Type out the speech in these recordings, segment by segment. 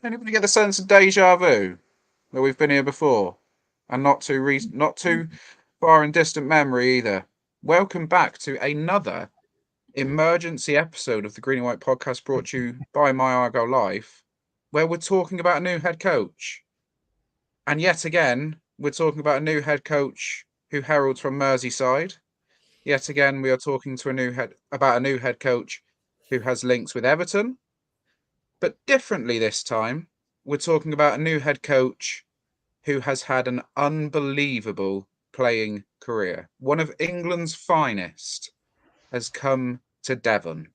Anybody get the sense of deja vu that we've been here before, and not too far in distant memory either? Welcome back to another emergency episode of the Green and White podcast, brought to you by My Argyle Life, where we're talking about a new head coach. And yet again, we're talking about a new head coach who heralds from Merseyside. Yet again, we are talking to about a new head coach who has links with Everton. But differently this time, we're talking about a new head coach who has had an unbelievable playing career. One of England's finest has come to Devon.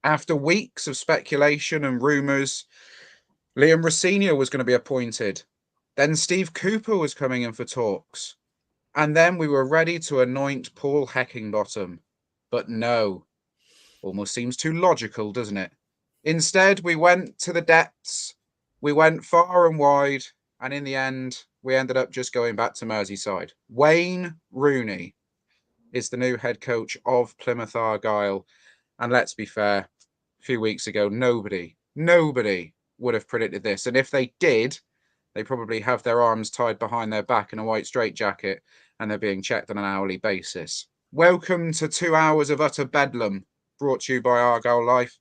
After weeks of speculation and rumours, Liam Rosenior was going to be appointed. Then Steve Cooper was coming in for talks. And then we were ready to anoint Paul Heckingbottom. But no, almost seems too logical, doesn't it? Instead, we went to the depths, we went far and wide, and in the end, we ended up just going back to Merseyside. Wayne Rooney is the new head coach of Plymouth Argyle. And let's be fair, a few weeks ago, nobody would have predicted this. And if they did, they probably have their arms tied behind their back in a white straitjacket, and they're being checked on an hourly basis. Welcome to 2 hours of utter bedlam, brought to you by Argyle Life.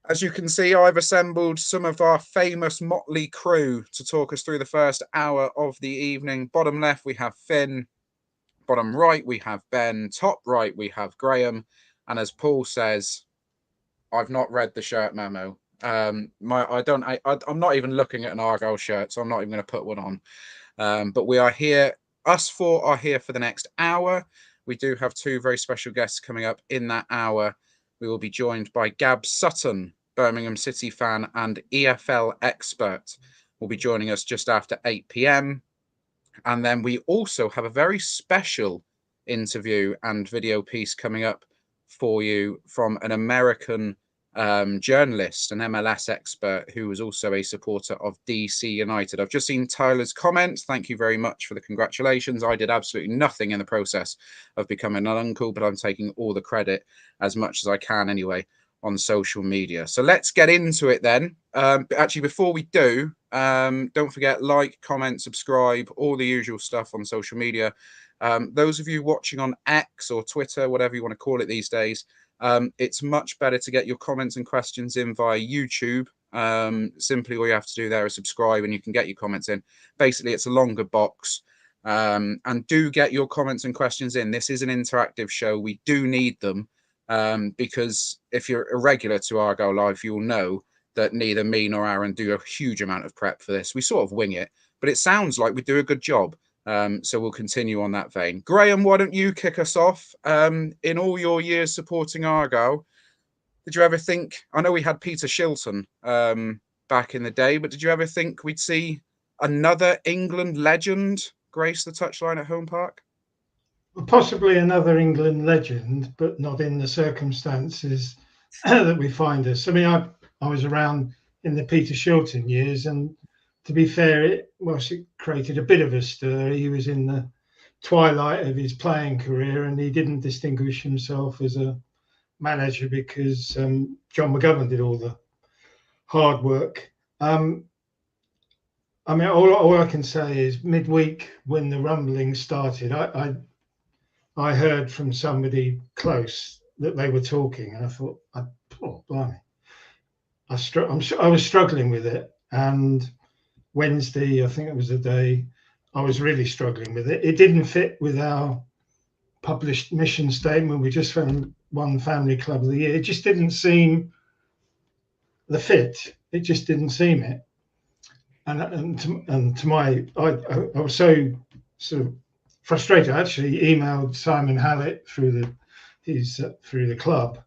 As you can see, I've assembled some of our famous motley crew to talk us through the first hour of the evening. Bottom left, we have Finn. Bottom right, we have Ben. Top right, we have Graham. And as Paul says, I've not read the shirt memo. I'm not even looking at an Argyle shirt, so I'm not even going to put one on. But we are here. Us four are here for the next hour. We do have two very special guests coming up in that hour. We will be joined by Gab Sutton, Birmingham City fan and EFL expert, will be joining us just after 8 p.m. And then we also have a very special interview and video piece coming up for you from an American journalist, an MLS expert who was also a supporter of DC United. I've just seen Tyler's comments. Thank you very much for the congratulations. I did absolutely nothing in the process of becoming an uncle, but I'm taking all the credit as much as I can anyway on social media. So let's get into it then. But actually, before we do, don't forget, like, comment, subscribe, all the usual stuff on social media. Those of you watching on X or Twitter, whatever you want to call it these days, it's much better to get your comments and questions in via YouTube. Simply all you have to do there is subscribe and you can get your comments in. Basically, it's a longer box. And do get your comments and questions in. This is an interactive show. We do need them because if you're a regular to Argyle Live, you'll know that neither me nor Aaron do a huge amount of prep for this. We sort of wing it, but it sounds like we do a good job. So we'll continue on that vein. Graham, why don't you kick us off? In all your years supporting Argyle, did you ever think, I know we had Peter Shilton back in the day, but did you ever think we'd see another England legend grace the touchline at Home Park? Possibly another England legend, but not in the circumstances that we find us. I mean, I was around in the Peter Shilton years, and to be fair, it created a bit of a stir. He was in the twilight of his playing career, and he didn't distinguish himself as a manager because John McGovern did all the hard work. I mean, all I can say is midweek when the rumblings started, I heard from somebody close that they were talking, and I thought, oh, blimey. I was struggling with it, and Wednesday, I think it was the day I was really struggling with it. It didn't fit with our published mission statement. We just found one family club of the year. It just didn't seem the fit. It just didn't seem it. And to my, I was so sort of frustrated. I actually emailed Simon Hallett through the club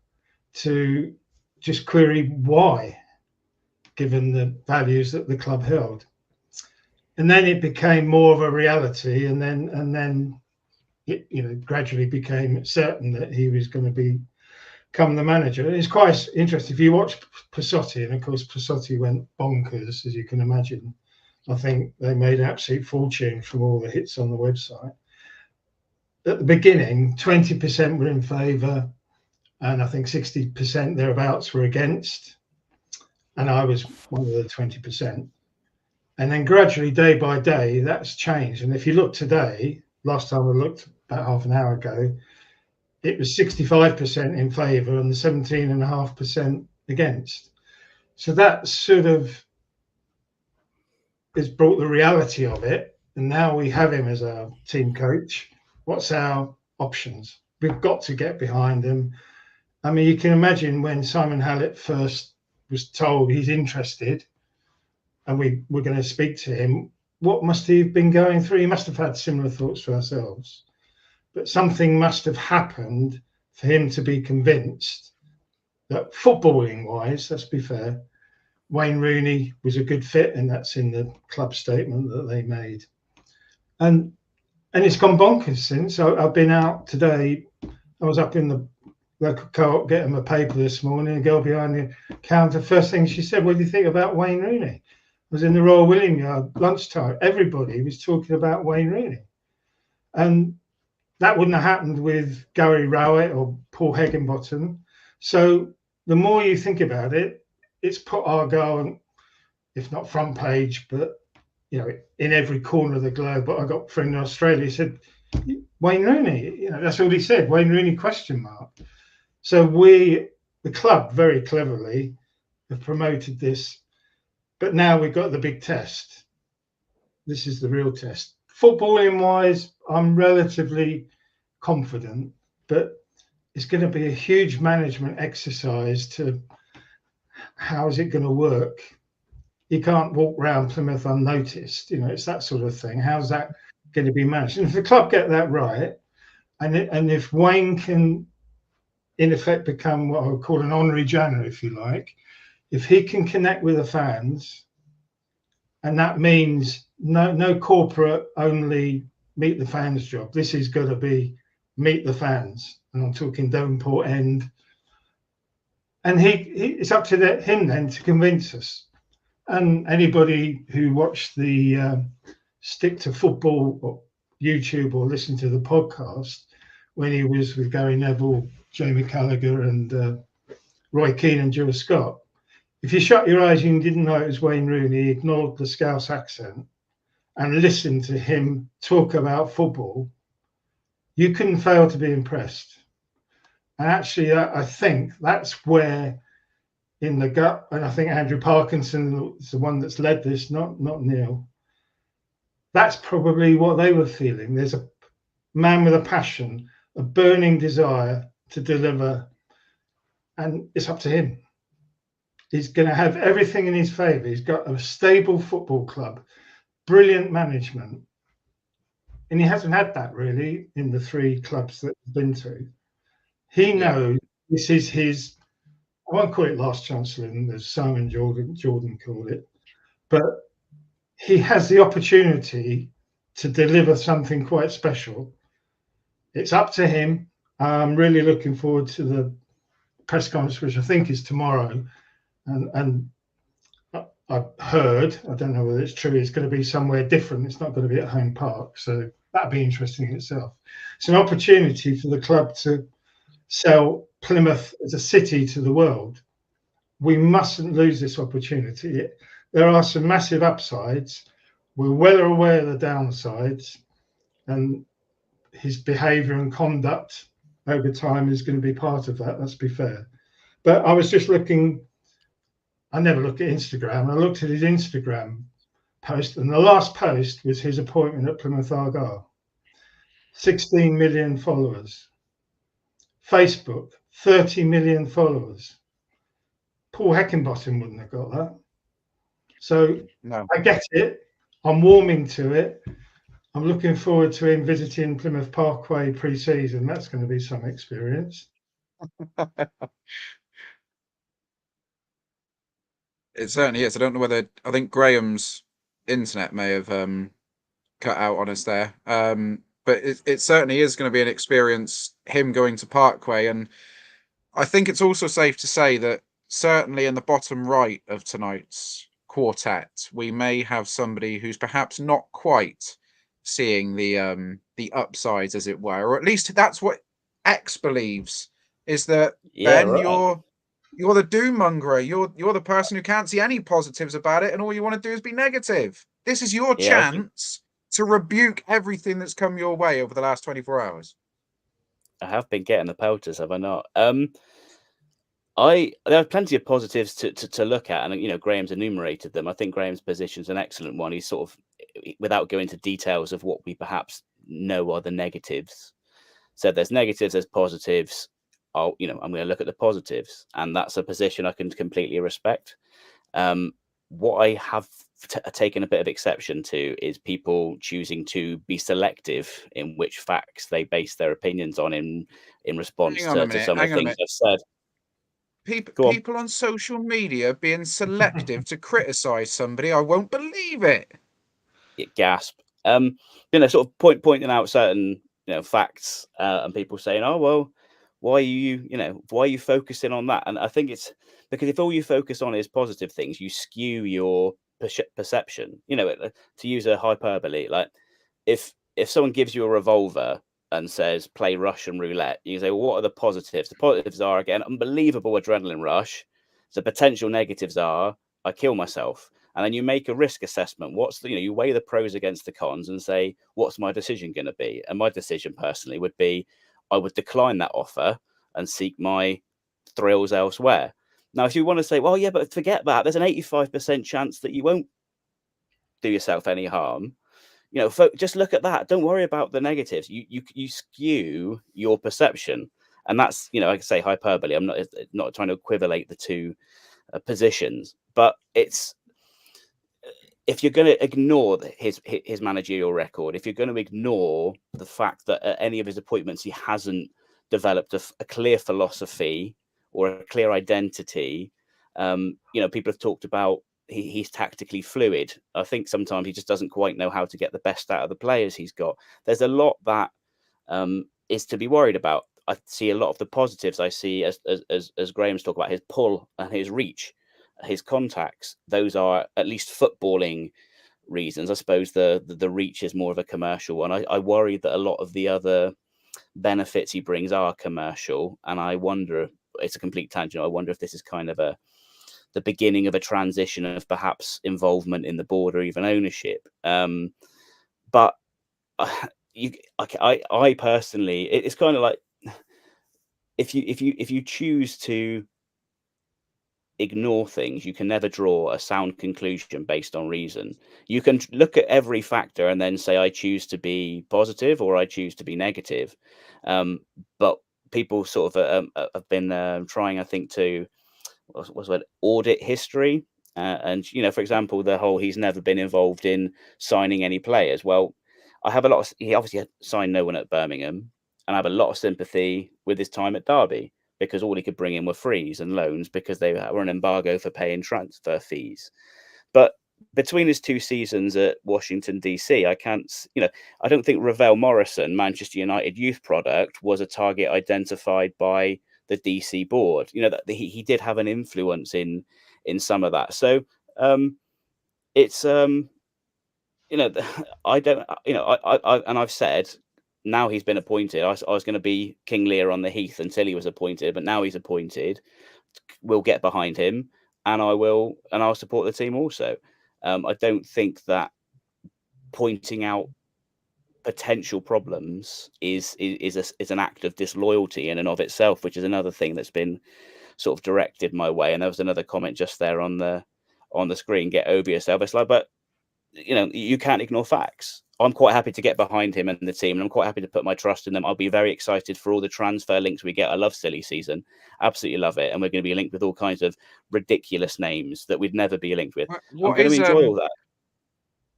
to just query why, given the values that the club held. And then it became more of a reality, and then it gradually became certain that he was going to become the manager. It's quite interesting if you watch Pasotti, and of course Pasotti went bonkers, as you can imagine. I think they made an absolute fortune from all the hits on the website. At the beginning, 20% were in favour, and I think 60% thereabouts were against. and I was one of the 20%. And then gradually, day by day, that's changed. And if you look today, last time I looked about half an hour ago, it was 65% in favour and 17.5% against. So that sort of has brought the reality of it. And now we have him as our team coach. What's our options? We've got to get behind him. I mean, you can imagine when Simon Hallett first was told he's interested and we were going to speak to him, what must he have been going through? He must have had similar thoughts to ourselves. But something must have happened for him to be convinced that footballing-wise, let's be fair, Wayne Rooney was a good fit, and that's in the club statement that they made. And it's gone bonkers since. I've been out today. I was up in the local co-op getting my paper this morning. A girl behind the counter, first thing she said, "What do you think about Wayne Rooney?" I was in the Royal William Yard lunchtime. Everybody was talking about Wayne Rooney. And that wouldn't have happened with Gary Rowett or Paul Heckingbottom. So the more you think about it, it's put Argyle, if not front page, but in every corner of the globe. But I got a friend in Australia who said, Wayne Rooney, that's all he said, Wayne Rooney question mark. So we, the club, very cleverly have promoted this, but now we've got the big test. This is the real test. Footballing wise, I'm relatively confident, but it's going to be a huge management exercise to how is it going to work? You can't walk around Plymouth unnoticed. It's that sort of thing. How's that going to be managed? And if the club get that right, and if Wayne can, in effect, become what I would call an honorary Janner, if you like, if he can connect with the fans, and that means no corporate only meet the fans job. This is going to be meet the fans, and I'm talking Devonport end. And it's up to him then to convince us. And anybody who watched the Stick to Football or YouTube or listened to the podcast when he was with Gary Neville, Jamie Gallagher, and Roy Keane and Jill Scott, if you shut your eyes and you didn't know it was Wayne Rooney, ignored the Scouse accent, and listened to him talk about football, you couldn't fail to be impressed. And actually, I think that's where, in the gut, and I think Andrew Parkinson is the one that's led this, not Neil. That's probably what they were feeling. There's a man with a passion, a burning desire to deliver, and it's up to him. He's going to have everything in his favour. He's got a stable football club, brilliant management, and he hasn't had that really in the three clubs that he's been to. He knows this is his, I won't call it last chance, as Simon Jordan called it, but he has the opportunity to deliver something quite special. It's up to him. I'm really looking forward to the press conference, which I think is tomorrow. And I've heard, I don't know whether it's true, it's going to be somewhere different. It's not going to be at Home Park. So that'd be interesting in itself. It's an opportunity for the club to sell Plymouth as a city to the world. We mustn't lose this opportunity. There are some massive upsides. We're well aware of the downsides, and his behaviour and conduct over time is going to be part of that. Let's be fair. But I was just looking, I never look at Instagram. I looked at his Instagram post, and the last post was his appointment at Plymouth Argyle. 16 million followers. Facebook, 30 million followers. Paul Heckingbottom wouldn't have got that. So no. I get it. I'm warming to it. I'm looking forward to him visiting Plymouth Parkway pre-season. That's going to be some experience. It certainly is. I don't know whether, I think Graham's internet may have cut out on us there. But it certainly is going to be an experience, him going to Parkway. And I think it's also safe to say that certainly in the bottom right of tonight's quartet, we may have somebody who's perhaps not quite seeing the upsides, as it were, or at least that's what X believes, is that Ben, You're the doom mongerer. You're the person who can't see any positives about it, and all you want to do is be negative. This is your chance to rebuke everything that's come your way over the last 24 hours. I have been getting the pelters, have I not? There are plenty of positives to look at, and Graham's enumerated them. I think Graham's position is an excellent one. He's sort of, without going into details of what we perhaps know are the negatives. So there's negatives, there's positives. I'm going to look at the positives, and that's a position I can completely respect. What I have taken a bit of exception to is people choosing to be selective in which facts they base their opinions on in response to some of the things I've said. People on social media being selective to criticize somebody, I won't believe it. Gasp. Sort of pointing out certain facts, and people saying, "Oh well, why are you focusing on that?" And I think it's because if all you focus on is positive things, you skew your perception. To use a hyperbole, like if someone gives you a revolver and says play Russian roulette, you say, well, what are the positives? The positives are, again, unbelievable adrenaline rush. The potential negatives are I kill myself. And then you make a risk assessment. You weigh the pros against the cons and say, what's my decision going to be? And my decision personally would be I would decline that offer and seek my thrills elsewhere. Now, if you want to say, well, yeah, but forget that, there's an 85% chance that you won't do yourself any harm. Just look at that. Don't worry about the negatives. You skew your perception, and that's like I say, hyperbole. I'm not trying to equivalate the two positions, but it's if you're going to ignore his managerial record, if you're going to ignore the fact that at any of his appointments he hasn't developed a clear philosophy or a clear identity. People have talked about he's tactically fluid. I think sometimes he just doesn't quite know how to get the best out of the players he's got. There's a lot that is to be worried about. I see a lot of the positives. I see as Graham's talked about, his pull and his reach, his contacts. Those are at least footballing reasons. I suppose the reach is more of a commercial one. I worry that a lot of the other benefits he brings are commercial, and I wonder, it's a complete tangent, I wonder if this is kind of the beginning of a transition of perhaps involvement in the board or even ownership. But I personally, it's kind of like if you choose to ignore things, you can never draw a sound conclusion based on reason. You can look at every factor and then say, I choose to be positive or I choose to be negative. But people sort of have been trying, I think, to audit history. And, for example, the whole he's never been involved in signing any players. Well, he obviously signed no one at Birmingham, and I have a lot of sympathy with his time at Derby, because all he could bring in were frees and loans because they were an embargo for paying transfer fees. But between his 2 seasons at Washington, DC, I don't think Ravel Morrison, Manchester United youth product, was a target identified by the DC board. That he did have an influence in some of that. So it's I don't and I've said, now he's been appointed, I was going to be King Lear on the Heath until he was appointed, but now he's appointed, we'll get behind him, and I'll support the team also. I don't think that pointing out potential problems is an act of disloyalty in and of itself, which is another thing that's been sort of directed my way. And there was another comment just there on the screen, get over yourself. It's like, but you can't ignore facts. I'm quite happy to get behind him and the team, and I'm quite happy to put my trust in them. I'll be very excited for all the transfer links we get. I love silly season, absolutely love it, and we're going to be linked with all kinds of ridiculous names that we'd never be linked with. I'm going to enjoy all that.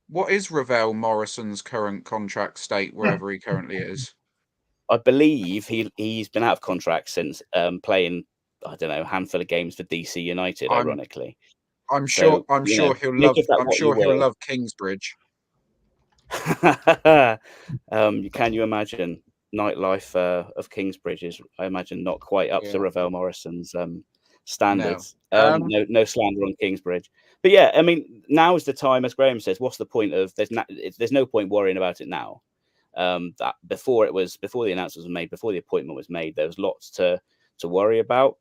What is Ravel Morrison's current contract state, wherever he currently is? I believe he's been out of contract since playing, I don't know, a handful of games for DC United. Ironically, I'm sure he'll love Kingsbridge. Can you imagine nightlife of Kingsbridge is, I imagine, not quite up to Ravel Morrison's standards. No slander on Kingsbridge, but yeah, I mean, now is the time, as Graham says. What's the point of there's no point worrying about it now. That before the announcement was made, before the appointment was made, there was lots to worry about.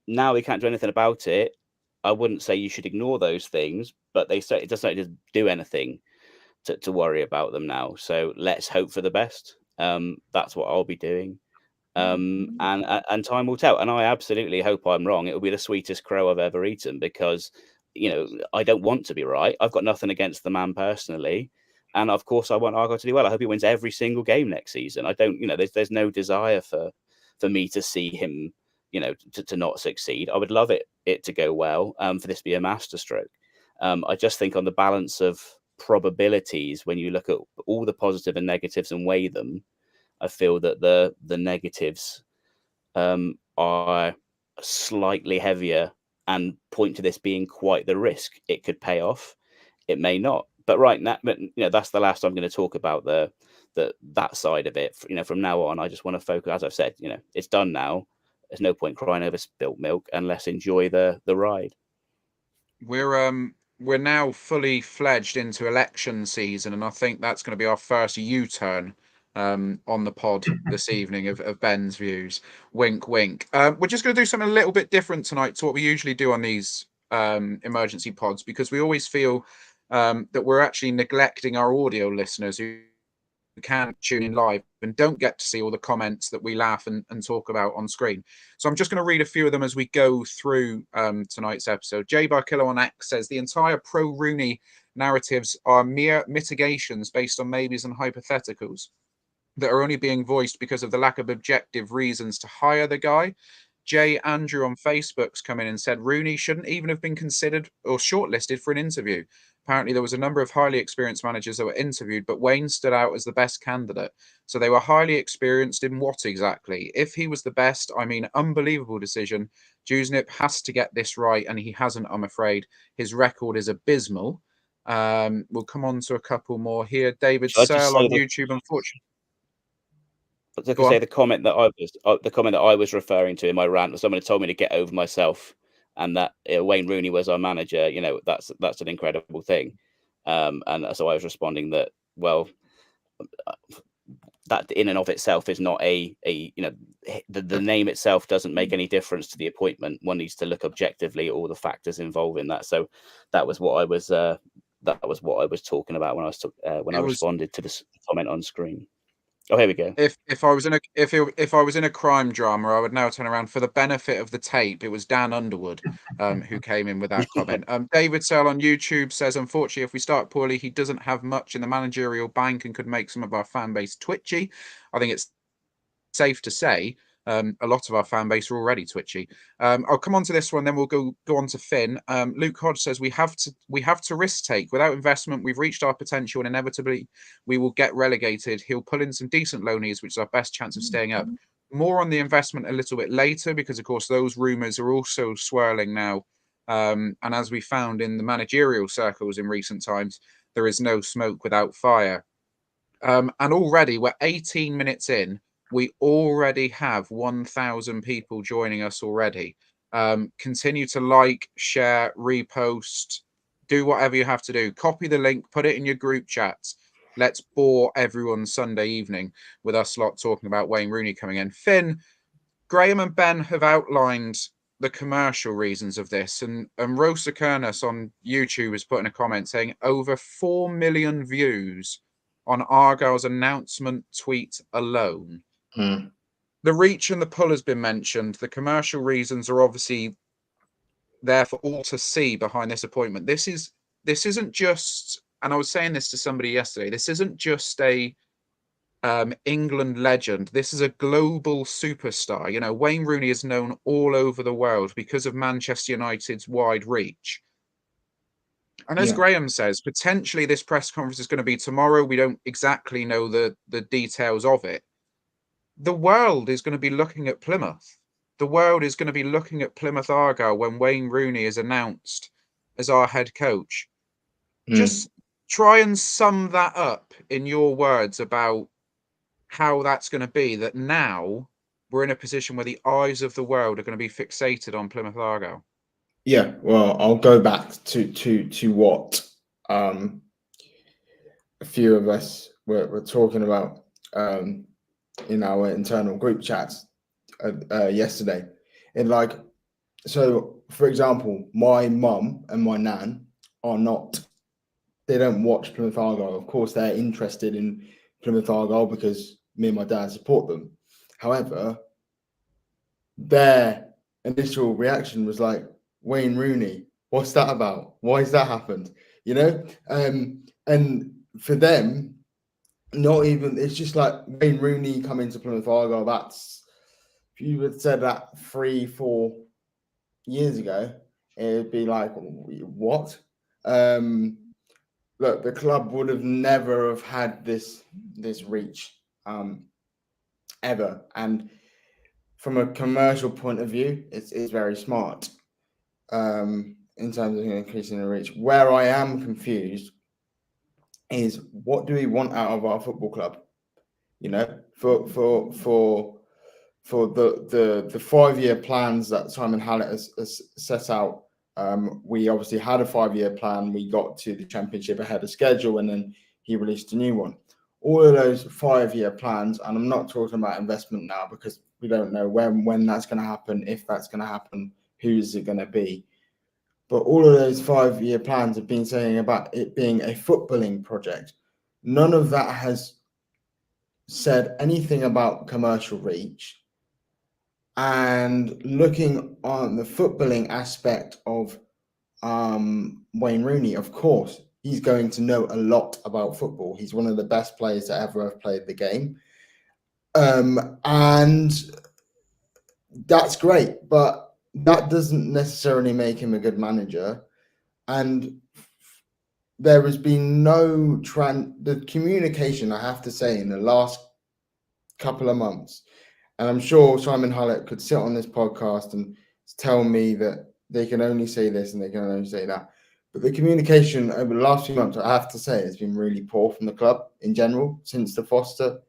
now we can't do anything about it. I wouldn't say you should ignore those things, but it doesn't just do anything to worry about them now. So let's hope for the best. That's what I'll be doing. And time will tell. And I absolutely hope I'm wrong. It will be the sweetest crow I've ever eaten, because, I don't want to be right. I've got nothing against the man personally. And of course, I want Argyle to do well. I hope he wins every single game next season. I don't, there's no desire for me to see him, to not succeed. I would love it to go well, for this to be a masterstroke. I just think on the balance of probabilities, when you look at all the positive and negatives and weigh them, I feel that the negatives are slightly heavier and point to this being quite the risk. It could pay off, it may not. But right now, that's the last I'm going to talk about that side of it. From now on, I just want to focus. As I've said, it's done now. There's no point crying over spilt milk, and let's enjoy the ride. We're now fully fledged into election season, and I think that's going to be our first U-turn on the pod this evening of Ben's views. Wink, wink. We're just going to do something a little bit different tonight to what we usually do on these emergency pods, because we always feel that we're actually neglecting our audio listeners who can't tune in live and don't get to see all the comments that we laugh and talk about on screen. So I'm just going to read a few of them as we go through tonight's episode. J Barkillo on X says the entire pro-Rooney narratives are mere mitigations based on maybes and hypotheticals that are only being voiced because of the lack of objective reasons to hire the guy. J Andrew on Facebook's come in and said Rooney shouldn't even have been considered or shortlisted for an interview. Apparently there was a number of highly experienced managers that were interviewed, but Wayne stood out as the best candidate. So they were highly experienced in what exactly? If he was the best, I mean, unbelievable decision. Dewsnip has to get this right, and he hasn't, I'm afraid. His record is abysmal. We'll come on to a couple more here. David Searle on YouTube, unfortunately. I was going to say the comment that I was referring to in my rant was someone had told me to get over myself, and that Wayne Rooney was our manager. That's an incredible thing, and so I was responding that, well, that in and of itself is not the name itself doesn't make any difference to the appointment. One needs to look objectively at all the factors involved in that. So that was what I was talking about when I responded to this comment on screen. Oh, here we go. If I was in a crime drama, I would now turn around. For the benefit of the tape, it was Dan Underwood who came in with that comment. David Searle on YouTube says, unfortunately, if we start poorly, he doesn't have much in the managerial bank and could make some of our fan base twitchy. I think it's safe to say a lot of our fan base are already twitchy. I'll come on to this one, then we'll go on to Finn. Luke Hodge says we have to risk take. Without investment, we've reached our potential, and inevitably we will get relegated. He'll pull in some decent loanies, which is our best chance of staying up. More on the investment a little bit later, because of course those rumours are also swirling now. And as we found in the managerial circles in recent times, there is no smoke without fire. And already we're 18 minutes in. We already have 1,000 people joining us already. Continue to like, share, repost, do whatever you have to do. Copy the link, put it in your group chats. Let's bore everyone Sunday evening with us lot talking about Wayne Rooney coming in. Finn, Graham and Ben have outlined the commercial reasons of this. And Rosa Kernes on YouTube has put in a comment saying over 4 million views on Argyle's announcement tweet alone. The reach and the pull has been mentioned. The commercial reasons are obviously there for all to see behind this appointment. This isn't just, and I was saying this to somebody yesterday, this isn't just a England legend. This is a global superstar. Wayne Rooney is known all over the world because of Manchester United's wide reach. And as Graham says, potentially this press conference is going to be tomorrow. We don't exactly know the details of it. The world is going to be looking at Plymouth. The world is going to be looking at Plymouth Argyle when Wayne Rooney is announced as our head coach. Just try and sum that up in your words about how that's going to be, that now we're in a position where the eyes of the world are going to be fixated on Plymouth Argyle. Yeah, well, I'll go back to what a few of us were talking about in our internal group chats yesterday. And So, for example, my mum and my nan are not. They don't watch Plymouth Argyle. Of course, they're interested in Plymouth Argyle because me and my dad support them. However, their initial reaction was like, Wayne Rooney, what's that about? Why has that happened? And for them, not even, it's just like Wayne Rooney coming to Plymouth Argyle. That's, if you had said that 3-4 years ago, it would be like, what? Look, the club would have never have had this reach ever. And from a commercial point of view, it's very smart in terms of increasing the reach. Where I am confused is, what do we want out of our football club? For the 5-year plans that Simon Hallett has set out. We obviously had a 5-year plan. We got to the Championship ahead of schedule, and then he released a new one. All of those 5-year plans, and I'm not talking about investment now because we don't know when that's going to happen, if that's going to happen, who's it going to be. But all of those 5-year plans have been saying about it being a footballing project. None of that has said anything about commercial reach. And looking on the footballing aspect of Wayne Rooney, of course, he's going to know a lot about football. He's one of the best players to ever have played the game. And that's great, but that doesn't necessarily make him a good manager. And there has been no the communication, I have to say, in the last couple of months. And I'm sure Simon Hallett could sit on this podcast and tell me that they can only say this and they can only say that. But the communication over the last few months, I have to say, has been really poor from the club in general since the Foster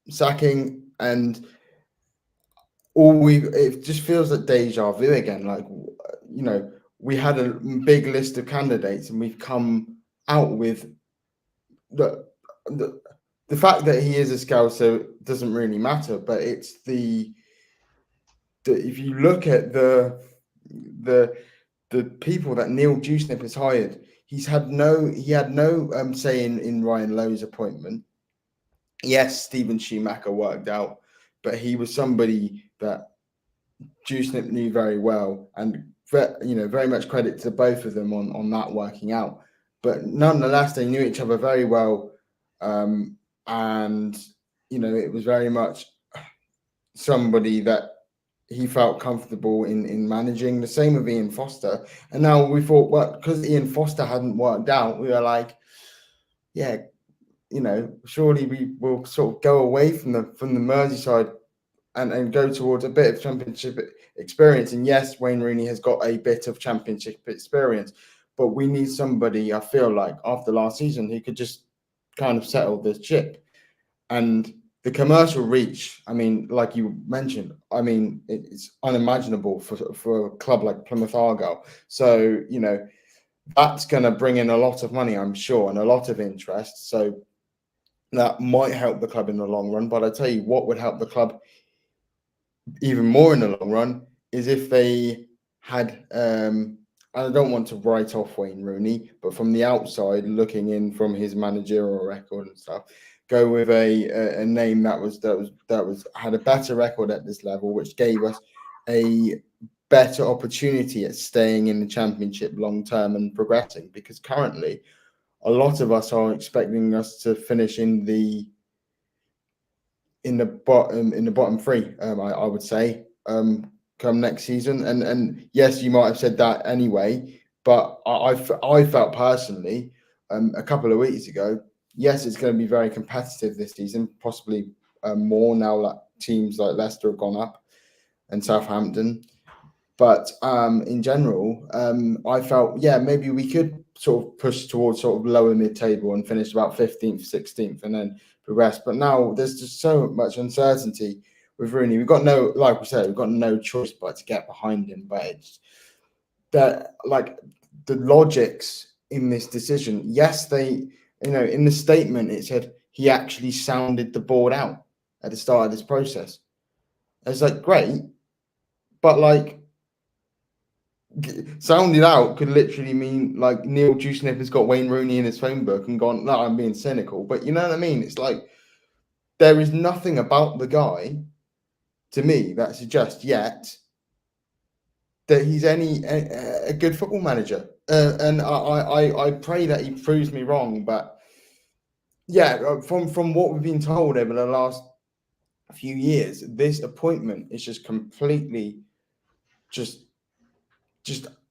sacking. And it just feels like deja vu again. Like, we had a big list of candidates and we've come out with the fact that he is a Scouser doesn't really matter, but it's if you look at the people that Neil Dewsnip has hired, he had no say in Ryan Lowe's appointment. Yes, Stephen Schumacher worked out, but he was somebody that Dewsnip knew very well, and very much credit to both of them on that working out. But nonetheless, they knew each other very well. And it was very much somebody that he felt comfortable in managing. The same with Ian Foster. And now we thought, well, because Ian Foster hadn't worked out, we were like, yeah, surely we will sort of go away from the Merseyside and go towards a bit of Championship experience. And yes, Wayne Rooney has got a bit of Championship experience, but we need somebody, I feel like, after last season, who could just kind of settle this ship. And the commercial reach, I mean, like you mentioned, I mean, it's unimaginable for a club like Plymouth Argyle. So, that's going to bring in a lot of money, I'm sure, and a lot of interest. So that might help the club in the long run. But I tell you what would help the club even more in the long run is if they had, I don't want to write off Wayne Rooney, but from the outside, looking in from his managerial record and stuff, go with a name that had a better record at this level, which gave us a better opportunity at staying in the Championship long term and progressing. Because currently, a lot of us are expecting us to finish in the bottom three. I would say. Come next season, and yes, you might have said that anyway, but I felt personally a couple of weeks ago, yes, it's going to be very competitive this season, possibly more now that teams like Leicester have gone up and Southampton. But in general, I felt, yeah, maybe we could sort of push towards sort of lower mid-table and finish about 15th, 16th, and then progress. But now there's just so much uncertainty with Rooney. We've got like we said, we've got no choice but to get behind him. But it's that, like, the logics in this decision, yes, they, in the statement it said he actually sounded the board out at the start of this process. It's like, great, but like sounded out could literally mean like Neil Dewsnip has got Wayne Rooney in his phone book and gone, no, I'm being cynical. But you know what I mean? It's like there is nothing about the guy to me that suggests yet that he's a good football manager. And I pray that he proves me wrong. But yeah, from what we've been told over the last few years, this appointment is just completely just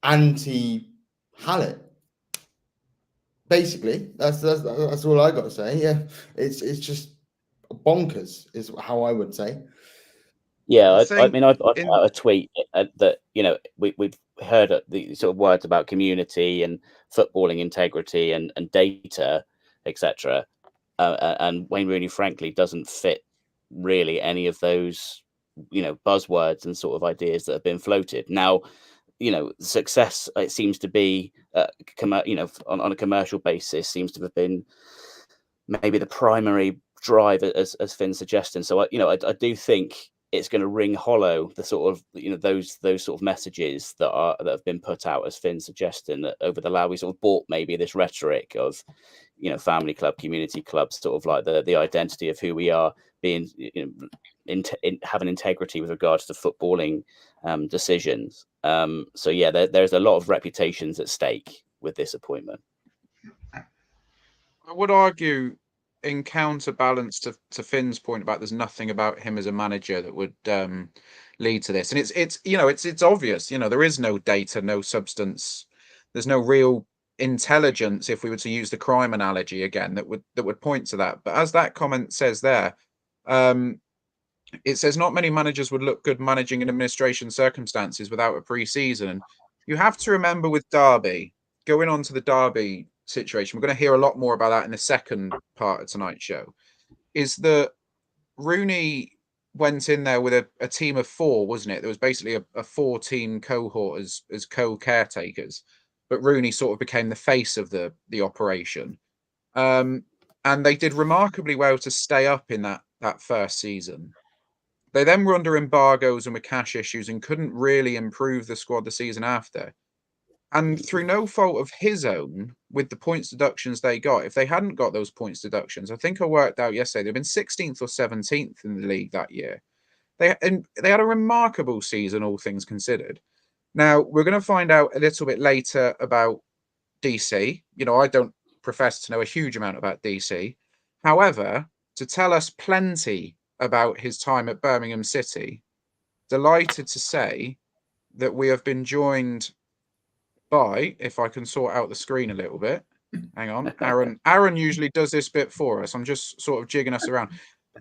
anti-Hallett. Basically, that's all I got to say. Yeah, it's just bonkers, is how I would say. Yeah, I mean, I put in out a tweet that we've heard the sort of words about community and footballing integrity and data, etc. And Wayne Rooney, frankly, doesn't fit really any of those buzzwords and sort of ideas that have been floated. Now, success, it seems to be on a commercial basis, seems to have been maybe the primary drive, as Finn's suggesting. So I do think it's going to ring hollow, the sort of those sort of messages that have been put out, as Finn's suggesting, that over the last we sort of bought maybe this rhetoric of family club, community club, sort of like the identity of who we are, being having integrity with regards to footballing decisions. So yeah, there's a lot of reputations at stake with this appointment. I would argue, in counterbalance to Finn's point about there's nothing about him as a manager that would lead to this, and it's obvious. There is no data, no substance. There's no real intelligence, if we were to use the crime analogy again, that would point to that. But as that comment says there, it says not many managers would look good managing in administration circumstances without a pre-season. You have to remember with Derby, going on to the Derby situation, we're going to hear a lot more about that in the second part of tonight's show, is that Rooney went in there with a team of 4, wasn't it? There was basically a 4-team cohort as co-caretakers, but Rooney sort of became the face of the operation. And they did remarkably well to stay up in that first season. They then were under embargoes and with cash issues and couldn't really improve the squad the season after. And through no fault of his own, with the points deductions they got, if they hadn't got those points deductions, I think I worked out yesterday, they've been 16th or 17th in the league that year. They had a remarkable season, all things considered. Now, we're going to find out a little bit later about DC. I don't profess to know a huge amount about DC. However, to tell us plenty about his time at Birmingham City, delighted to say that we have been joined by, if I can sort out the screen a little bit, hang on, Aaron usually does this bit for us. I'm just sort of jigging us around.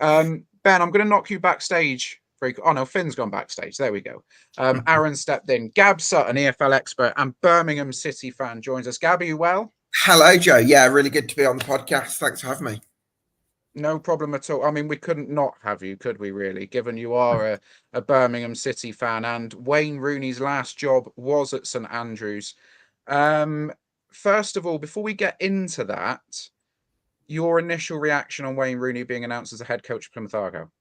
Ben, I'm going to knock you backstage. Oh no, Finn's gone backstage. There we go. Aaron stepped in. Gab Sutton, EFL expert and Birmingham City fan, joins us. Gab, are you well? Hello, Joe. Yeah, really good to be on the podcast. Thanks for having me. No problem at all. I mean, we couldn't not have you, could we, really, given you are a Birmingham City fan, and Wayne Rooney's last job was at St Andrews. First of all, before we get into that, your initial reaction on Wayne Rooney being announced as a head coach of Plymouth Argyle?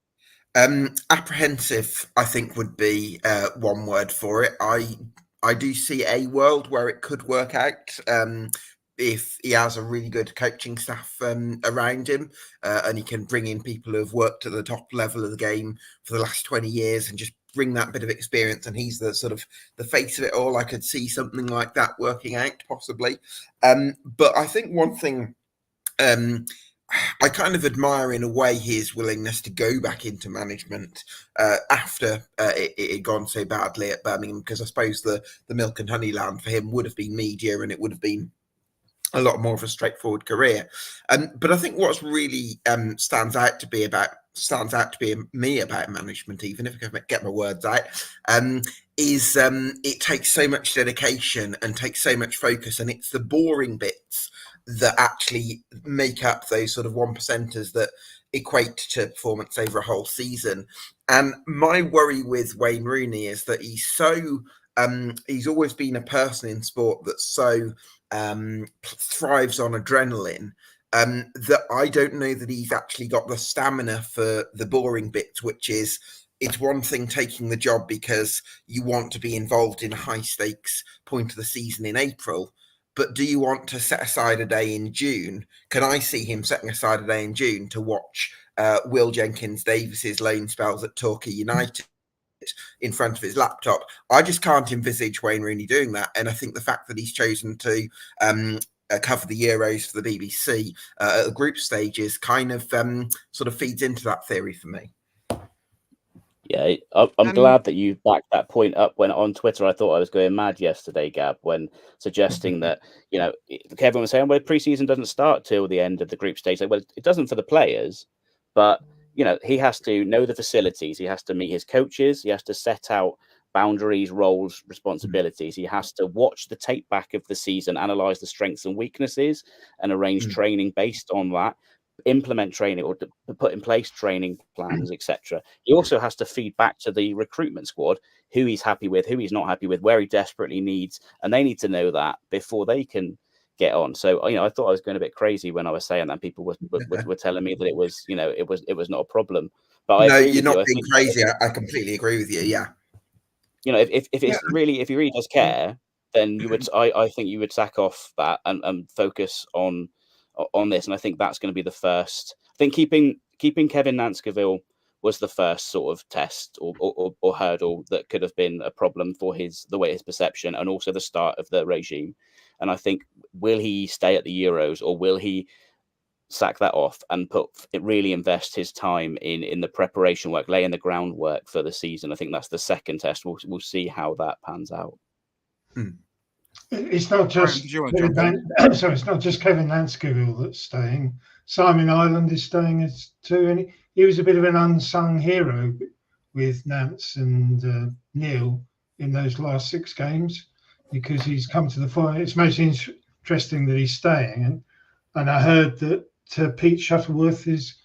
Apprehensive, I think, would be one word for it. I do see a world where it could work out. If he has a really good coaching staff around him, and he can bring in people who have worked at the top level of the game for the last 20 years and just bring that bit of experience, and he's the sort of the face of it all, I could see something like that working out, possibly. But I think one thing I kind of admire, in a way, his willingness to go back into management after it had gone so badly at Birmingham, because I suppose the milk and honey land for him would have been media, and it would have been a lot more of a straightforward career. But I think what's really stands out to be me about management, even if I can get my words out, is it takes so much dedication and takes so much focus, and it's the boring bits that actually make up those sort of 1%ers that equate to performance over a whole season. And my worry with Wayne Rooney is that he's always been a person in sport that so thrives on adrenaline, that I don't know that he's actually got the stamina for the boring bits, which is it's one thing taking the job because you want to be involved in a high stakes point of the season in April, but do you want to set aside a day in June? Can I see him setting aside a day in June to watch Will Jenkins-Davis's loan spells at Torquay United in front of his laptop? I just can't envisage Wayne Rooney doing that. And I think the fact that he's chosen to cover the Euros for the BBC at the group stages kind of sort of feeds into that theory for me. Yeah, I'm glad that you backed that point up. When on Twitter, I thought I was going mad yesterday, Gab, when suggesting that, you know, everyone was saying, well, pre-season doesn't start till the end of the group stage. Like, well, it doesn't for the players, but, you know, he has to know the facilities. He has to meet his coaches. He has to set out boundaries, roles, responsibilities. He has to watch the tape back of the season, analyze the strengths and weaknesses, and arrange training based on that. Implement training or to put in place training plans, etc. He also has to feed back to the recruitment squad who he's happy with, who he's not happy with, where he desperately needs, and they need to know that before they can get on. So, you know, I thought I was going a bit crazy when I was saying that. People were telling me that it was, you know, it was not a problem. But no, you're not being crazy. I completely agree with you. Yeah, you know, if it's really, if he really does care, then you would, I think you would sack off that and focus on this, and I think that's going to be the first. I think keeping Kevin Nanscoville was the first sort of test or hurdle that could have been a problem for his perception, and also the start of the regime. And I think, will he stay at the Euros, or will he sack that off and really invest his time in the preparation work, laying the groundwork for the season? I think that's the second test. We'll see how that pans out. It's not just it's not just Kevin Nanscoville that's staying. Simon Ireland is staying too, and he was a bit of an unsung hero with Nance and Neil in those last 6 games, because he's come to the final. It's most interesting that he's staying, and I heard that Pete Shuttleworth is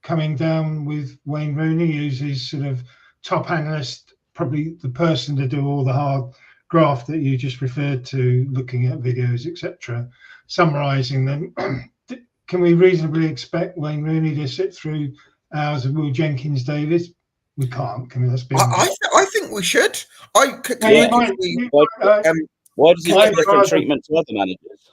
coming down with Wayne Rooney, who's his sort of top analyst, probably the person to do all the hard graft that you just referred to, looking at videos, etc., summarising them. Can we reasonably expect Wayne Rooney to sit through hours of Will Jenkins-Davis? We can't. Can we? Let's be honest. I think we should. Why does he get different treatment to other managers?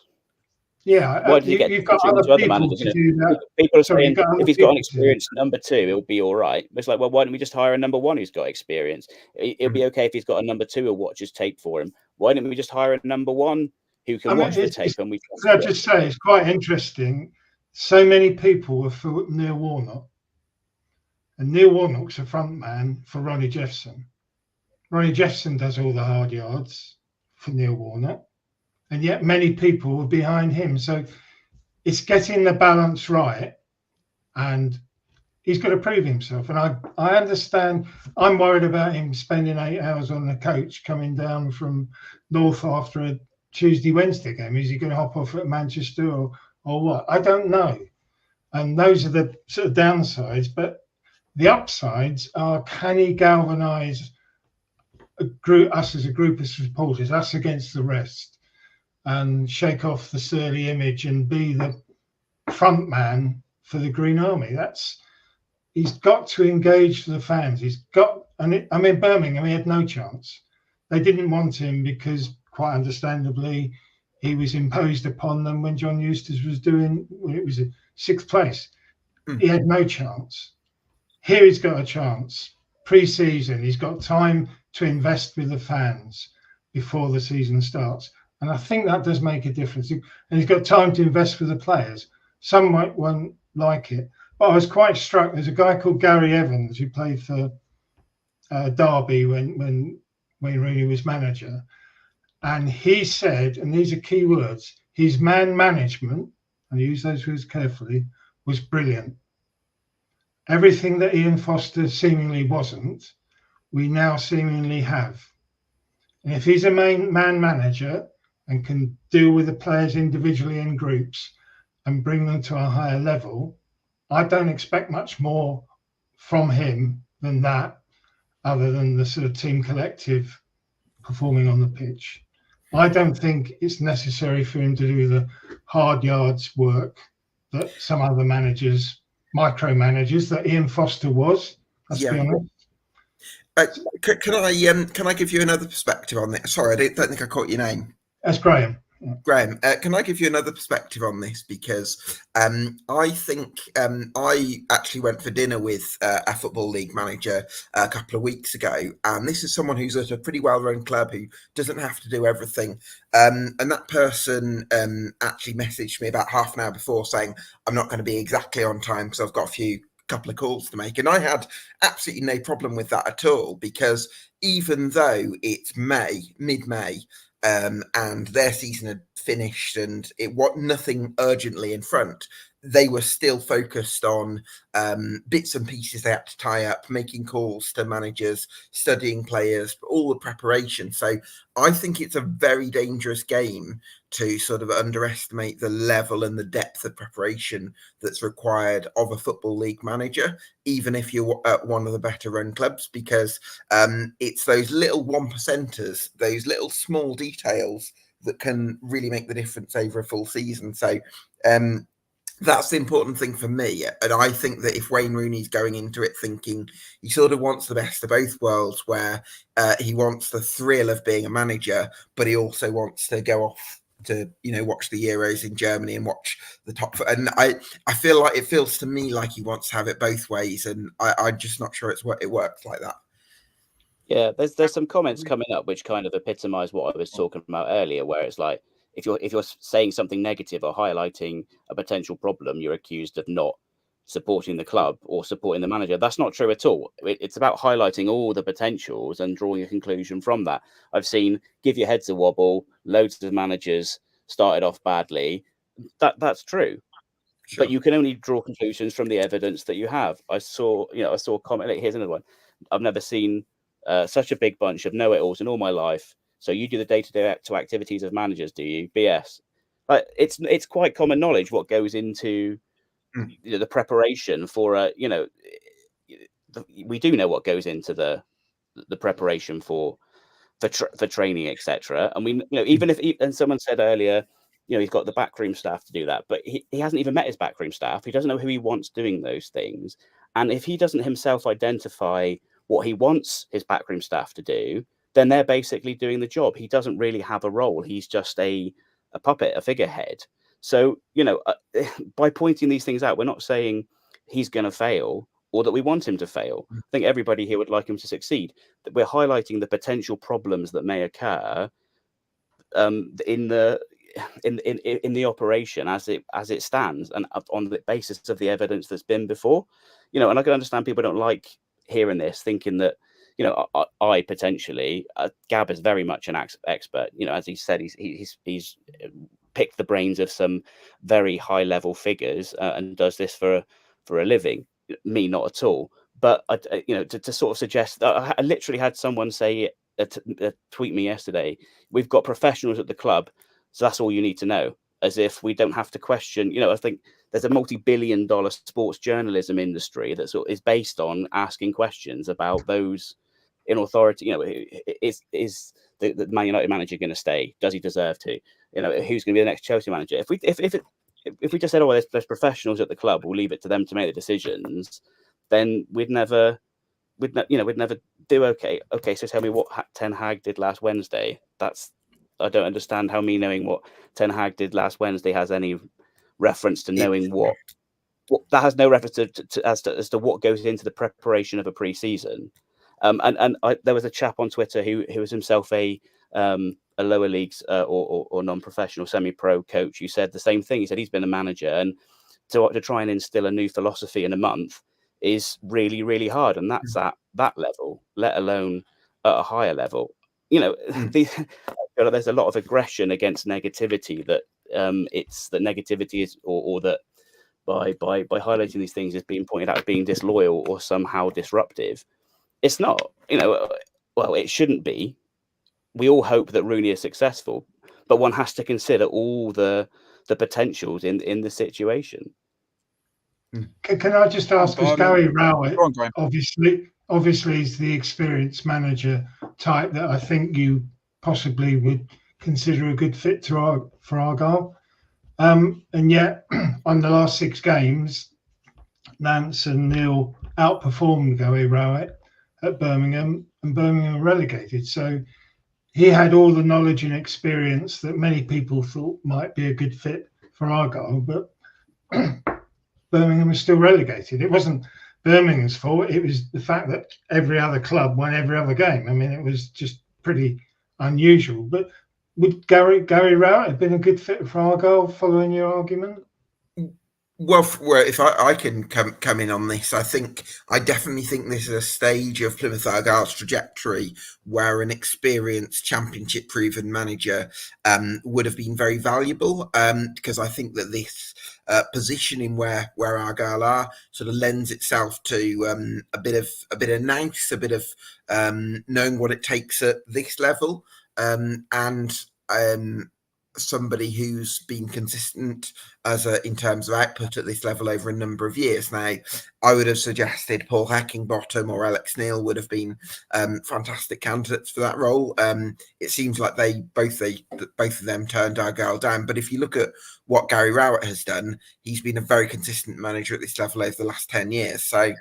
Yeah, why does he get different treatment to other managers? You know, people are saying if he's got an experienced number 2, it'll be all right. It's like, well, why don't we just hire a number 1 who's got experience? It'll be okay if he's got a number 2 who watches tape for him. Why don't we just hire a number 1 who can watch the tape? And I just say it's quite interesting. So many people were for Neil Warnock, and Neil Warnock's a front man for Ronnie Jefferson. Ronnie Jefferson does all the hard yards for Neil Warnock, and yet many people were behind him. So it's getting the balance right, and he's got to prove himself. And I understand. I'm worried about him spending 8 hours on the coach coming down from North after a Tuesday-Wednesday game. Is he going to hop off at Manchester or what? I don't know. And those are the sort of downsides. But the upsides are, can he galvanise us as a group of supporters, us against the rest, and shake off the surly image and be the front man for the Green Army? He's got to engage the fans. Birmingham, he had no chance. They didn't want him because, quite understandably, he was imposed upon them when John Eustace was it was a 6th place. He had no chance. Here he's got a chance. Pre-season, he's got time to invest with the fans before the season starts. And I think that does make a difference. And he's got time to invest with the players. Some won't like it. But I was quite struck. There's a guy called Gary Evans who played for Derby when Wayne Rooney was manager. And he said, and these are key words, his man management, and I use those words carefully, was brilliant. Everything that Ian Foster seemingly wasn't, we now seemingly have. And if he's a man manager and can deal with the players individually in groups and bring them to a higher level, I don't expect much more from him than that, other than the sort of team collective performing on the pitch. I don't think it's necessary for him to do the hard yards work that some other managers, micromanagers, that Ian Foster was, let's be honest. Can I give you another perspective on this? Sorry, don't think I caught your name. That's Graham. Graham, can I give you another perspective on this? Because I think I actually went for dinner with a Football League manager a couple of weeks ago, and this is someone who's at a pretty well-run club who doesn't have to do everything. And that person actually messaged me about half an hour before saying, I'm not going to be exactly on time because I've got a couple of calls to make. And I had absolutely no problem with that at all, because even though it's mid-May, and their season had finished and it was nothing urgently in front, they were still focused on bits and pieces they had to tie up, making calls to managers, studying players, all the preparation. So I think it's a very dangerous game to sort of underestimate the level and the depth of preparation that's required of a Football League manager, even if you're at one of the better run clubs, because it's those little 1%ers, those little small details that can really make the difference over a full season. So that's the important thing for me. And I think that if Wayne Rooney's going into it thinking he sort of wants the best of both worlds, where he wants the thrill of being a manager, but he also wants to go off to, watch the Euros in Germany and watch the top. And I feel like it feels to me like he wants to have it both ways. And I'm just not sure it works like that. Yeah, there's some comments coming up which kind of epitomise what I was talking about earlier, where it's like, if you're saying something negative or highlighting a potential problem, you're accused of not supporting the club or supporting the manager. That's not true at all. It's about highlighting all the potentials and drawing a conclusion from that. I've seen give your heads a wobble, loads of managers started off badly. That's true. Sure. But you can only draw conclusions from the evidence that you have. I saw a comment. Here's another one. I've never seen such a big bunch of know-it-alls in all my life. So you do the day-to-day activities of managers, do you? BS. But it's quite common knowledge what goes into the preparation for we do know what goes into the preparation for training, etc. And we even if and someone said earlier, he's got the backroom staff to do that, but he hasn't even met his backroom staff. He doesn't know who he wants doing those things. And if he doesn't himself identify what he wants his backroom staff to do, then they're basically doing the job. He doesn't really have a role. He's just a puppet, a figurehead. So, by pointing these things out, we're not saying he's going to fail or that we want him to fail. I think everybody here would like him to succeed. We're highlighting the potential problems that may occur in the operation as it stands, and on the basis of the evidence that's been before. And I can understand people don't like hearing this, thinking that I potentially Gab is very much an expert. As he said, he's picked the brains of some very high level figures and does this for a living. Me, not at all. But to sort of suggest, I literally had someone say tweet me yesterday, we've got professionals at the club, so that's all you need to know. As if we don't have to question. I think there's a multi-billion-dollar sports journalism industry that is based on asking questions about those in authority. Is the Man United manager going to stay? Does he deserve to? Who's going to be the next Chelsea manager? If we just said, oh, there's professionals at the club, we'll leave it to them to make the decisions, then we'd never do okay. Okay, so tell me what Ten Hag did last Wednesday. I don't understand how me knowing what Ten Hag did last Wednesday has any reference to knowing what that has no reference as to what goes into the preparation of a pre-season. There was a chap on Twitter who was himself a lower leagues or non-professional semi-pro coach who said the same thing. He said he's been a manager, and to try and instill a new philosophy in a month is really, really hard, and that's at that level, let alone at a higher level. There's a lot of aggression against negativity that it's that negativity is or that by highlighting these things is being pointed out as being disloyal or somehow disruptive. It's not, well, it shouldn't be. We all hope that Rooney is successful, but one has to consider all the potentials in the situation. Can I just ask, because Gary Rowett obviously is the experienced manager type that I think you possibly would consider a good fit for Argyle. And yet, on the last 6 games, Nance and Neil outperformed Gary Rowett. at Birmingham, and Birmingham were relegated. So he had all the knowledge and experience that many people thought might be a good fit for Argyle, but Birmingham was still relegated. It wasn't Birmingham's fault. It was the fact that every other club won every other game. I mean, it was just pretty unusual. But would Gary Rowett have been a good fit for Argyle, following your argument? Well, if I can come in on this, I definitely think this is a stage of Plymouth Argyle's trajectory where an experienced championship-proven manager would have been very valuable, because I think that this positioning where Argyle are sort of lends itself to a bit of nice, a bit of knowing what it takes at this level, and somebody who's been consistent in terms of output at this level over a number of years. Now, I would have suggested Paul Heckingbottom or Alex Neil would have been fantastic candidates for that role. It seems like both of them turned Argyle down. But if you look at what Gary Rowett has done, he's been a very consistent manager at this level over the last 10 years. So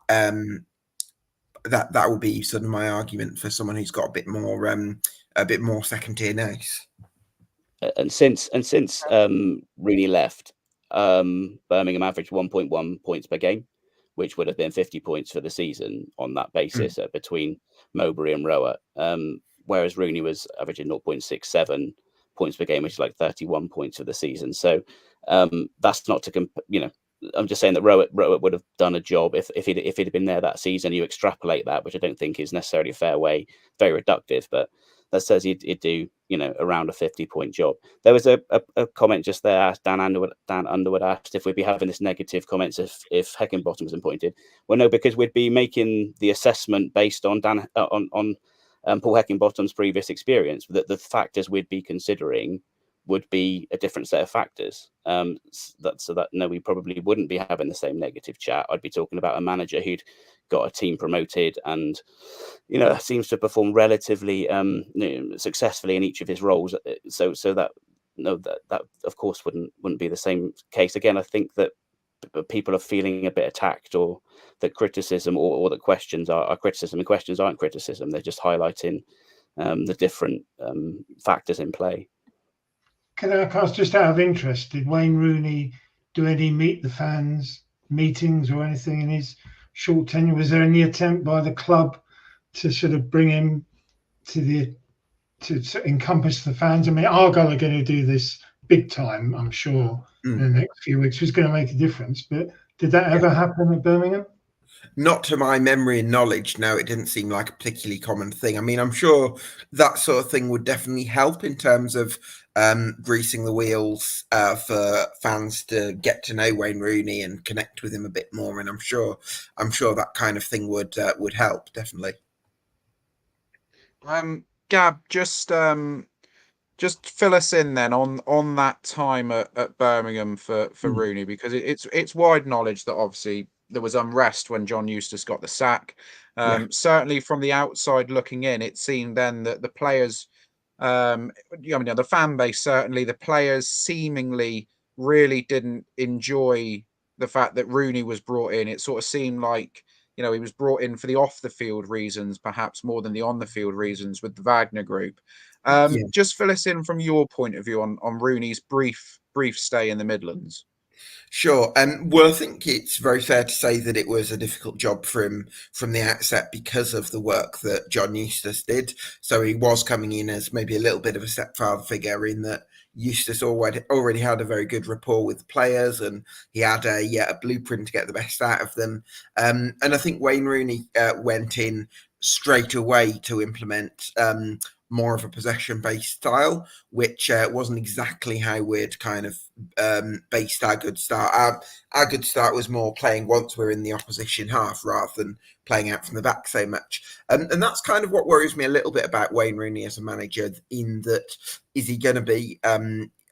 that will be sort of my argument for someone who's got a bit more second tier nice. And since Rooney left, Birmingham averaged 1.1 points per game, which would have been 50 points for the season on that basis between Mowbray and Rowett. Whereas Rooney was averaging 0.67 points per game, which is like 31 points for the season. So that's not to I'm just saying that Rowett would have done a job if he'd have been there that season. You extrapolate that, which I don't think is necessarily a fair way, very reductive, but that says he'd do around a 50-point job. There was a comment just there. Dan Underwood asked if we'd be having this negative comments if Heckingbottom was appointed. Well, no, because we'd be making the assessment based on Paul Heckingbottom's previous experience. That the factors we'd be considering would be a different set of factors. We probably wouldn't be having the same negative chat. I'd be talking about a manager who'd got a team promoted and seems to perform relatively successfully in each of his roles. So that of course wouldn't be the same case. Again, I think that people are feeling a bit attacked, or that criticism or that questions are criticism, and questions aren't criticism. They're just highlighting the different factors in play. Can I ask, just out of interest, did Wayne Rooney do any meet the fans meetings or anything in his short tenure? Was there any attempt by the club to sort of bring him to encompass the fans? I mean, Argyle are going to do this big time, I'm sure, in the next few weeks. It's going to make a difference. But did that ever happen at Birmingham? Not to my memory and knowledge. No, it didn't seem like a particularly common thing. I mean, I'm sure that sort of thing would definitely help in terms of greasing the wheels for fans to get to know Wayne Rooney and connect with him a bit more. And I'm sure that kind of thing would help, definitely. Gab, just fill us in then on that time at Birmingham for Rooney, because it's wide knowledge that obviously there was unrest when John Eustace got the sack. Certainly from the outside looking in, it seemed then that the players, the fan base, certainly the players seemingly really didn't enjoy the fact that Rooney was brought in. It sort of seemed like, he was brought in for the off the field reasons, perhaps more than the on the field reasons with the Wagner group. Just fill us in from your point of view on Rooney's brief stay in the Midlands. Sure. Well, I think it's very fair to say that it was a difficult job for him from the outset because of the work that John Eustace did. So he was coming in as maybe a little bit of a stepfather figure, in that Eustace already had a very good rapport with the players, and he had a blueprint to get the best out of them. And I think Wayne Rooney went in straight away to implement more of a possession-based style, which wasn't exactly how we'd kind of based our good start. Our good start was more playing once we're in the opposition half rather than playing out from the back so much. And that's kind of what worries me a little bit about Wayne Rooney as a manager, in that, is he going to be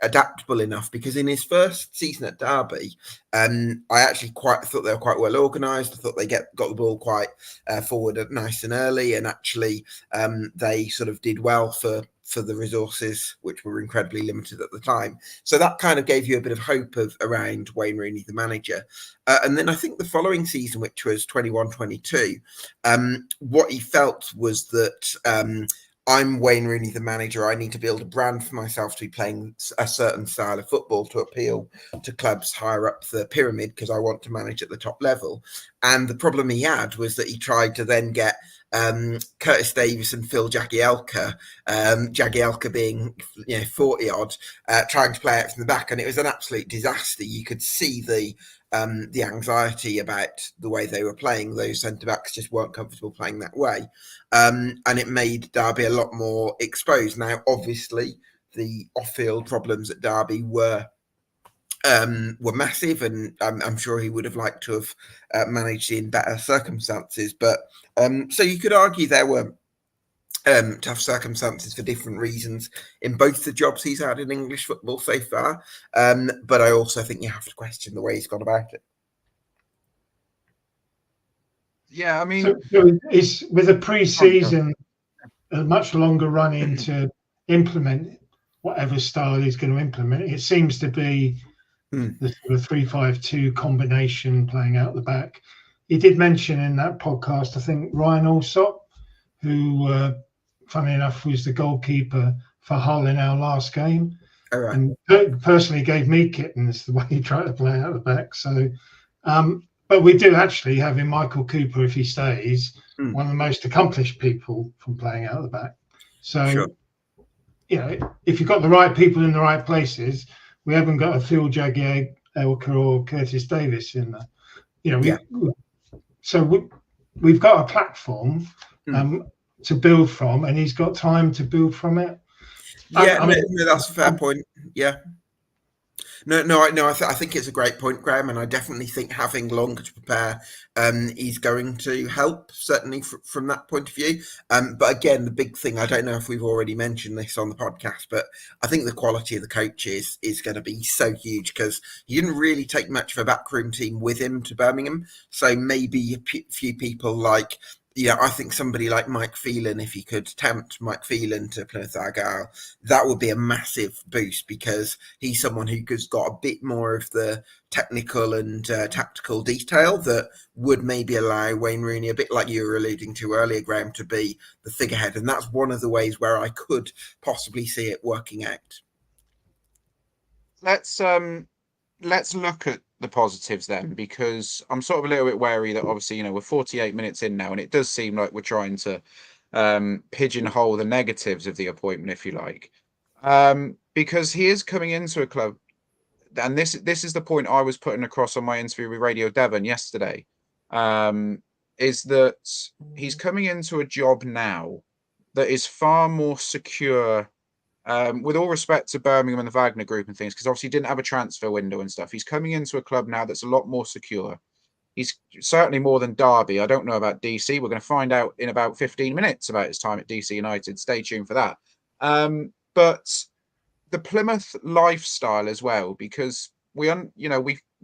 adaptable enough, because in his first season at Derby, I actually thought they were quite well organised. I thought they got the ball quite forward nice and early, and actually they sort of did well for the resources, which were incredibly limited at the time. So that kind of gave you a bit of hope around Wayne Rooney, the manager. And then I think the following season, which was 21-22, what he felt was that I'm Wayne Rooney, the manager. I need to build a brand for myself to be playing a certain style of football to appeal to clubs higher up the pyramid, because I want to manage at the top level. And the problem he had was that he tried to then get Curtis Davis and Phil Jagielka, Jagielka being 40 odd, trying to play out from the back, and it was an absolute disaster. You could see the anxiety about the way they were playing. Those centre backs just weren't comfortable playing that way, and it made Derby a lot more exposed. Now, obviously, the off-field problems at Derby were massive, and I'm sure he would have liked to have managed in better circumstances. But so you could argue there were tough circumstances for different reasons in both the jobs he's had in English football so far. But I also think you have to question the way he's gone about it. Yeah, I mean, so it's with a pre-season, a much longer run in to implement whatever style he's going to implement. It seems to be the sort of 3-5-2 combination playing out the back. He did mention in that podcast, I think, Ryan Allsop, who, funny enough, was the goalkeeper for Hull in our last game. All right. And personally gave me kittens the way he tried to play out the back. So, but we do actually have in Michael Cooper, if he stays, one of the most accomplished people from playing out the back. So, Sure. If you've got the right people in the right places, we haven't got a Phil Jagielka or Curtis Davis in there. So we've got a platform to build from, and he's got time to build from it. Yeah, that's a fair point. Yeah. I think it's a great point, Graham, and I definitely think having longer to prepare is going to help, certainly from that point of view. But again, the big thing, I don't know if we've already mentioned this on the podcast, but I think the quality of the coaches is going to be so huge, because he didn't really take much of a backroom team with him to Birmingham. So maybe a few people like, I think somebody like Mike Phelan, if you could tempt Mike Phelan to Plymouth Argyle, that would be a massive boost, because he's someone who's got a bit more of the technical and tactical detail that would maybe allow Wayne Rooney, a bit like you were alluding to earlier, Graham, to be the figurehead. And that's one of the ways where I could possibly see it working out. Let's look at the positives then, because I'm sort of a little bit wary that obviously, we're 48 minutes in now, and it does seem like we're trying to pigeonhole the negatives of the appointment, if you like, because he is coming into a club, and this is the point I was putting across on my interview with Radio Devon yesterday, is that he's coming into a job now that is far more secure. With all respect to Birmingham and the Wagner Group and things, because obviously he didn't have a transfer window and stuff. He's coming into a club now that's a lot more secure. He's certainly more than Derby. I don't know about DC. We're going to find out in about 15 minutes about his time at DC United. Stay tuned for that. But the Plymouth lifestyle as well, because we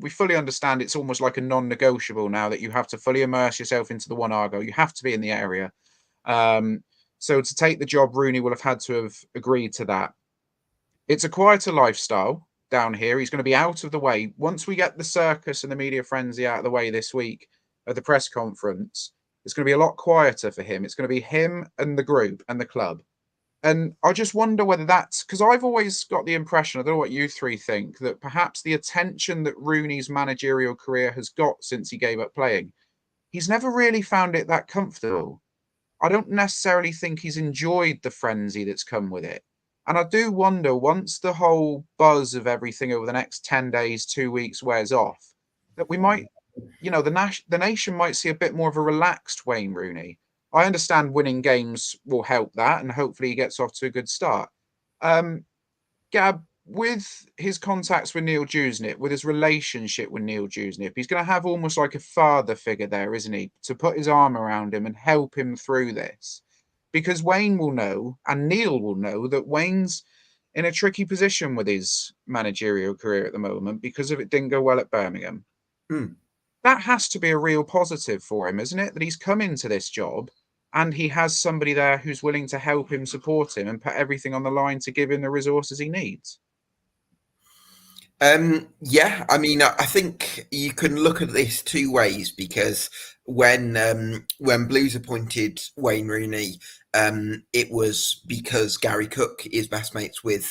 fully understand it's almost like a non-negotiable now that you have to fully immerse yourself into the One Argo. You have to be in the area. So to take the job, Rooney will have had to have agreed to that. It's a quieter lifestyle down here. He's going to be out of the way. Once we get the circus and the media frenzy out of the way this week at the press conference, it's going to be a lot quieter for him. It's going to be him and the group and the club. And I just wonder whether that's, because I've always got the impression, I don't know what you three think, that perhaps the attention that Rooney's managerial career has got since he gave up playing, he's never really found it that comfortable. I don't necessarily think he's enjoyed the frenzy that's come with it. And I do wonder, once the whole buzz of everything over the next 10 days, 2 weeks wears off, that we might, the nation might see a bit more of a relaxed Wayne Rooney. I understand winning games will help that, and hopefully he gets off to a good start. Gab, with his contacts with Neil Dewsnip, with his relationship with Neil Dewsnip, he's going to have almost like a father figure there, isn't he? To put his arm around him and help him through this. Because Wayne will know, and Neil will know, that Wayne's in a tricky position with his managerial career at the moment because of it didn't go well at Birmingham. That has to be a real positive for him, isn't it? That he's come into this job and he has somebody there who's willing to help him, support him, and put everything on the line to give him the resources he needs. Yeah, I mean, I think you can look at this two ways, because when Blues appointed Wayne Rooney, it was because Gary Cook is best mates with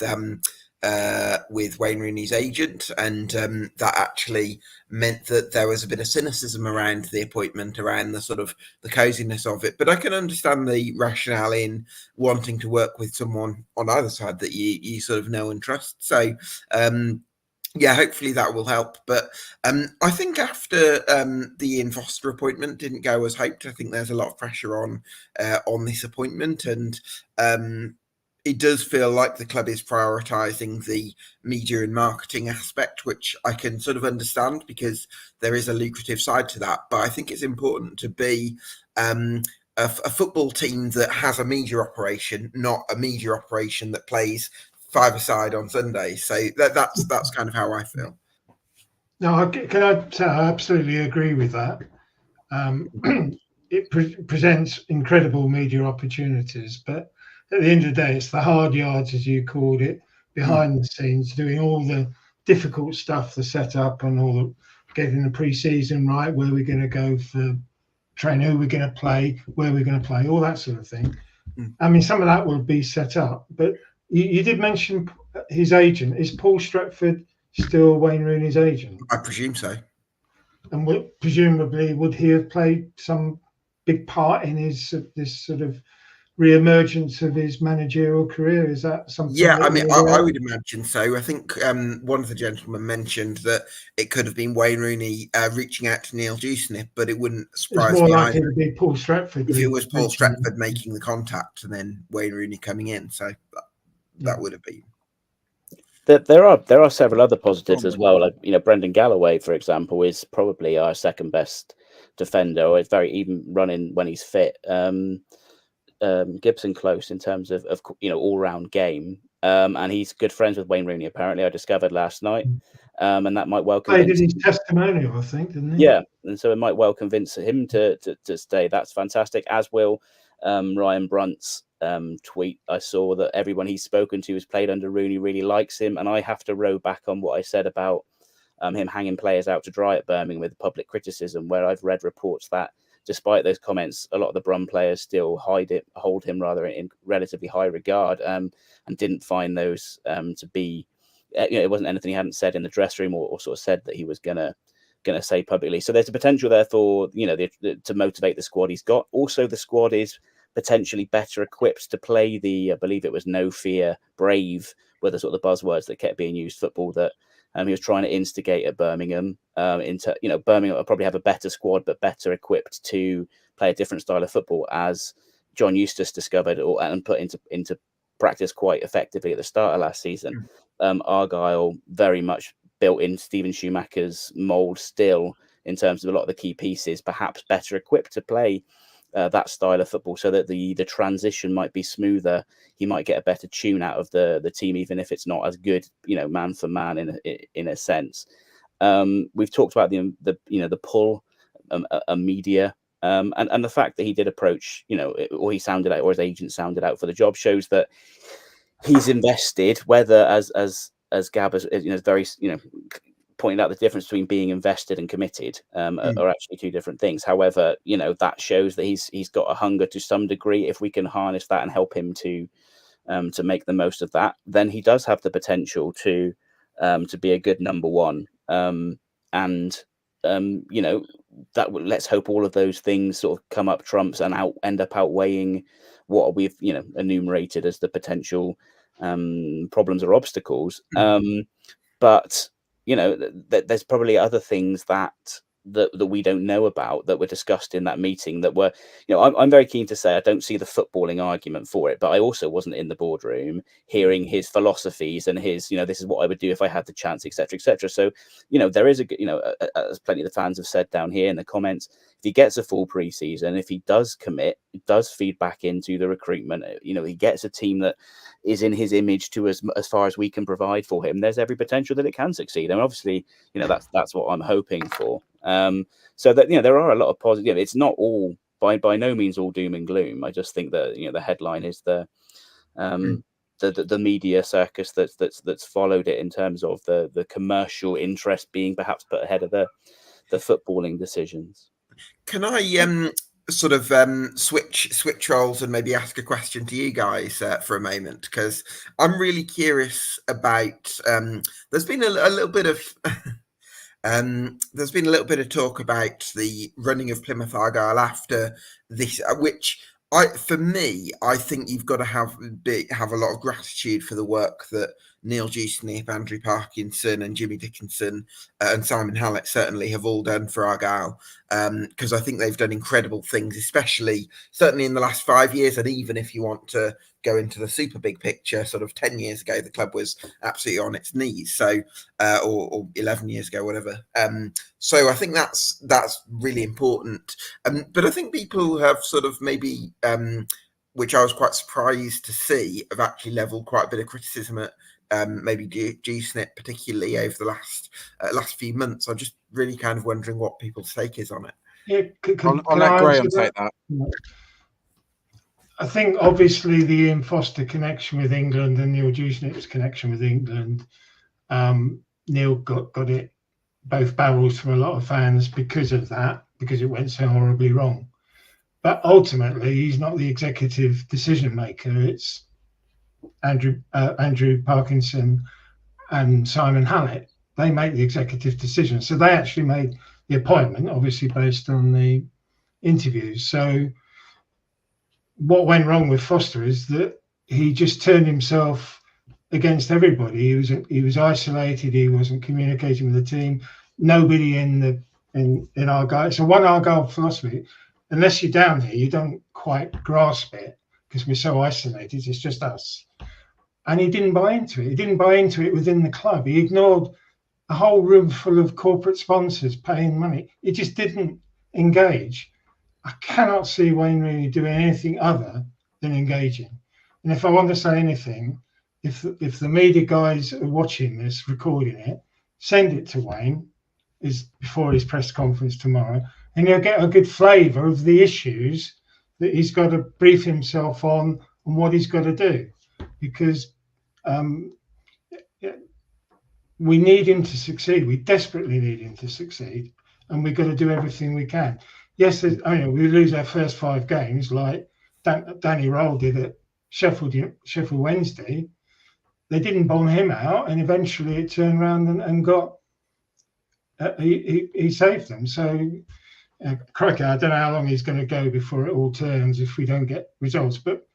Wayne Rooney's agent, and that actually meant that there was a bit of cynicism around the appointment, around the sort of the coziness of it. But I can understand the rationale in wanting to work with someone on either side that you sort of know and trust. So yeah, hopefully that will help. But I think after the Ian Foster appointment didn't go as hoped, I think there's a lot of pressure on this appointment, and it does feel like the club is prioritising the media and marketing aspect, which I can sort of understand because there is a lucrative side to that. But I think it's important to be a football team that has a media operation, not a media operation that plays five-a-side on Sundays. So that's kind of how I feel. No, can I say I absolutely agree with that. It presents incredible media opportunities, but at the end of the day, it's the hard yards, as you called it, behind the scenes, doing all the difficult stuff, the setup and all the getting the pre-season right, where we're going to go for training, who we're going to play, where we're going to play, all that sort of thing. I mean, some of that will be set up, but you did mention his agent. Is Paul Stretford still Wayne Rooney's agent? I presume so. And presumably, would he have played some big part in his this sort of re-emergence of his managerial career? Is that something? Yeah, I mean, I would imagine so. I think one of the gentlemen mentioned that it could have been Wayne Rooney reaching out to Neil Dewsnip, but it wouldn't surprise me. It's more likely to be Paul Stretford. If it was Paul Stretford making the contact and then Wayne Rooney coming in, so that would have been. There are several other positives as well. Like, you know, Brendan Galloway, for example, is probably our second best defender, or is very even running when he's fit. Gibson close in terms of you know, all round game, and he's good friends with Wayne Rooney. Apparently, I discovered last night, and that might well convince. He did his testimonial, I think, didn't he? Yeah, and so it might well convince him to stay. That's fantastic. As will Ryan Brunt's tweet. I saw that everyone he's spoken to who's played under Rooney really likes him, and I have to row back on what I said about him hanging players out to dry at Birmingham with public criticism, where I've read reports that despite those comments, a lot of the Brum players still hold him rather in relatively high regard, and didn't find those to be, you know, it wasn't anything he hadn't said in the dressing room or sort of said that he was gonna say publicly. So there's a potential there for, you know, to motivate the squad he's got. Also, the squad is potentially better equipped to play the, I believe it was no fear, brave, were the sort of the buzzwords that kept being used, football that he was trying to instigate at Birmingham. Into, you know, Birmingham will probably have a better squad, but better equipped to play a different style of football, as John Eustace discovered and put into practice quite effectively at the start of last season. Argyle very much built in Stephen Schumacher's mould still in terms of a lot of the key pieces, perhaps better equipped to play that style of football, so that the transition might be smoother. He might get a better tune out of the team, even if it's not as good, you know, man for man in a sense. We've talked about the pull, media, and the fact that he did approach, you know, or he sounded out, or his agent sounded out for the job, shows that he's invested. Whether as Gab has, you know, very, you know, pointed out the difference between being invested and committed are actually two different things. However, you know, that shows that he's got a hunger to some degree. If we can harness that and help him to make the most of that, then he does have the potential to be a good number one. You know, that let's hope all of those things sort of come up trumps and end up outweighing what we've, you know, enumerated as the potential problems or obstacles. But you know, there's probably other things that that we don't know about, that were discussed in that meeting, that were, I'm very keen to say I don't see the footballing argument for it, but I also wasn't in the boardroom hearing his philosophies and his, this is what I would do if I had the chance, etc., etc. So, there is as plenty of the fans have said down here in the comments, if he gets a full pre-season, if he does commit, it does feed back into the recruitment, he gets a team that is in his image to as far as we can provide for him, there's every potential that it can succeed. And obviously, that's what I'm hoping for. So that, there are a lot of positive. It's not all by no means all doom and gloom. I just think that, the headline is the media circus that's followed it, in terms of the commercial interest being perhaps put ahead of the footballing decisions. Can I sort of switch roles and maybe ask a question to you guys for a moment, because I'm really curious about. There's been a little bit of there's been a little bit of talk about the running of Plymouth Argyle after this, which I think you've got to have a lot of gratitude for the work that Neil Dewsnip, Andrew Parkinson and Jimmy Dickinson and Simon Hallett certainly have all done for Argyle, because I think they've done incredible things, certainly in the last 5 years. And even if you want to go into the super big picture, sort of 10 years ago, the club was absolutely on its knees. So, or 11 years ago, whatever. So I think that's really important. But I think people have sort of maybe, which I was quite surprised to see, have actually leveled quite a bit of criticism at maybe Dewsnip, particularly over the last few months. I'm just really kind of wondering what people's take is on it. Yeah, I'll let Graham take that. I think obviously the Ian Foster connection with England and Neil Dewsnip's connection with England, Neil got it both barrels from a lot of fans because of that, because it went so horribly wrong. But ultimately, he's not the executive decision maker. It's Andrew Parkinson and Simon Hallett. They make the executive decision. So they actually made the appointment, obviously based on the interviews. So what went wrong with Foster is that he just turned himself against everybody. He was isolated. He wasn't communicating with the team. Nobody in Argyle. So one Argyle philosophy, unless you're down here, you don't quite grasp it because we're so isolated. It's just us. And he didn't buy into it. He didn't buy into it within the club. He ignored a whole room full of corporate sponsors paying money. He just didn't engage. I cannot see Wayne Rooney doing anything other than engaging. And if I want to say anything, if the media guys are watching this, recording it, send it to Wayne before his press conference tomorrow, and he'll get a good flavour of the issues that he's got to brief himself on and what he's got to do. Because we need him to succeed. We desperately need him to succeed, and we've got to do everything we can. Yes, we lose our first 5 games like Danny Roll did at Sheffield Wednesday. They didn't bomb him out, and eventually it turned around and got he saved them. So, crikey, I don't know how long he's going to go before it all turns if we don't get results. But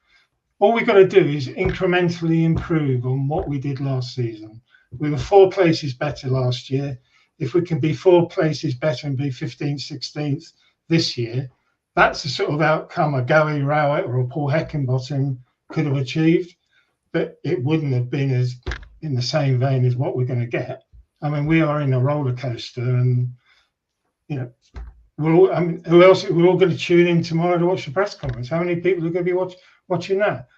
all we've got to do is incrementally improve on what we did last season. We were 4 places better last year. If we can be 4 places better and be 15th, 16th this year, that's the sort of outcome a Gary Rowett or a Paul Heckingbottom could have achieved, but it wouldn't have been as in the same vein as what we're going to get. I mean, we are in a roller coaster, and who else? We're all going to tune in tomorrow to watch the press conference. How many people are going to be watching that?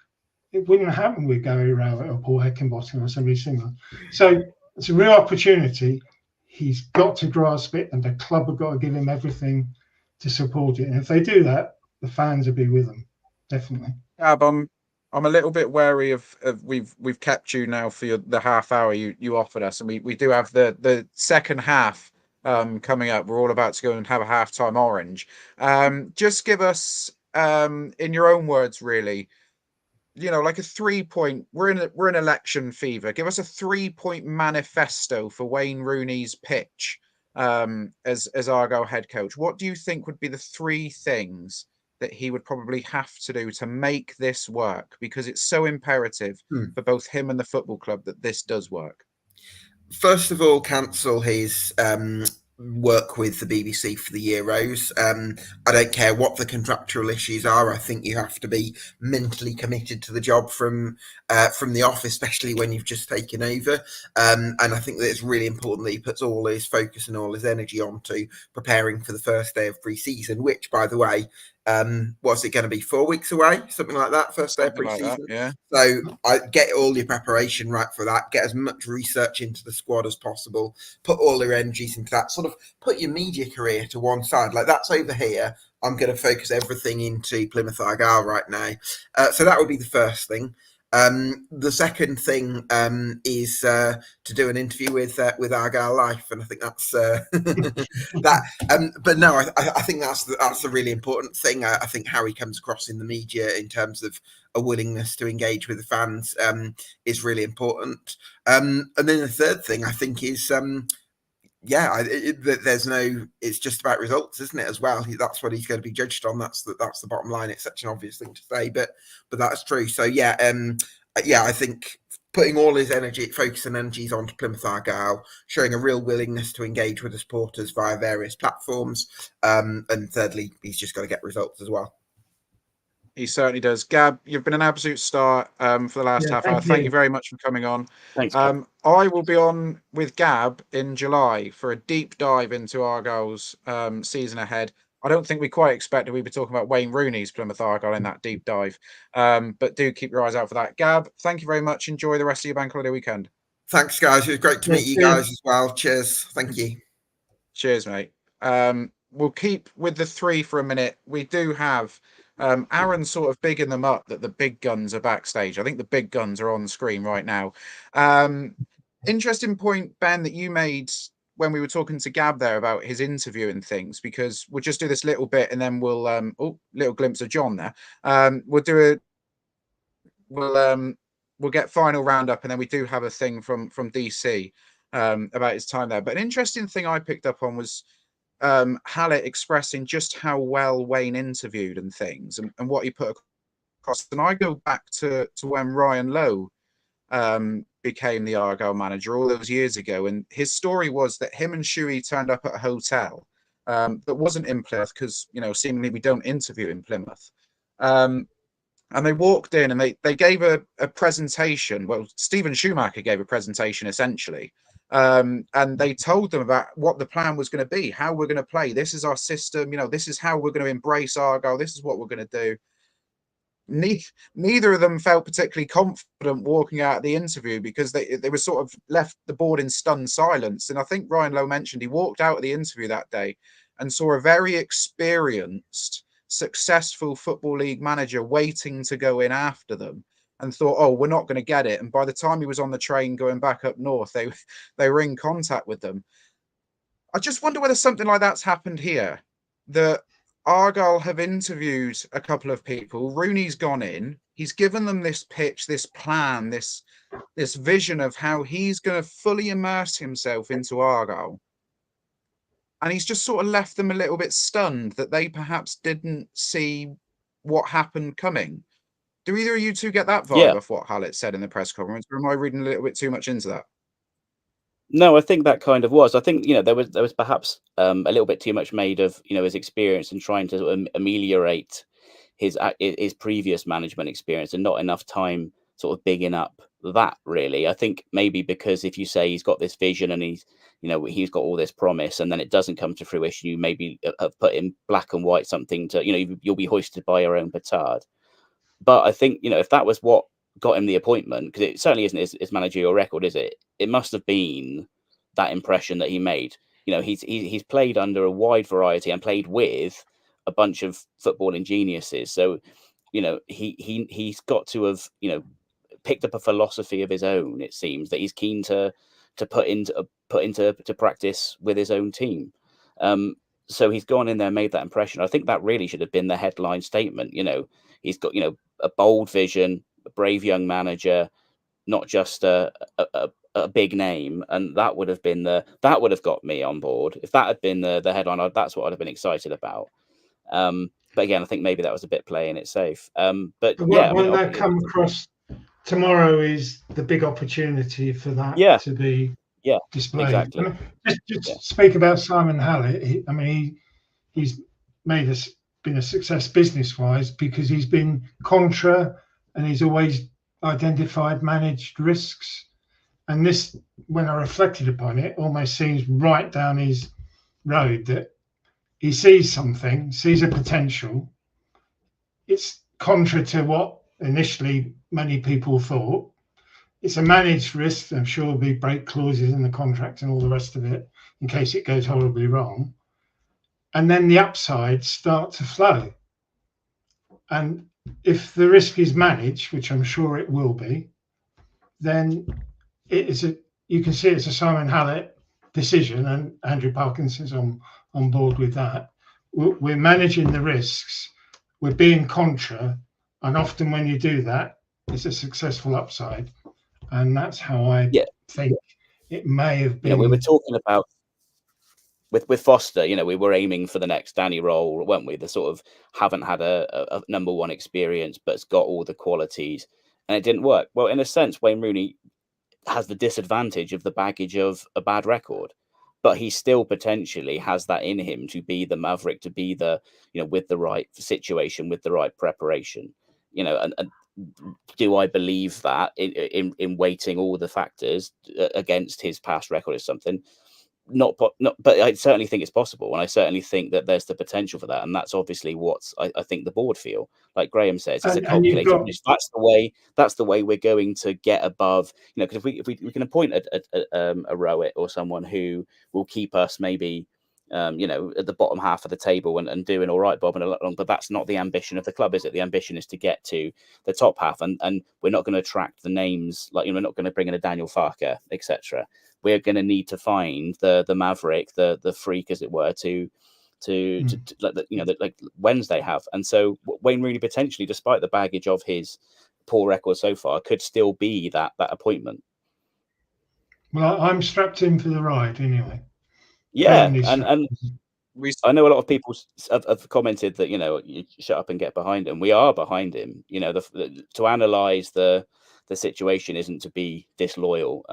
It wouldn't happen with Gary Rowett or Paul Heckingbottom or somebody similar. So it's a real opportunity. He's got to grasp it, and the club have got to give him everything to support it. And if they do that, the fans will be with them, definitely. Gab, I'm a little bit wary of we've kept you now for the half hour you offered us, and we do have the second half coming up. We're all about to go and have a halftime orange. Just give us in your own words, really, like a 3-point. We're in election fever. Give us a 3-point manifesto for Wayne Rooney's pitch as Argyle head coach. What do you think would be the 3 things that he would probably have to do to make this work? Because it's so imperative for both him and the football club that this does work. First of all, cancel his work with the BBC for the Euros. I don't care what the contractual issues are. I think you have to be mentally committed to the job from the off, especially when you've just taken over. And I think that it's really important that he puts all his focus and all his energy onto preparing for the first day of pre-season, which, by the way, what's it going to be, 4 weeks away, something like that, first day of Something like pre-season? that, yeah. So I get all your preparation right for that, get as much research into the squad as possible, put all your energies into that, sort of put your media career to one side. Like, that's over here, I'm going to focus everything into Plymouth Argyle right now. So that would be the first thing. The second thing is to do an interview with Argyle Life, and I think that's that. But no, I think that's the really important thing. I think how he comes across in the media in terms of a willingness to engage with the fans is really important. And then the third thing I think is it's just about results, isn't it, as well? That's what he's going to be judged on. That's the bottom line. It's such an obvious thing to say, but that's true. So I think putting all his focus and energies onto Plymouth Argyle, showing a real willingness to engage with the supporters via various platforms, and thirdly, he's just got to get results as well. He certainly does. Gab, you've been an absolute star for the last half hour. Thank you very much for coming on. Thanks. I will be on with Gab in July for a deep dive into Argyle's season ahead. I don't think we quite expected we'd be talking about Wayne Rooney's Plymouth Argyle in that deep dive. But do keep your eyes out for that. Gab, thank you very much. Enjoy the rest of your bank holiday weekend. Thanks, guys. It was great to meet you guys as well. Cheers. Thank you. Cheers, mate. We'll keep with the three for a minute. We do have Aaron sort of bigging them up that the big guns are backstage. I think the big guns are on screen right now. Interesting point, Ben, that you made when we were talking to Gab there about his interview and things, because we'll just do this little bit and then we'll little glimpse of John there. We'll get final roundup, and then we do have a thing from DC about his time there. But an interesting thing I picked up on was Hallett expressing just how well Wayne interviewed and things, and what he put across. And I go back to when Ryan Lowe became the Argyle manager all those years ago, and his story was that him and Shuey turned up at a hotel that wasn't in Plymouth, because seemingly we don't interview in Plymouth. And they walked in and they gave a presentation. Well, Stephen Schumacher gave a presentation essentially. And they told them about what the plan was going to be, how we're going to play. This is our system. This is how we're going to embrace Argyle. This is what we're going to do. Neither of them felt particularly confident walking out of the interview, because they were sort of left the board in stunned silence. And I think Ryan Lowe mentioned he walked out of the interview that day and saw a very experienced, successful Football League manager waiting to go in after them, and thought, oh, we're not going to get it. And by the time he was on the train going back up north, they were in contact with them. I just wonder whether something like that's happened here, that Argyle have interviewed a couple of people. Rooney's gone in. He's given them this pitch, this plan, this vision of how he's going to fully immerse himself into Argyle. And he's just sort of left them a little bit stunned that they perhaps didn't see what happened coming. Do either of you two get that vibe of what Hallett said in the press conference, or am I reading a little bit too much into that? No, I think that kind of was. I think there was perhaps a little bit too much made of his experience and trying to sort of ameliorate his previous management experience, and not enough time sort of bigging up that, really. I think maybe because if you say he's got this vision and he's got all this promise, and then it doesn't come to fruition, you maybe have put in black and white something to you'll be hoisted by your own petard. But I think if that was what got him the appointment, because it certainly isn't his managerial record, is it? It must have been that impression that he made. He's played under a wide variety and played with a bunch of footballing geniuses. So he's got to have picked up a philosophy of his own. It seems that he's keen to put into practice with his own team. So he's gone in there and made that impression. I think that really should have been the headline statement. He's got a bold vision, a brave young manager, not just a big name, and that would have got me on board. If that had been the headline, that's what I'd have been excited about. But again, I think maybe that was a bit playing it safe. But when that come across tomorrow is the big opportunity for that to be Yeah, displayed. exactly. I mean, just speak about Simon Hallett. He's been a success business-wise because he's been contra and he's always identified managed risks. And this, when I reflected upon it, almost seems right down his road that he sees something, sees a potential. It's contra to what initially many people thought. It's a managed risk. I'm sure there'll be break clauses in the contract and all the rest of it in case it goes horribly wrong. And then the upsides start to flow. And if the risk is managed, which I'm sure it will be, then you can see it's a Simon Hallett decision, and Andrew Parkinson's on board with that. We're managing the risks, we're being contra, and often when you do that, it's a successful upside. And that's how I think it may have been. We were talking about with Foster, we were aiming for the next Danny role, weren't we? The sort of haven't had a number one experience, but it's got all the qualities, and it didn't work. Well, in a sense, Wayne Rooney has the disadvantage of the baggage of a bad record, but he still potentially has that in him to be the maverick, to be the, with the right situation, with the right preparation, and do I believe that in weighting all the factors against his past record is something? Not, but I certainly think it's possible, and I certainly think that there's the potential for that, and that's obviously what I think the board feel. Like Graham says, it's a calculated risk. That's the way we're going to get above. Because if we can appoint a Rowett or someone who will keep us maybe, at the bottom half of the table and doing all right, Bob and along, but that's not the ambition of the club, is it? The ambition is to get to the top half, and we're not going to attract the names like we're not going to bring in a Daniel Farker, etc. We're going to need to find the maverick, the freak, as it were, to like Wednesday have. And so Wayne Rooney potentially, despite the baggage of his poor record so far, could still be that appointment. Well, I'm strapped in for the ride anyway. Yeah, and I know a lot of people have commented that you shut up and get behind him. We are behind him. To analyze the situation isn't to be disloyal.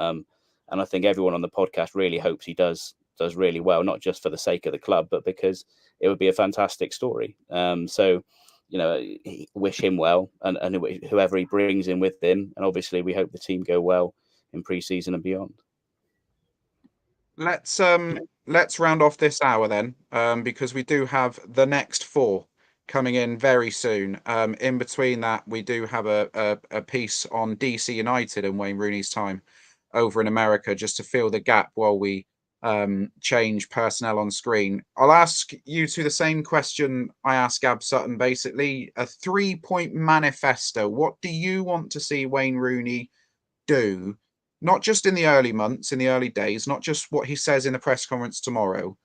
And I think everyone on the podcast really hopes he does really well, not just for the sake of the club, but because it would be a fantastic story. So, wish him well and whoever he brings in with him. And obviously we hope the team go well in pre-season and beyond. Let's round off this hour then, because we do have the next 4 coming in very soon. In between that, we do have a piece on DC United and Wayne Rooney's time over in America, just to fill the gap while we change personnel on screen. I'll ask you two the same question I asked Gab Sutton, basically a 3-point manifesto. What do you want to see Wayne Rooney do? Not just in the early months, in the early days, not just what he says in the press conference tomorrow.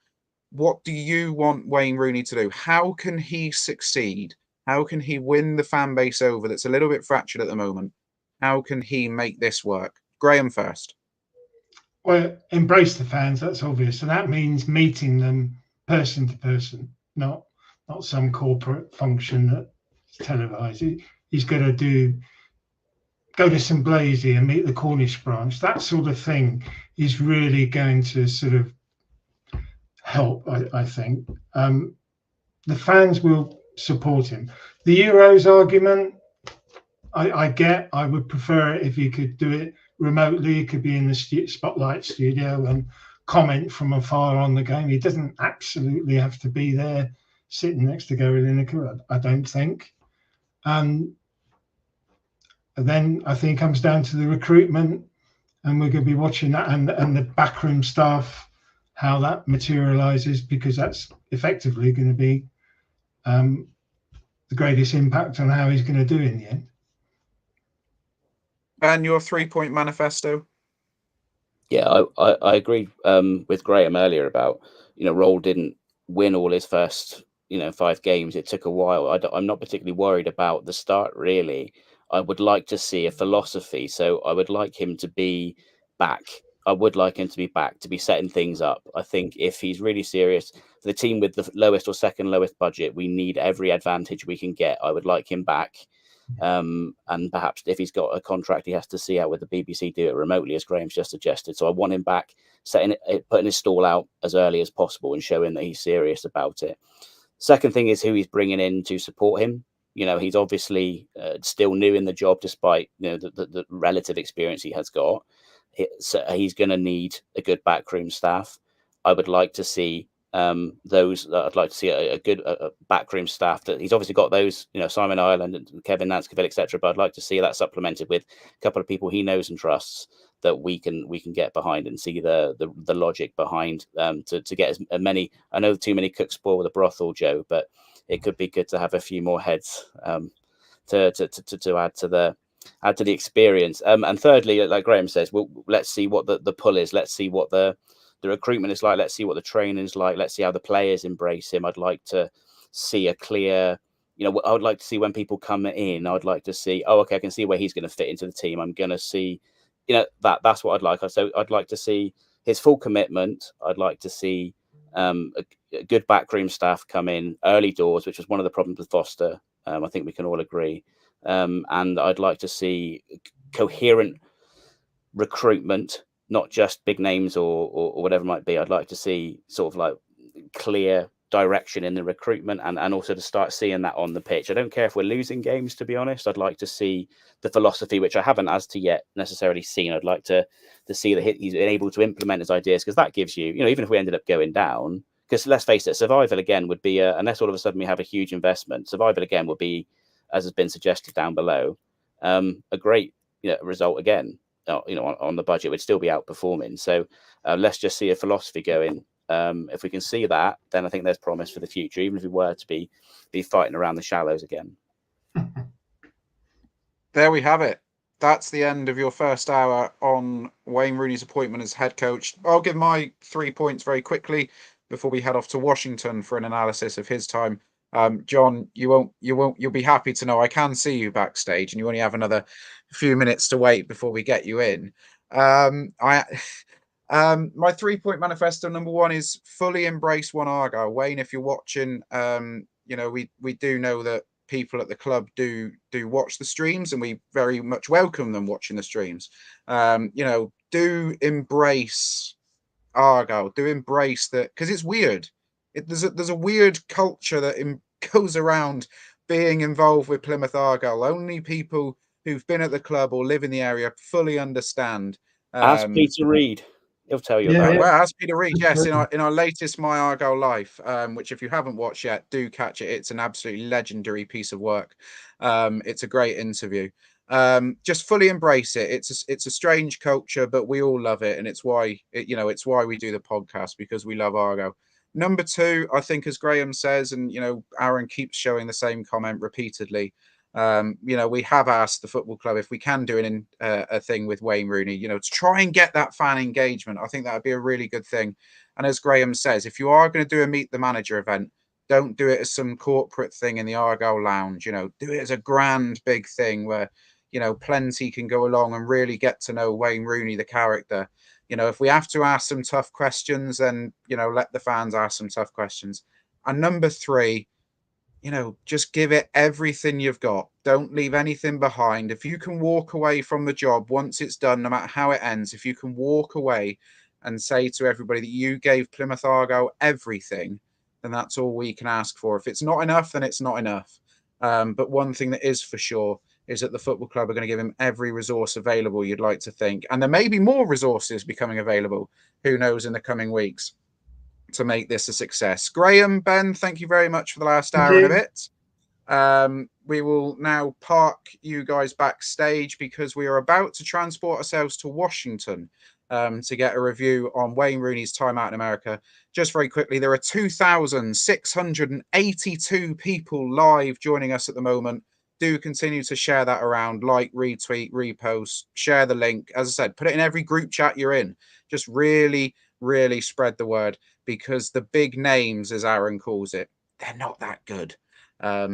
What do you want Wayne Rooney to do? How can he succeed? How can he win the fan base over that's a little bit fractured at the moment? How can he make this work? Graham first. Well, embrace the fans, that's obvious. So that means meeting them person to person, not some corporate function that's televised. He's going to go to St. Blasey and meet the Cornish branch. That sort of thing is really going to sort of help, I think. The fans will support him. The Euros argument, I would prefer it if you could do it remotely. He could be in the Spotlight studio and comment from afar on the game. He doesn't absolutely have to be there sitting next to Gary Lineker, I don't think. And then I think it comes down to the recruitment, and we're going to be watching that and the backroom staff, how that materializes, because that's effectively going to be the greatest impact on how he's going to do in the end. And your 3-point manifesto? Yeah, I agree with Graham earlier about, Roll didn't win all his first, 5 games. It took a while. I'm not particularly worried about the start, really. I would like to see a philosophy. So I would like him to be back. I would like him to be back, to be setting things up. I think if he's really serious, for the team with the lowest or second lowest budget, we need every advantage we can get. I would like him back. And perhaps if he's got a contract, he has to see out with the BBC do it remotely, as Graham's just suggested. So I want him back, putting his stall out as early as possible and showing that he's serious about it. Second thing is who he's bringing in to support him. He's obviously still new in the job, despite the relative experience he has got. So he's going to need a good backroom staff. I would like to see I'd like to see a good backroom staff. That he's obviously got those, Simon Ireland and Kevin Nanskaville, etc. But I'd like to see that supplemented with a couple of people he knows and trusts that we can get behind and see the logic behind to get as many. I know too many cooks spoil the brothel, Joe, but it could be good to have a few more heads to add to the experience. And thirdly, like Graham says, let's see what the pull is. Let's see what the recruitment is like. Let's see what the training is like. Let's see how the players embrace him. I'd like to see a clear, I would like to see when people come in, I'd like to see, okay, I can see where he's going to fit into the team. I'm going to see, that's what I'd like. So I'd like to see his full commitment. I'd like to see a good backroom staff come in early doors, which was one of the problems with Foster. I think we can all agree. And I'd like to see coherent recruitment, not just big names or whatever it might be. I'd like to see sort of like clear direction in the recruitment and also to start seeing that on the pitch. I don't care if we're losing games, to be honest. I'd like to see the philosophy, which I haven't as to yet necessarily seen. I'd like to see that he's able to implement his ideas, because that gives you, even if we ended up going down, because let's face it, survival again would be, unless all of a sudden we have a huge investment, survival again would be, as has been suggested down below, a great result again. On the budget, would still be outperforming. So let's just see a philosophy going. If we can see that, then I think there's promise for the future, even if we were to be fighting around the shallows again. There we have it. That's the end of your first hour on Wayne Rooney's appointment as head coach. I'll give my 3 points very quickly before we head off to Washington for an analysis of his time. John, you'll be happy to know I can see you backstage, and you only have another few minutes to wait before we get you in. My 3-point manifesto, number one, is fully embrace One Argyle. Wayne, if you're watching, we do know that people at the club do watch the streams, and we very much welcome them watching the streams. Do embrace Argyle, do embrace that, because it's weird. There's a weird culture that goes around being involved with Plymouth Argyle. Only people who've been at the club or live in the area fully understand. Ask Peter Reid; he'll tell you about it. Well, ask Peter Reid. Yes, in our latest My Argyle Life, which if you haven't watched yet, do catch it. It's an absolutely legendary piece of work. It's a great interview. Just fully embrace it. It's a strange culture, but we all love it, and it's why it's why we do the podcast, because we love Argyle. Number two, I think, as Graham says, and Aaron keeps showing the same comment repeatedly. We have asked the football club if we can do a thing with Wayne Rooney, to try and get that fan engagement. I think that would be a really good thing. And as Graham says, if you are going to do a Meet the Manager event, don't do it as some corporate thing in the Argyle Lounge. Do it as a grand big thing where plenty can go along and really get to know Wayne Rooney, the character. If we have to ask some tough questions, then, let the fans ask some tough questions. And number three, just give it everything you've got. Don't leave anything behind. If you can walk away from the job once it's done, no matter how it ends, if you can walk away and say to everybody that you gave Plymouth Argyle everything, then that's all we can ask for. If it's not enough, then it's not enough. But one thing that is for sure is that the football club are going to give him every resource available, you'd like to think. And there may be more resources becoming available, who knows, in the coming weeks, to make this a success. Graham, Ben, thank you very much for the last hour and a bit. We will now park you guys backstage, because we are about to transport ourselves to Washington to get a review on Wayne Rooney's time out in America. Just very quickly, there are 2,682 people live joining us at the moment. Do continue to share that around, like, retweet, repost, share the link. As I said, put it in every group chat you're in. Just really, really spread the word, because the big names, as Aaron calls it, they're not that good, are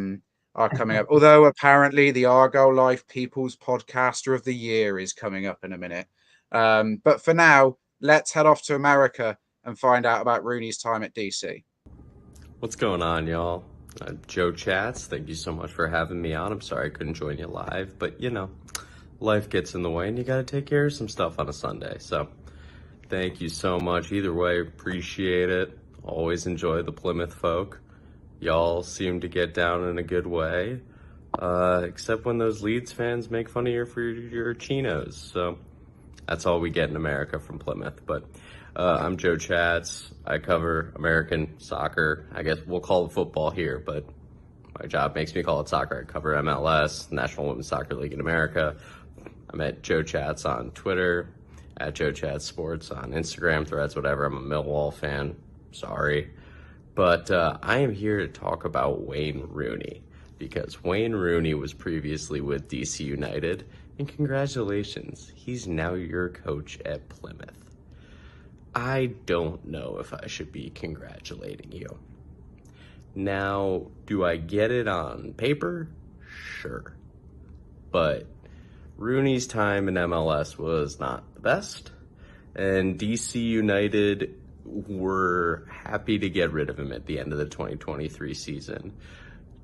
coming up. Although apparently the Argyle Life People's Podcaster of the Year is coming up in a minute. But for now, let's head off to America and find out about Rooney's time at DC. What's going on, y'all? Joe Chatz, thank you so much for having me on. I'm sorry I couldn't join you live, but life gets in the way and you got to take care of some stuff on a Sunday. So thank you so much. Either way, appreciate it. Always enjoy the Plymouth folk. Y'all seem to get down in a good way, except when those Leeds fans make fun of you for your chinos. So that's all we get in America from Plymouth. But I'm Joe Chatz. I cover American soccer. I guess we'll call it football here, but my job makes me call it soccer. I cover MLS, National Women's Soccer League in America. I'm at Joe Chatz on Twitter, at Joe Chatz Sports on Instagram, Threads, whatever. I'm a Millwall fan. Sorry. But I am here to talk about Wayne Rooney, because Wayne Rooney was previously with DC United, and congratulations, he's now your coach at Plymouth. I don't know if I should be congratulating you. Now, do I get it on paper? Sure. But Rooney's time in MLS was not the best, and DC United were happy to get rid of him at the end of the 2023 season,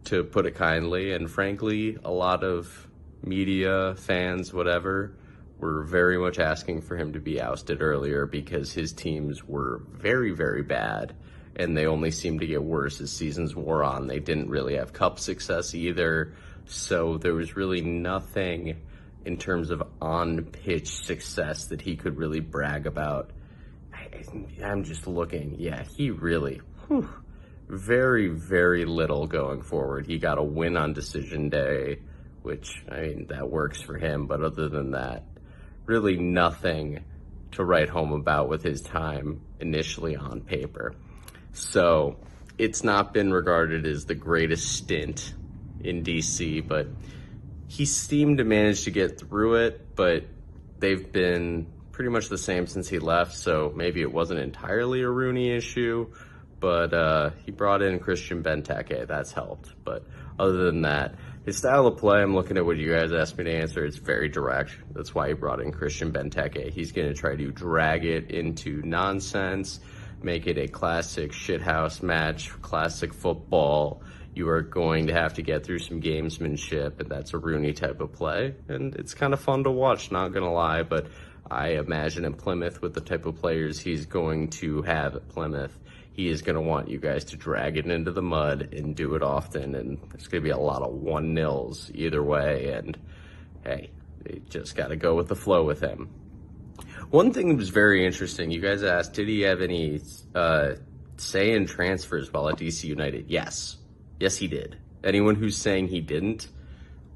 to put it kindly. And frankly, a lot of media, fans, whatever, were very much asking for him to be ousted earlier because his teams were very, very bad, and they only seemed to get worse as seasons wore on. They didn't really have cup success either, so there was really nothing in terms of on-pitch success that he could really brag about. I'm just looking. Yeah, he really, very, very little going forward. He got a win on decision day, which, that works for him. But other than that, really nothing to write home about with his time initially on paper. So it's not been regarded as the greatest stint in DC, but he seemed to manage to get through it. But they've been pretty much the same since he left, so maybe it wasn't entirely a Rooney issue, but he brought in Christian Benteke. That's helped. But other than that, his style of play, I'm looking at what you guys asked me to answer, it's very direct. That's why he brought in Christian Benteke. He's going to try to drag it into nonsense, make it a classic shithouse match, classic football. You are going to have to get through some gamesmanship, and that's a Rooney type of play. And it's kind of fun to watch, not going to lie, but I imagine in Plymouth, with the type of players he's going to have at Plymouth, he is going to want you guys to drag it into the mud and do it often, and there's going to be a lot of 1-0s either way, and hey, you just got to go with the flow with him. One thing that was very interesting, you guys asked, did he have any say in transfers while at DC United? Yes, he did. Anyone who's saying he didn't,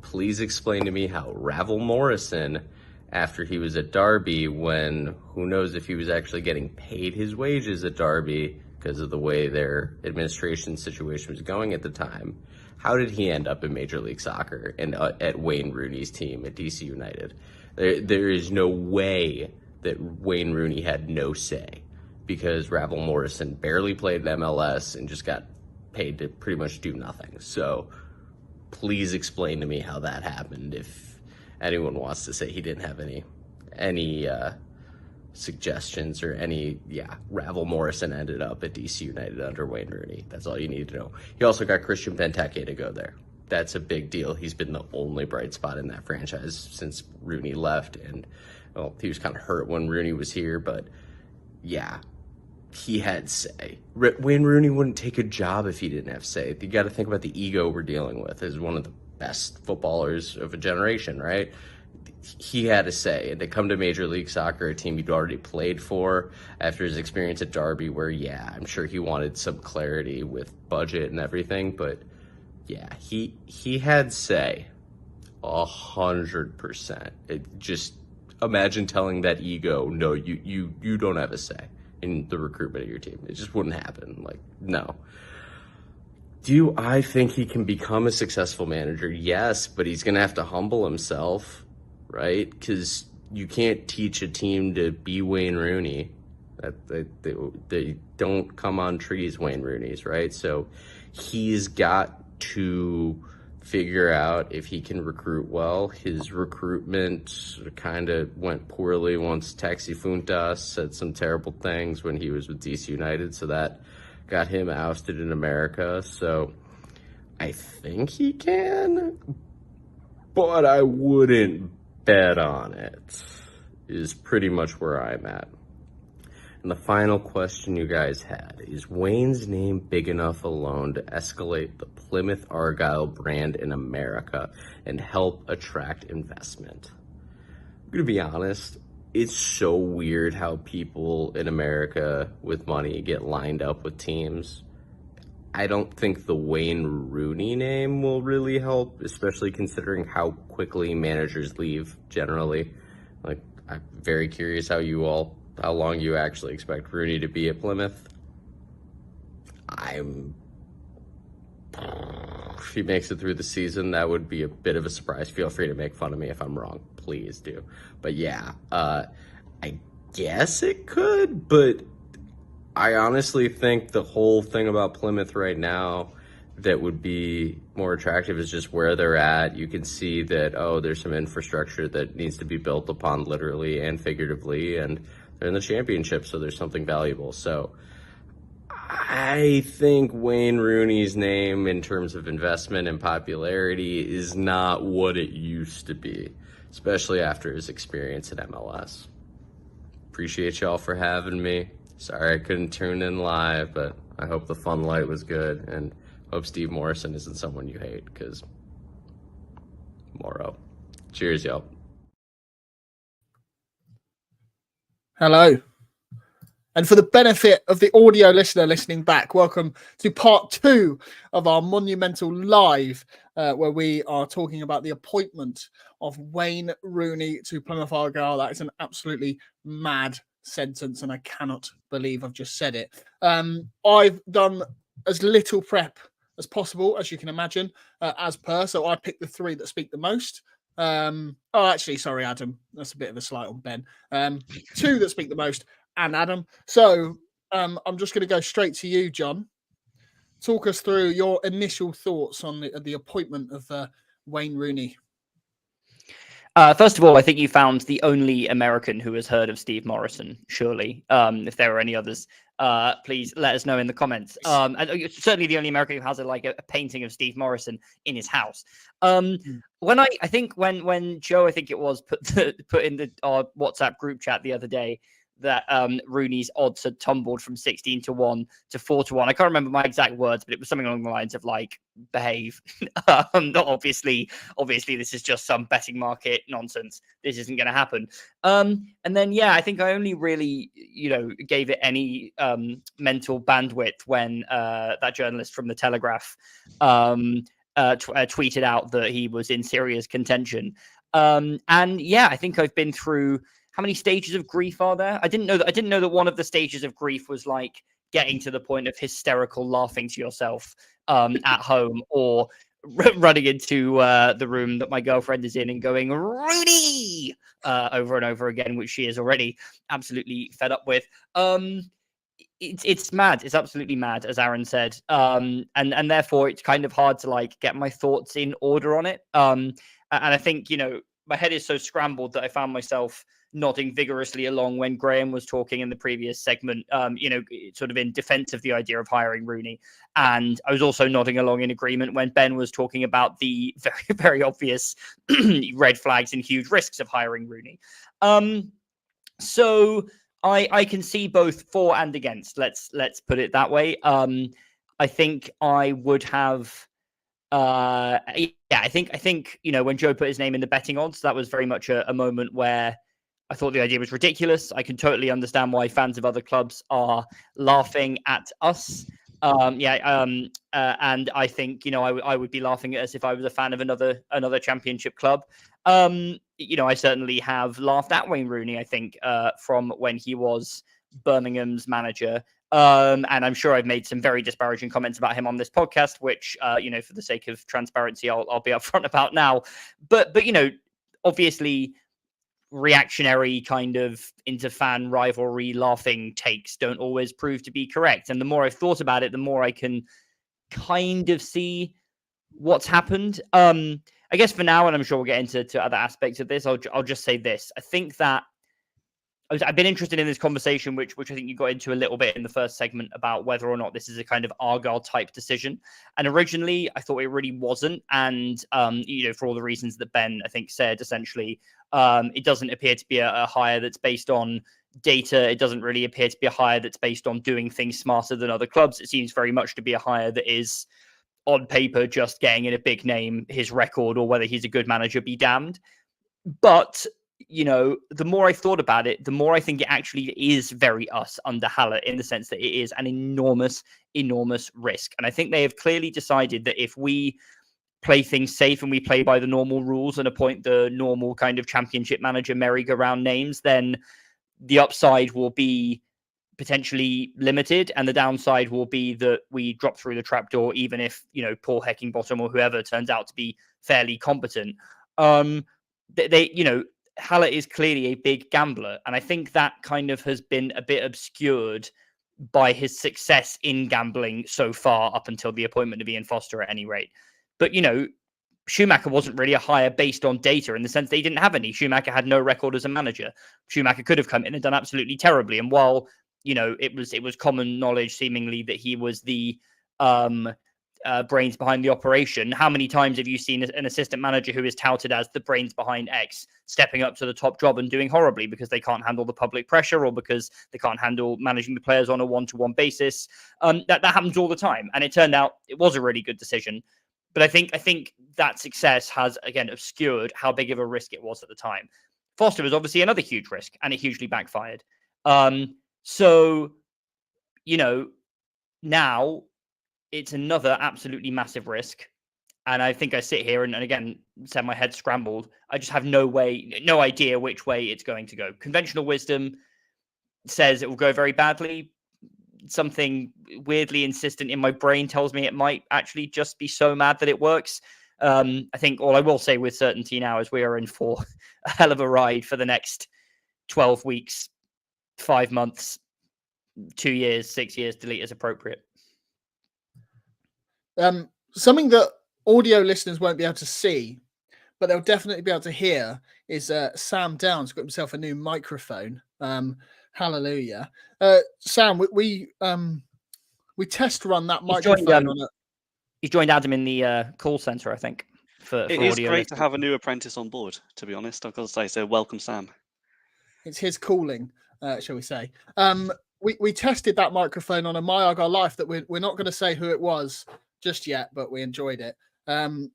please explain to me how Ravel Morrison, after he was at Derby, when who knows if he was actually getting paid his wages at Derby because of the way their administration situation was going at the time, how did he end up in Major League Soccer and at Wayne Rooney's team at DC United? There is no way that Wayne Rooney had no say, because Ravel Morrison barely played in MLS and just got paid to pretty much do nothing. So please explain to me how that happened, if anyone wants to say he didn't have any suggestions or Ravel Morrison ended up at DC United under Wayne Rooney. That's all you need to know. He also got Christian Benteke to go there. That's a big deal. He's been the only bright spot in that franchise since Rooney left, and he was kind of hurt when Rooney was here, but yeah, he had say. Wayne Rooney wouldn't take a job if he didn't have say. You got to think about the ego we're dealing with. As one of the best footballers of a generation, right? He had a say, and to come to Major League Soccer, a team he'd already played for, after his experience at Derby, where I'm sure he wanted some clarity with budget and everything, but he had say 100%. Just imagine telling that ego, no, you don't have a say in the recruitment of your team. It just wouldn't happen. No. Do I think he can become a successful manager? Yes, but he's going to have to humble himself, right? Because you can't teach a team to be Wayne Rooney. They don't come on trees, Wayne Rooney's, right? So he's got to figure out if he can recruit well. His recruitment kind of went poorly once Taxi Funtas said some terrible things when he was with DC United, so that got him ousted in America. So I think he can, but I wouldn't bet on it, is pretty much where I'm at. And the final question you guys had, is Wayne's name big enough alone to escalate the Plymouth Argyle brand in America and help attract investment? I'm going to be honest, it's so weird how people in America with money get lined up with teams. I don't think the Wayne Rooney name will really help, especially considering how quickly managers leave generally. Like, I'm very curious how long you actually expect Rooney to be at Plymouth. If he makes it through the season, that would be a bit of a surprise. Feel free to make fun of me if I'm wrong. Please do. But yeah, I guess it could, but I honestly think the whole thing about Plymouth right now that would be more attractive is just where they're at. You can see that, there's some infrastructure that needs to be built upon literally and figuratively, and they're in the championship, so there's something valuable. So I think Wayne Rooney's name in terms of investment and popularity is not what it used to be, especially after his experience at MLS. Appreciate y'all for having me. Sorry I couldn't tune in live, but I hope the fun light was good, and hope Steve Morrison isn't someone you hate, because Moro. Cheers, y'all. Hello. And for the benefit of the audio listener listening back, welcome to part 2 of our Monumental Live, where we are talking about the appointment of Wayne Rooney to Plymouth Argyle. That is an absolutely mad sentence, and I cannot believe I've just said it. I've done as little prep as possible, as you can imagine, as per. So I picked the 3 that speak the most. Actually, sorry, Adam. That's a bit of a slight on Ben. 2 that speak the most, and Adam. So I'm just going to go straight to you, John. Talk us through your initial thoughts on the appointment of Wayne Rooney. First of all, I think you found the only American who has heard of Steve Morrison, surely. If there are any others, please let us know in the comments. And certainly the only American who has a painting of Steve Morrison in his house. When Joe, I think it was, put in our WhatsApp group chat the other day that Rooney's odds had tumbled from 16-1 to 4-1. I can't remember my exact words, but it was something along the lines of behave. Not obviously, this is just some betting market nonsense. This isn't going to happen. And then, I think I only really, gave it any mental bandwidth when that journalist from the Telegraph tweeted out that he was in serious contention. I think I've been through. How many stages of grief are there? I didn't know that one of the stages of grief was getting to the point of hysterical laughing to yourself at home, or running into the room that my girlfriend is in and going, Rooney, over and over again, which she is already absolutely fed up with. It's mad. It's absolutely mad, as Aaron said. And therefore it's kind of hard to get my thoughts in order on it. And I think, my head is so scrambled that I found myself nodding vigorously along when Graham was talking in the previous segment, sort of in defense of the idea of hiring Rooney. And I was also nodding along in agreement when Ben was talking about the very, very obvious red flags and huge risks of hiring Rooney. So I can see both for and against. Let's put it that way. I think I would have. I think when Joe put his name in the betting odds, that was very much a moment where I thought the idea was ridiculous. I can totally understand why fans of other clubs are laughing at us. And I think I would be laughing at us if I was a fan of another championship club. I certainly have laughed at Wayne Rooney, I think, from when he was Birmingham's manager. And I'm sure I've made some very disparaging comments about him on this podcast, which, for the sake of transparency, I'll be upfront about now. But obviously, reactionary kind of inter-fan rivalry laughing takes don't always prove to be correct. And the more I've thought about it, the more I can kind of see what's happened. I guess for now, and I'm sure we'll get into other aspects of this, I'll just say this. I think I've been interested in this conversation, which I think you got into a little bit in the first segment, about whether or not this is a kind of Argyle type decision. And originally, I thought it really wasn't. And, for all the reasons that Ben, I think, said, essentially, it doesn't appear to be a hire that's based on data. It doesn't really appear to be a hire that's based on doing things smarter than other clubs. It seems very much to be a hire that is, on paper, just getting in a big name, his record, or whether he's a good manager, be damned. But the more I thought about it, the more I think it actually is very us under Hallett, in the sense that it is an enormous, enormous risk. And I think they have clearly decided that if we play things safe and we play by the normal rules and appoint the normal kind of championship manager merry-go-round names, then the upside will be potentially limited, and the downside will be that we drop through the trapdoor, even if, Paul Heckingbottom or whoever turns out to be fairly competent. Hallett is clearly a big gambler, and I think that kind of has been a bit obscured by his success in gambling so far, up until the appointment of Ian Foster, at any rate. But, Schumacher wasn't really a hire based on data, in the sense that he didn't have any. Schumacher had no record as a manager. Schumacher could have come in and done absolutely terribly. And while, it was common knowledge, seemingly, that he was the brains behind the operation, how many times have you seen an assistant manager who is touted as the brains behind X stepping up to the top job and doing horribly because they can't handle the public pressure, or because they can't handle managing the players on a one-to-one basis? That happens all the time. And it turned out it was a really good decision. But I think that success has, again, obscured how big of a risk it was at the time. Foster was obviously another huge risk, and it hugely backfired. Now it's another absolutely massive risk. And I think I sit here and again, said my head scrambled. I just have no idea which way it's going to go. Conventional wisdom says it will go very badly. Something weirdly insistent in my brain tells me it might actually just be so mad that it works. I think all I will say with certainty now is we are in for a hell of a ride for the next 12 weeks, 5 months, 2 years, 6 years, delete as appropriate. Something that audio listeners won't be able to see, but they'll definitely be able to hear, is Sam Downs got himself a new microphone. Hallelujah. Sam, we test run that microphone. He's joined Adam in the call center, I think. It is great to have a new apprentice on board, to be honest. I've got to say, so welcome, Sam. It's his calling, shall we say. We tested that microphone on a My Argyle Life that we're not going to say who it was just yet, but we enjoyed it.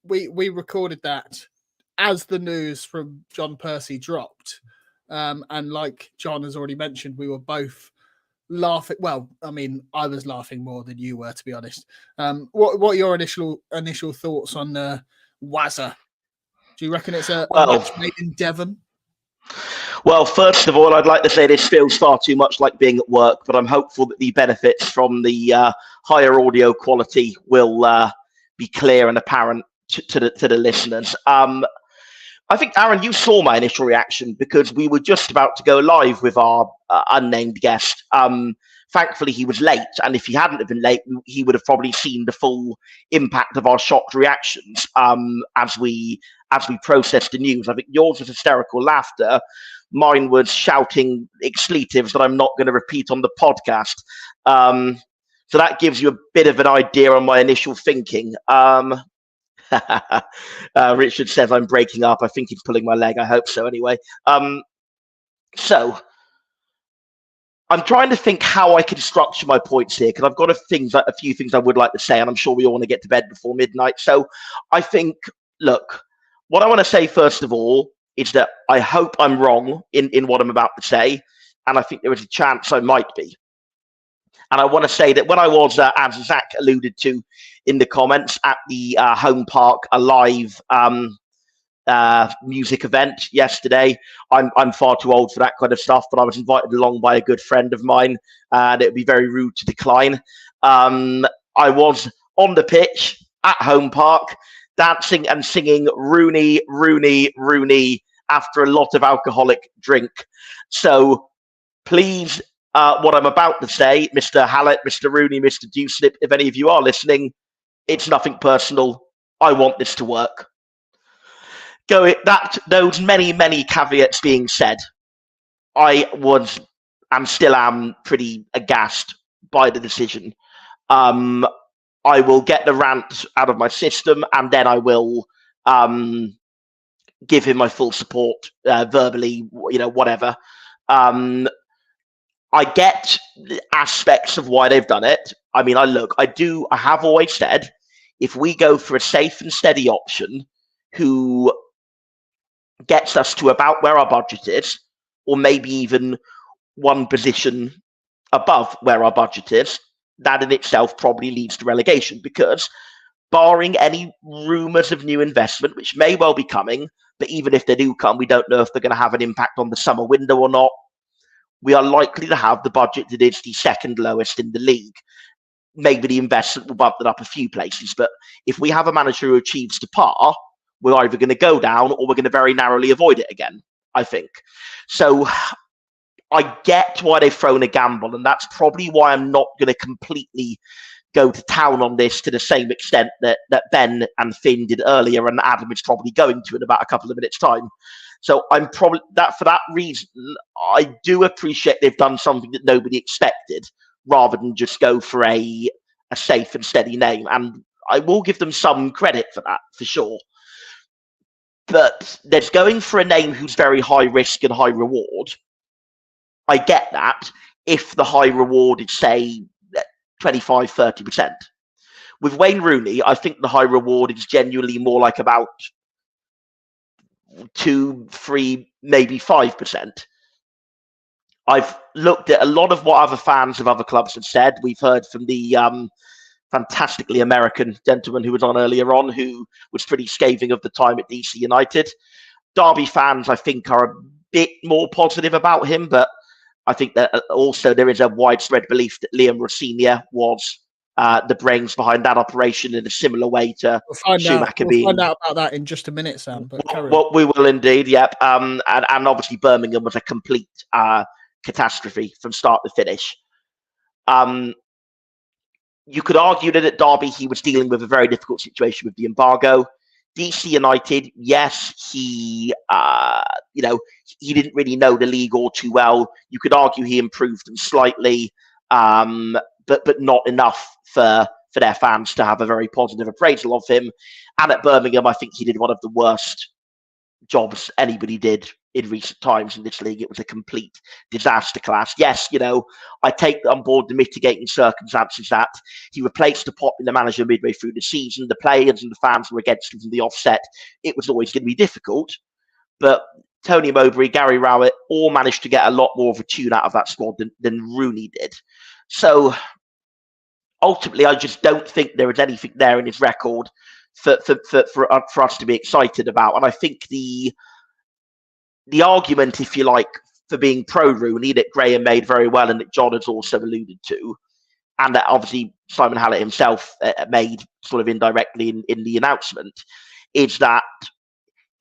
We recorded that as the news from John Percy dropped. And like John has already mentioned, we were both laughing. Well, I mean, I was laughing more than you were, to be honest. What are your initial thoughts on Wazza? Do you reckon it's a match made in Devon? Well, first of all, I'd like to say this feels far too much like being at work, but I'm hopeful that the benefits from the higher audio quality will be clear and apparent to the listeners. I think, Aaron, you saw my initial reaction because we were just about to go live with our unnamed guest. Thankfully, he was late, and if he hadn't have been late, he would have probably seen the full impact of our shocked reactions as we processed the news. I think yours was hysterical laughter. Mine was shouting expletives that I'm not going to repeat on the podcast. So that gives you a bit of an idea on my initial thinking. Richard says I'm breaking up. I think he's pulling my leg. I hope so anyway. So I'm trying to think how I can structure my points here, because I've got a few things I would like to say, and I'm sure we all want to get to bed before midnight. So I think, look, what I want to say first of all is that I hope I'm wrong in what I'm about to say, and I think there is a chance I might be. And I want to say that when I was, as Zach alluded to in the comments, at the Home Park Alive music event yesterday, I'm far too old for that kind of stuff, but I was invited along by a good friend of mine, and it would be very rude to decline. I was on the pitch at Home Park, dancing and singing Rooney, Rooney, Rooney after a lot of alcoholic drink. So please, what I'm about to say, Mr. Hallett, Mr. Rooney, Mr. Dewslip, if any of you are listening, it's nothing personal. I want this to work. Those many, many caveats being said, I was and still am pretty aghast by the decision. I will get the rant out of my system, and then I will give him my full support verbally, whatever. I get aspects of why they've done it. I mean, I have always said, if we go for a safe and steady option who gets us to about where our budget is, or maybe even one position above where our budget is, that in itself probably leads to relegation, because barring any rumours of new investment, which may well be coming, but even if they do come, we don't know if they're going to have an impact on the summer window or not. We are likely to have the budget that is the second lowest in the league. Maybe the investment will bump it up a few places, but if we have a manager who achieves to par, we're either going to go down or we're going to very narrowly avoid it again, I think. So I get why they've thrown a gamble, and that's probably why I'm not going to completely go to town on this to the same extent that Ben and Finn did earlier, and Adam is probably going to in about a couple of minutes' time. So I'm probably for that reason, I do appreciate they've done something that nobody expected, rather than just go for a safe and steady name. And I will give them some credit for that, for sure. But there's going for a name who's very high risk and high reward. I get that if the high reward is, say, 25, 30%. With Wayne Rooney, I think the high reward is genuinely more like about 2, 3, maybe 5%. I've looked at a lot of what other fans of other clubs have said. We've heard from the fantastically American gentleman who was on earlier on, who was pretty scathing of the time at DC United. Derby fans, I think, are a bit more positive about him, but I think that also there is a widespread belief that Liam Rossignol was the brains behind that operation in a similar way to Schumacher being. We'll find out about that in just a minute, Sam. But we will indeed, yep. And obviously Birmingham was a complete catastrophe from start to finish. You could argue that at Derby he was dealing with a very difficult situation with the embargo. DC United, yes, he didn't really know the league all too well. You could argue he improved them slightly, but not enough for their fans to have a very positive appraisal of him. And at Birmingham, I think he did one of the worst jobs anybody did in recent times in this league. It was a complete disaster class. Yes, I take on board the mitigating circumstances that he replaced a popular manager midway through the season. The players and the fans were against him from the offset. It was always going to be difficult. But Tony Mowbray, Gary Rowett all managed to get a lot more of a tune out of that squad than Rooney did. So ultimately, I just don't think there is anything there in his record for us to be excited about. And I think the argument, if you like, for being pro-Rooney that Graham made very well and that John has also alluded to, and that obviously Simon Hallett himself made sort of indirectly in the announcement, is that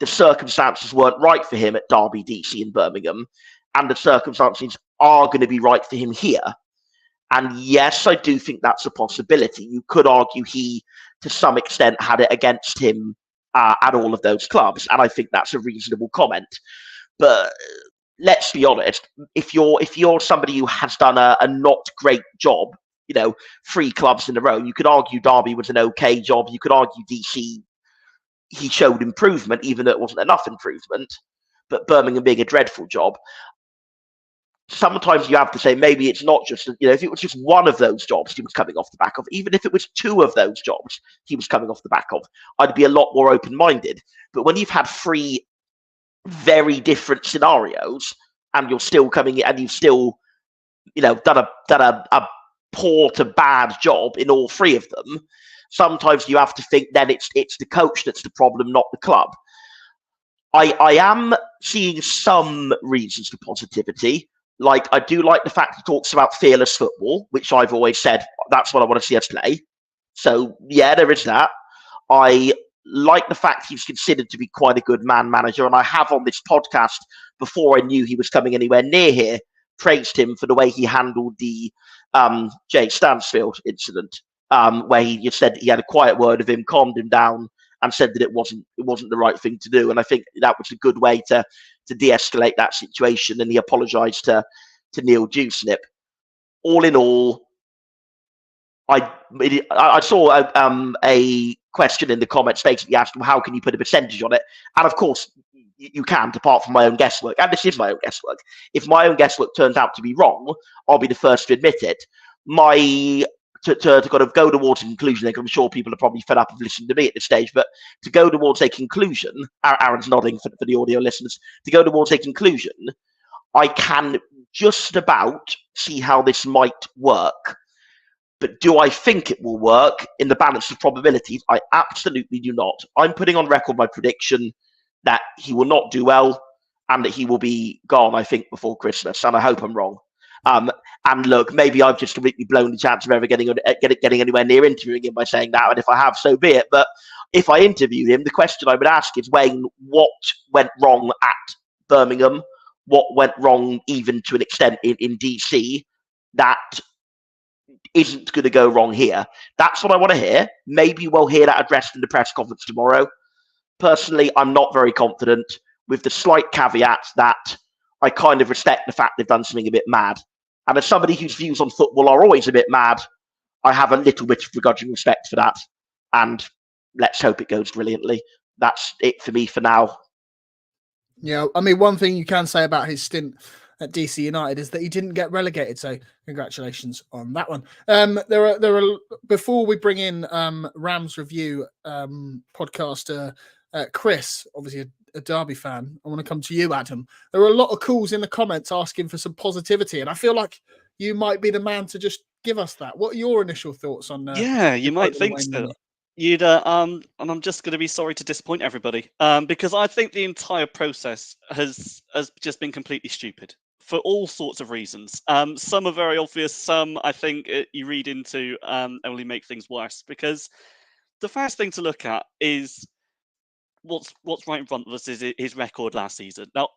the circumstances weren't right for him at Derby, DC and Birmingham, and the circumstances are going to be right for him here. And yes, I do think that's a possibility. You could argue he, to some extent, had it against him at all of those clubs, and I think that's a reasonable comment. But let's be honest, if you're somebody who has done a not great job, 3 clubs in a row, you could argue Derby was an okay job. You could argue DC, he showed improvement, even though it wasn't enough improvement. But Birmingham being a dreadful job. Sometimes you have to say maybe it's not just, if it was just one of those jobs he was coming off the back of, even if it was 2 of those jobs he was coming off the back of, I'd be a lot more open-minded. But when you've had 3 very different scenarios and you're still coming in and you've still, done a poor to bad job in all 3 of them, sometimes you have to think then it's the coach that's the problem, not the club. I am seeing some reasons for positivity. Like, I do like the fact he talks about fearless football, which I've always said, that's what I want to see us play. So, yeah, there is that. I like the fact he's considered to be quite a good man manager. And I have on this podcast, before I knew he was coming anywhere near here, praised him for the way he handled the Jay Stansfield incident, where he just said he had a quiet word with him, calmed him down, and said that it wasn't the right thing to do. And I think that was a good way to de-escalate that situation, and he apologised to Neil Dewsnip. All in all, I saw a question in the comments basically asking, well, how can you put a percentage on it? And of course, you can't, apart from my own guesswork. And this is my own guesswork. If my own guesswork turns out to be wrong, I'll be the first to admit it. To kind of go towards a conclusion, I'm sure people are probably fed up of listening to me at this stage, but to go towards a conclusion, Aaron's nodding for the audio listeners, to go towards a conclusion, I can just about see how this might work. But do I think it will work in the balance of probabilities? I absolutely do not. I'm putting on record my prediction that he will not do well and that he will be gone, I think, before Christmas. And I hope I'm wrong. And look, maybe I've just completely blown the chance of ever getting anywhere near interviewing him by saying that. And if I have, so be it. But if I interviewed him, the question I would ask is, Wayne, what went wrong at Birmingham? What went wrong even to an extent in DC that isn't going to go wrong here? That's what I want to hear. Maybe we'll hear that addressed in the press conference tomorrow. Personally, I'm not very confident, with the slight caveat that I kind of respect the fact they've done something a bit mad. And as somebody whose views on football are always a bit mad, I have a little bit of begrudging respect for that. And let's hope it goes brilliantly. That's it for me for now. Yeah, I mean, one thing you can say about his stint at DC United is that he didn't get relegated. So congratulations on that one. There are before we bring in Rams Review podcaster Chris, obviously a Derby fan, I want to come to you, Adam. There are a lot of calls in the comments asking for some positivity, and I feel like you might be the man to just give us that. What are your initial thoughts on yeah, you might think so. You'd and I'm just going to be sorry to disappoint everybody, because I think the entire process has just been completely stupid for all sorts of reasons. Some are very obvious. Some I think you read into only make things worse, because the first thing to look at is what's right in front of us is his record last season. Now,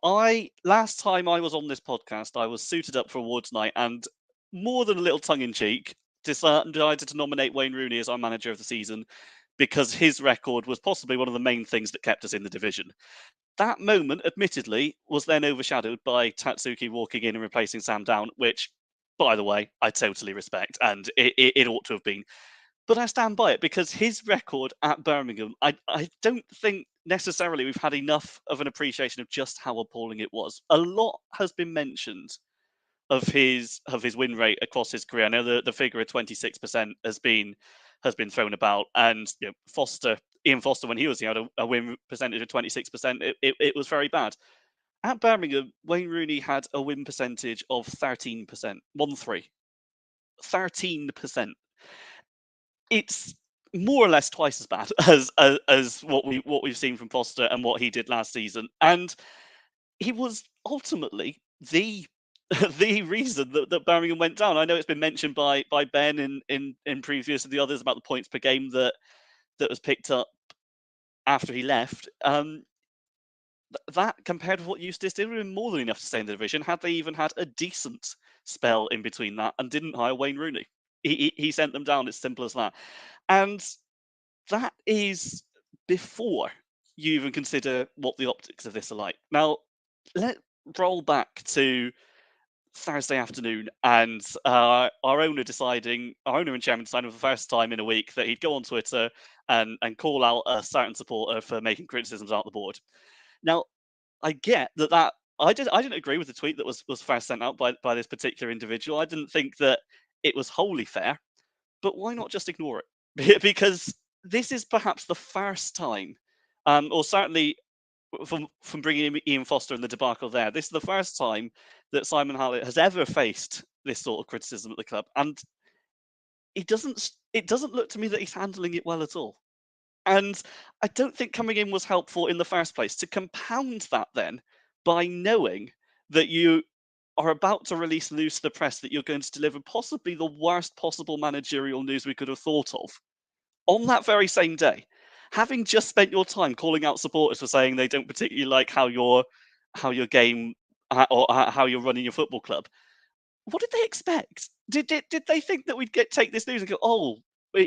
last time I was on this podcast, I was suited up for awards night, and more than a little tongue-in-cheek, decided to nominate Wayne Rooney as our manager of the season because his record was possibly one of the main things that kept us in the division. That moment, admittedly, was then overshadowed by Tatsuki walking in and replacing Sam Down, which, by the way, I totally respect, and it ought to have been. But I stand by it, because his record at Birmingham, I don't think necessarily we've had enough of an appreciation of just how appalling it was. A lot has been mentioned of his win rate across his career. I know the figure of 26% has been thrown about, and Ian Foster, when he was here, had a win percentage of 26%. It was very bad. At Birmingham, Wayne Rooney had a win percentage of 13%. 13%. It's more or less twice as bad as what we've seen from Foster and what he did last season. And he was ultimately the reason that Birmingham went down. I know it's been mentioned by Ben in previous of the others about the points per game that was picked up after he left. That, compared with what Eustace did, would have been more than enough to stay in the division had they even had a decent spell in between that and didn't hire Wayne Rooney. He sent them down. It's simple as that. And that is before you even consider what the optics of this are like. Now, let's roll back to Thursday afternoon, and our owner and chairman deciding for the first time in a week that he'd go on Twitter and call out a certain supporter for making criticisms out the board. Now, I get that I didn't agree with the tweet that was first sent out by this particular individual. I didn't think that it was wholly fair, but why not just ignore it? Because this is perhaps the first time, or certainly from bringing in Ian Foster and the debacle there, this is the first time that Simon Hallett has ever faced this sort of criticism at the club, and it doesn't look to me that he's handling it well at all. And I don't think coming in was helpful in the first place. To compound that then by knowing that you are about to release news to the press that you're going to deliver possibly the worst possible managerial news we could have thought of on that very same day, having just spent your time calling out supporters for saying they don't particularly like how your game or how you're running your football club. What did they expect? Did they think that we'd take this news and go, oh,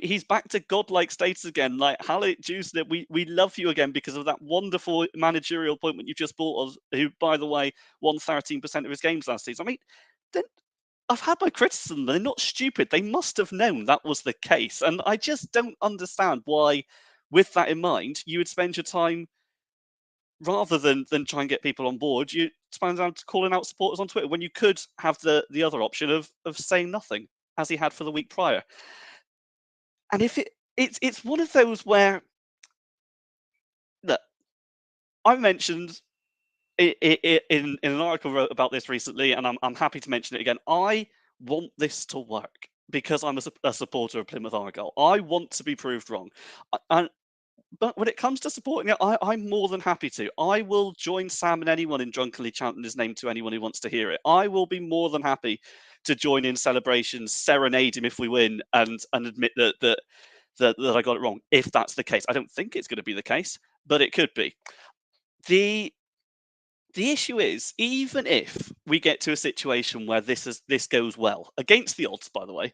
he's back to godlike status again. Like Halit Jusner, we love you again because of that wonderful managerial appointment you just brought us, who, by the way, won 13% of his games last season. I mean, then I've had my criticism. They're not stupid. They must have known that was the case. And I just don't understand why, with that in mind, you would spend your time, rather than try and get people on board, you spend time calling out supporters on Twitter when you could have the other option of saying nothing, as he had for the week prior. And if it's one of those where, look, I mentioned in an article I wrote about this recently, and I'm happy to mention it again. I want this to work because I'm a supporter of Plymouth Argyle. I want to be proved wrong. But when it comes to supporting it, I'm more than happy to. I will join Sam and anyone in drunkenly chanting his name to anyone who wants to hear it. I will be more than happy to join in celebrations, serenade him if we win, and admit that I got it wrong, if that's the case. I don't think it's going to be the case, but it could be. The issue is, even if we get to a situation where this goes well, against the odds, by the way,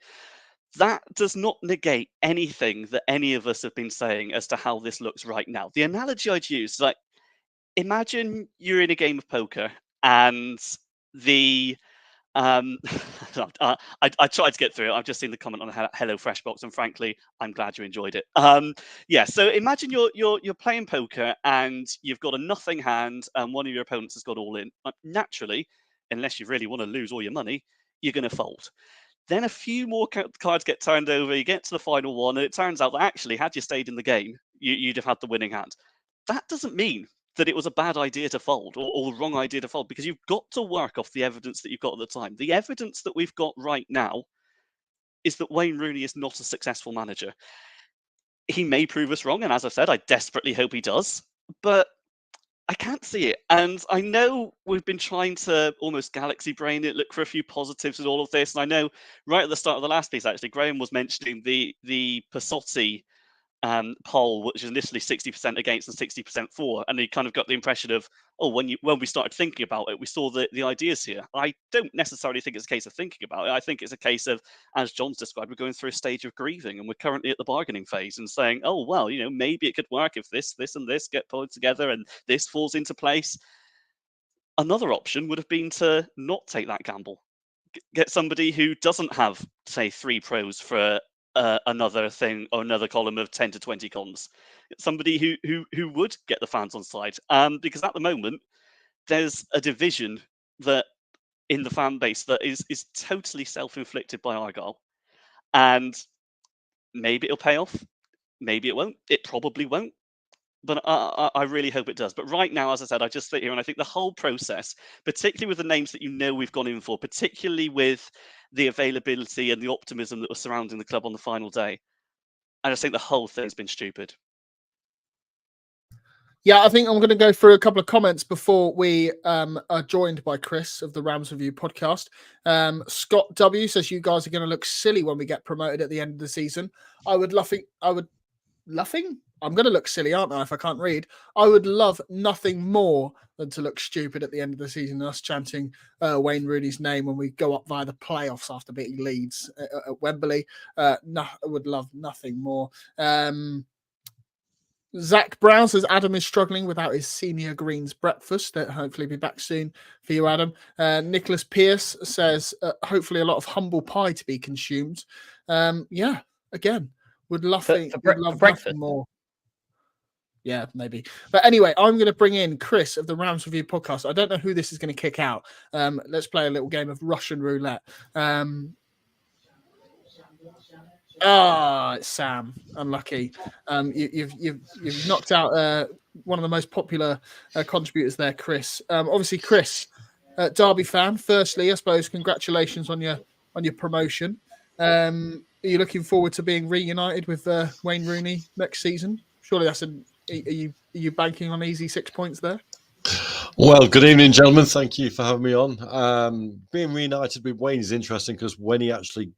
that does not negate anything that any of us have been saying as to how this looks right now. The analogy I'd use, like, imagine you're in a game of poker and the I tried to get through it. I've just seen the comment on the Hello Fresh box, and frankly, I'm glad you enjoyed it. Yeah, so imagine you're playing poker and you've got a nothing hand, and one of your opponents has got all in. Naturally, unless you really want to lose all your money, you're going to fold. Then a few more cards get turned over. You get to the final one, and it turns out that actually, had you stayed in the game, you'd have had the winning hand. That doesn't mean that it was a bad idea to fold or the wrong idea to fold, because you've got to work off the evidence that you've got at the time. The evidence that we've got right now is that Wayne Rooney is not a successful manager. He may prove us wrong, and as I've said, I desperately hope he does, but I can't see it. And I know we've been trying to almost galaxy brain it, look for a few positives in all of this. And I know right at the start of the last piece, actually, Graham was mentioning the Pasotti poll, which is initially 60% against and 60% for, and he kind of got the impression of, oh, when we started thinking about it, we saw the ideas here. I don't necessarily think it's a case of thinking about it. I think it's a case of, as John's described, we're going through a stage of grieving, and we're currently at the bargaining phase and saying, oh, well, maybe it could work if this and this get pulled together and this falls into place. Another option would have been to not take that gamble. Get somebody who doesn't have, say, 3 pros for another thing or another column of 10 to 20 cons. Somebody who would get the fans on side. Because at the moment, there's a division that in the fan base that is totally self-inflicted by Argyle. And maybe it'll pay off. Maybe it won't. It probably won't. But I really hope it does. But right now, as I said, I just sit here and I think the whole process, particularly with the names that we've gone in for, particularly with the availability and the optimism that was surrounding the club on the final day, I just think the whole thing's been stupid. Yeah, I think I'm going to go through a couple of comments before we are joined by Chris of the Rams Review podcast. Scott W says, you guys are going to look silly when we get promoted at the end of the season. I'm going to look silly, aren't I, if I can't read? I would love nothing more than to look stupid at the end of the season, us chanting Wayne Rooney's name when we go up via the playoffs after beating Leeds at Wembley. No, I would love nothing more. Zach Brown says, Adam is struggling without his senior greens breakfast. Hopefully be back soon for you, Adam. Nicholas Pierce says, hopefully a lot of humble pie to be consumed. Yeah, again, would love nothing more. Yeah, maybe. But anyway, I'm going to bring in Chris of the Rams Review podcast. I don't know who this is going to kick out. Let's play a little game of Russian roulette. It's Sam. Unlucky. You've knocked out one of the most popular contributors there, Chris. Obviously, Chris, Derby fan. Firstly, I suppose congratulations on your promotion. Are you looking forward to being reunited with Wayne Rooney next season? Surely that's Are you banking on easy 6 points there? Well, good evening, gentlemen. Thank you for having me on. Being reunited with Wayne is interesting because when he actually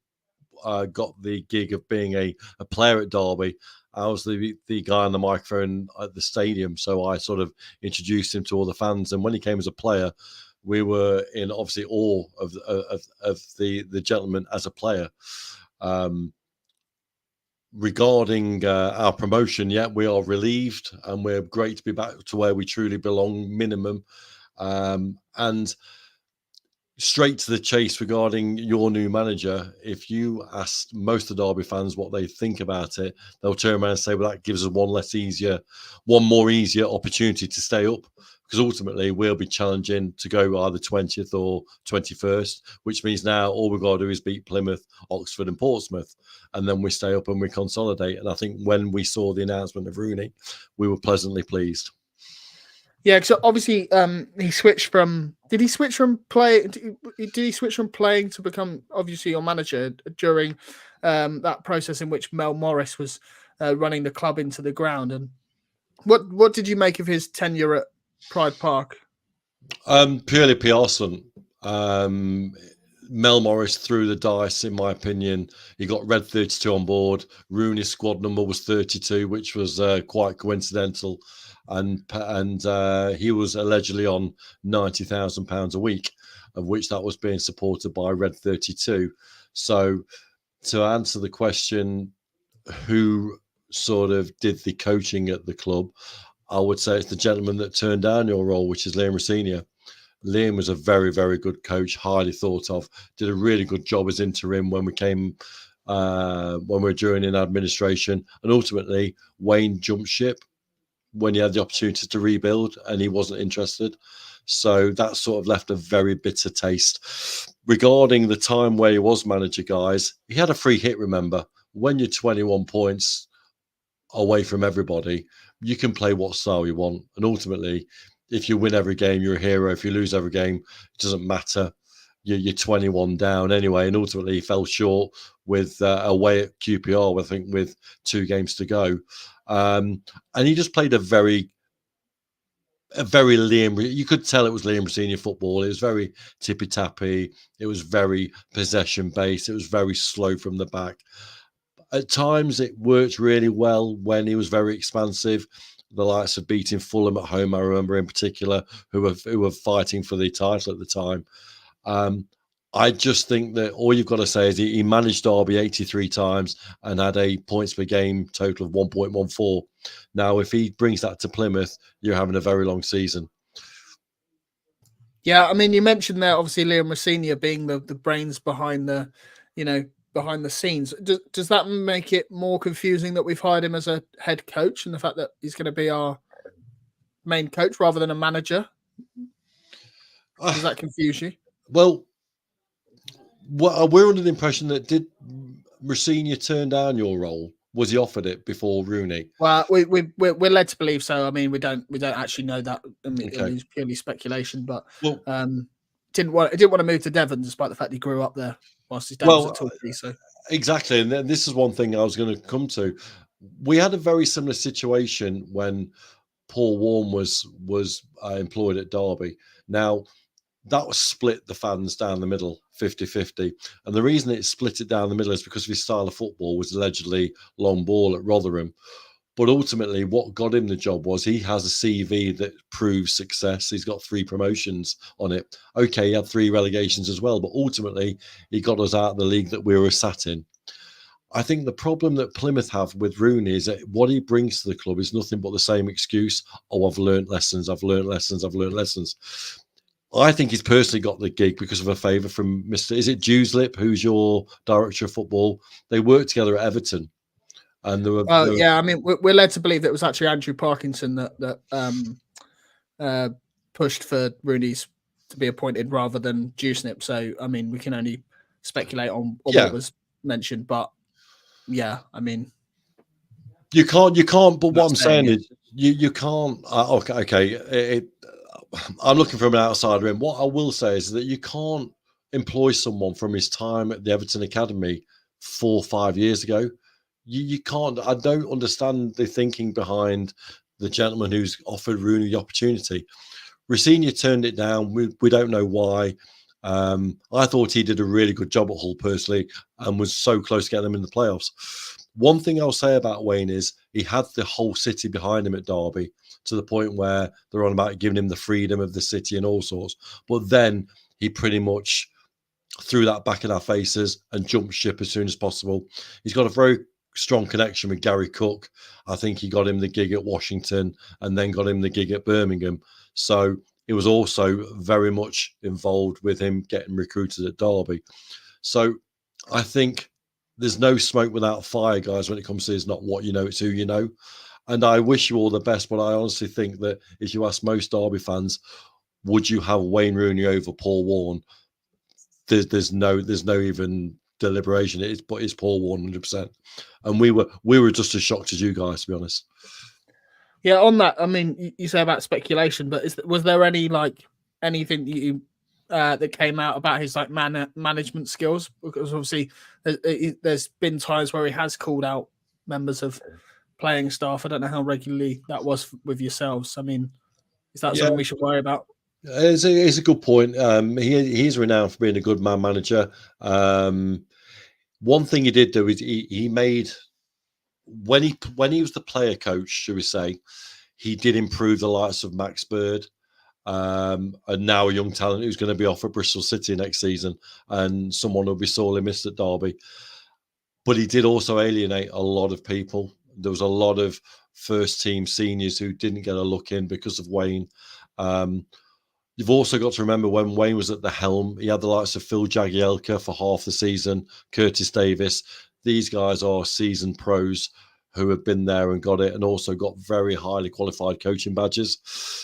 got the gig of being a player at Derby, I was the guy on the microphone at the stadium, so I sort of introduced him to all the fans. And when he came as a player, we were in obviously awe of the gentleman as a player. regarding our promotion, yeah, we are relieved and we're great to be back to where we truly belong, minimum. And straight to the chase regarding your new manager, if you asked most of the Derby fans what they think about it, they'll turn around and say, well, that gives us one more easier opportunity to stay up, because ultimately we'll be challenging to go either 20th or 21st, which means now all we've got to do is beat Plymouth, Oxford and Portsmouth, and then we stay up and we consolidate. And I think when we saw the announcement of Rooney, we were pleasantly pleased. Yeah, because obviously he switched from. Did he switch from play? Did he switch from playing to become obviously your manager during that process in which Mel Morris was running the club into the ground? And what did you make of his tenure at Pride Park? Purely PR stunt. Mel Morris threw the dice, in my opinion. He got Red 32 on board. Rooney's squad number was 32, which was quite coincidental. And he was allegedly on £90,000 a week, of which that was being supported by Red 32. So to answer the question, who sort of did the coaching at the club, I would say it's the gentleman that turned down your role, which is Liam Rossini. Liam was a very, very good coach, highly thought of, did a really good job as interim when we came, when we were during in administration. And ultimately, Wayne jumped ship when he had the opportunity to rebuild and he wasn't interested. So that sort of left a very bitter taste. Regarding the time where he was manager, guys, he had a free hit, remember. When you're 21 points away from everybody, you can play what style you want. And ultimately, if you win every game, you're a hero. If you lose every game, it doesn't matter. You're 21 down anyway. And ultimately, he fell short with away at QPR, I think, with 2 games to go. And he just played a very Liam. You could tell it was Liam Rossini football. It was very tippy tappy. It was very possession based. It was very slow from the back. At times, it worked really well when he was very expansive. The likes of beating Fulham at home, I remember in particular, who were fighting for the title at the time. I just think that all you've got to say is he managed Derby 83 times and had a points per game total of 1.14. Now, if he brings that to Plymouth, you're having a very long season. Yeah, I mean, you mentioned there, obviously, Liam Rossini being the brains behind the, behind the scenes. Does that make it more confusing that we've hired him as a head coach and the fact that he's going to be our main coach rather than a manager? Does that confuse you? Well, we're under the impression that did Rossini turn down your role? Was he offered it before Rooney? Well, we're led to believe so. I mean, we don't actually know that. I mean, Okay. it's purely speculation. But Well, didn't want to move to Devon despite the fact he grew up there whilst his dad was at Torquay. So exactly, and this is one thing I was going to come to. We had a very similar situation when Paul Warne was employed at Derby. Now, that was split the fans down the middle, 50-50. And the reason it split it down the middle is because of his style of football was allegedly long ball at Rotherham. But ultimately, what got him the job was he has a CV that proves success. He's got 3 promotions on it. Okay, he had 3 relegations as well, but ultimately, he got us out of the league that we were sat in. I think the problem that Plymouth have with Rooney is that what he brings to the club is nothing but the same excuse. Oh, I've learned lessons. I think he's personally got the gig because of a favour from Mr. Is it Dewslip, who's your director of football? They worked together at Everton, and there were. Yeah, I mean, we're led to believe that it was actually Andrew Parkinson that pushed for Rooney's to be appointed rather than Dewslip. So, I mean, we can only speculate on what was mentioned, but yeah, I mean, you can't. But what I'm saying is, you can't. Okay. I'm looking from an outsider in. What I will say is that you can't employ someone from his time at the Everton Academy 4 or 5 years ago. You can't. I don't understand the thinking behind the gentleman who's offered Rooney the opportunity. Rossini turned it down. We don't know why. I thought he did a really good job at Hull personally and was so close to getting them in the playoffs. One thing I'll say about Wayne is he had the whole city behind him at Derby, to the point where they're on about giving him the freedom of the city and all sorts. But then he pretty much threw that back in our faces and jumped ship as soon as possible. He's got a very strong connection with Gary Cook. I think he got him the gig at Washington and then got him the gig at Birmingham. So it was also very much involved with him getting recruited at Derby. So I think there's no smoke without fire, guys, when it comes to it's not what you know, it's who you know. And I wish you all the best, but I honestly think that if you ask most Derby fans, would you have Wayne Rooney over Paul Warne? There's no even deliberation. It's Paul Warne 100%. And we were just as shocked as you guys, to be honest. Yeah, on that, I mean, you say about speculation, but was there any anything that you that came out about his management skills? Because obviously there's been times where he has called out members of playing staff. I don't know how regularly that was with yourselves. I mean, is that something we should worry about? It's a good point. He's renowned for being a good man manager. One thing he did do is he made, when he was the player coach, should we say, he did improve the likes of Max Bird, and now a young talent who's going to be off at Bristol City next season, and someone will be sorely missed at Derby. But he did also alienate a lot of people. There was a lot of first team seniors who didn't get a look in because of Wayne. You've also got to remember when Wayne was at the helm, he had the likes of Phil Jagielka for half the season, Curtis Davis. These guys are seasoned pros who have been there and got it, and also got very highly qualified coaching badges.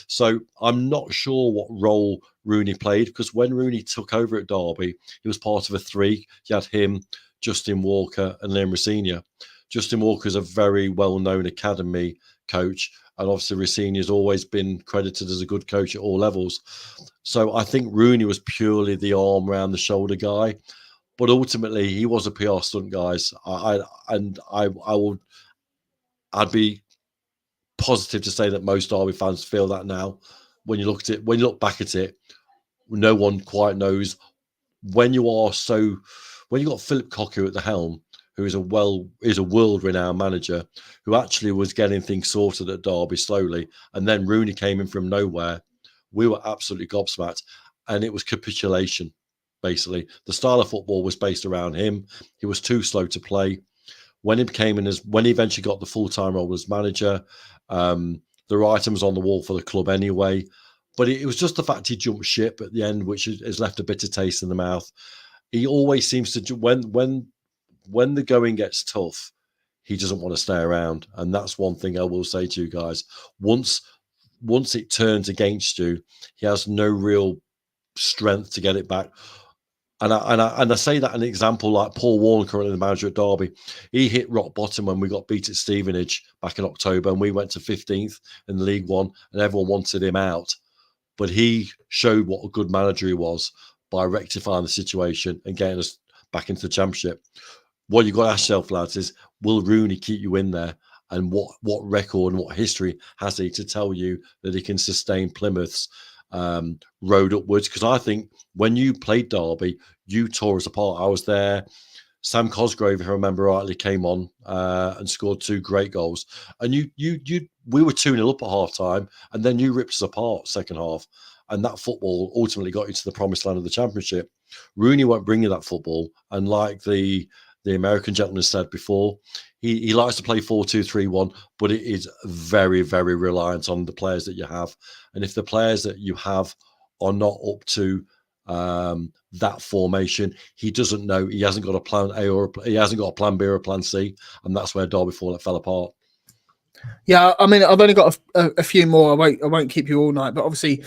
So I'm not sure what role Rooney played, because when Rooney took over at Derby, he was part of a three. You had him, Justin Walker, and Liam Rosenior. Justin Walker is a very well-known academy coach, and obviously Rosenior has always been credited as a good coach at all levels. So I think Rooney was purely the arm around the shoulder guy, but ultimately he was a PR stunt, guys. I'd be positive to say that most Derby fans feel that now. When you look at it, when you look back at it, no one quite knows when you got Philip Cocker at the helm, who is a world-renowned manager, who actually was getting things sorted at Derby slowly, and then Rooney came in from nowhere. We were absolutely gobsmacked, and it was capitulation, basically. The style of football was based around him. He was too slow to play. When he eventually got the full-time role as manager, the writing was on the wall for the club anyway. But it was just the fact he jumped ship at the end, which has left a bitter taste in the mouth. He always seems to, when the going gets tough, he doesn't want to stay around. And that's one thing I will say to you guys. Once it turns against you, he has no real strength to get it back. And I say that an example like Paul Warne, currently the manager at Derby, he hit rock bottom when we got beat at Stevenage back in October, and we went to 15th in League One, and everyone wanted him out. But he showed what a good manager he was by rectifying the situation and getting us back into the Championship. What you've got to ask yourself, lads, is will Rooney keep you in there? And what record and what history has he to tell you that he can sustain Plymouth's road upwards? Because I think when you played Derby, you tore us apart. I was there. Sam Cosgrove, if I remember rightly, came on and scored 2 great goals. And we were 2-0 up at half time, and then you ripped us apart second half. And that football ultimately got you to the promised land of the Championship. Rooney won't bring you that football. And like the American gentleman said before, he likes to play 4-2-3-1, but it is very, very reliant on the players that you have. And if the players that you have are not up to that formation, he doesn't know. He hasn't got a plan A he hasn't got a plan B or a plan C, and that's where Derby fell apart. Yeah, I mean, I've only got a few more. I won't keep you all night, but obviously,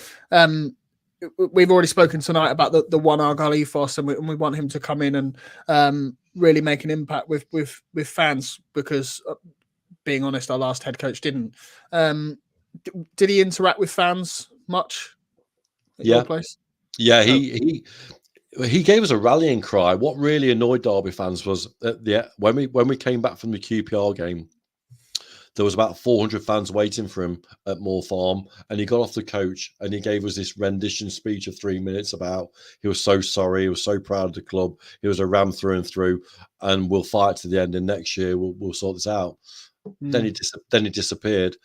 we've already spoken tonight about the one Argyle ethos, and we want him to come in and really make an impact with fans, because being honest, our last head coach didn't. Did he interact with fans much at your place? Yeah, he gave us a rallying cry. What really annoyed Derby fans was when we came back from the QPR game, there was about 400 fans waiting for him at Moor Farm, and he got off the coach and he gave us this rendition speech of 3 minutes about he was so sorry, he was so proud of the club, he was a ram through and through, and we'll fight to the end, and next year we'll sort this out. Then he disappeared,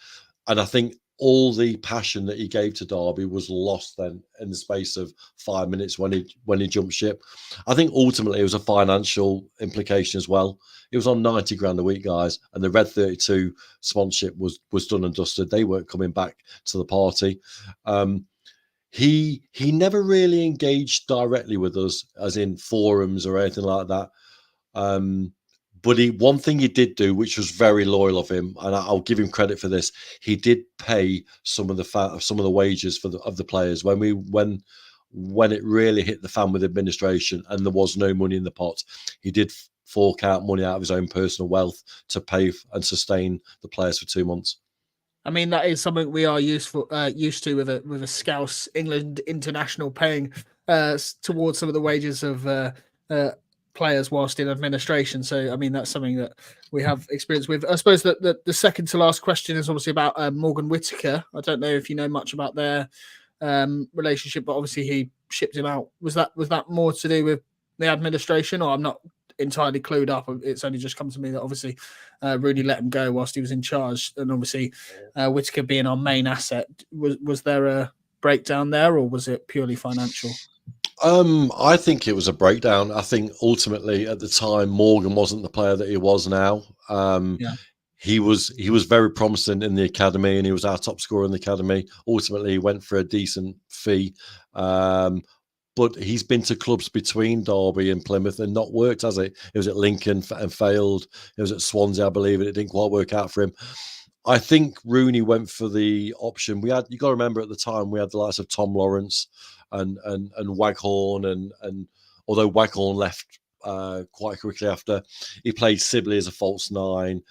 and I think all the passion that he gave to Derby was lost then in the space of 5 minutes when he jumped ship. I think ultimately it was a financial implication as well. It was on 90 grand a week, guys, and the Red 32 sponsorship was done and dusted. They weren't coming back to the party. He never really engaged directly with us, as in forums or anything like that. But one thing he did do, which was very loyal of him, and I'll give him credit for this, he did pay some of the wages of the players when it really hit the fan with administration and there was no money in the pot. He did fork out money out of his own personal wealth to pay and sustain the players for 2 months. I mean, that is something we are used to with a Scouse England international paying towards some of the wages of players whilst in administration. So, I mean, that's something that we have experience with. I suppose that the second to last question is obviously about Morgan Whittaker. I don't know if you know much about their relationship, but obviously he shipped him out. Was that more to do with the administration, or I'm not entirely clued up? It's only just come to me that obviously Rooney let him go whilst he was in charge, and obviously Whittaker being our main asset. Was there a breakdown there, or was it purely financial? I think it was a breakdown. I think ultimately at the time Morgan wasn't the player that he was now. He was very promising in the academy, and he was our top scorer in the academy. Ultimately, he went for a decent fee. But he's been to clubs between Derby and Plymouth and not worked, has it? It was at Lincoln and failed. It was at Swansea, I believe, and it didn't quite work out for him. I think Rooney went for the option. You got to remember at the time we had the likes of Tom Lawrence and Waghorn, and although Waghorn left quite quickly after, he played Sibley as a false nine.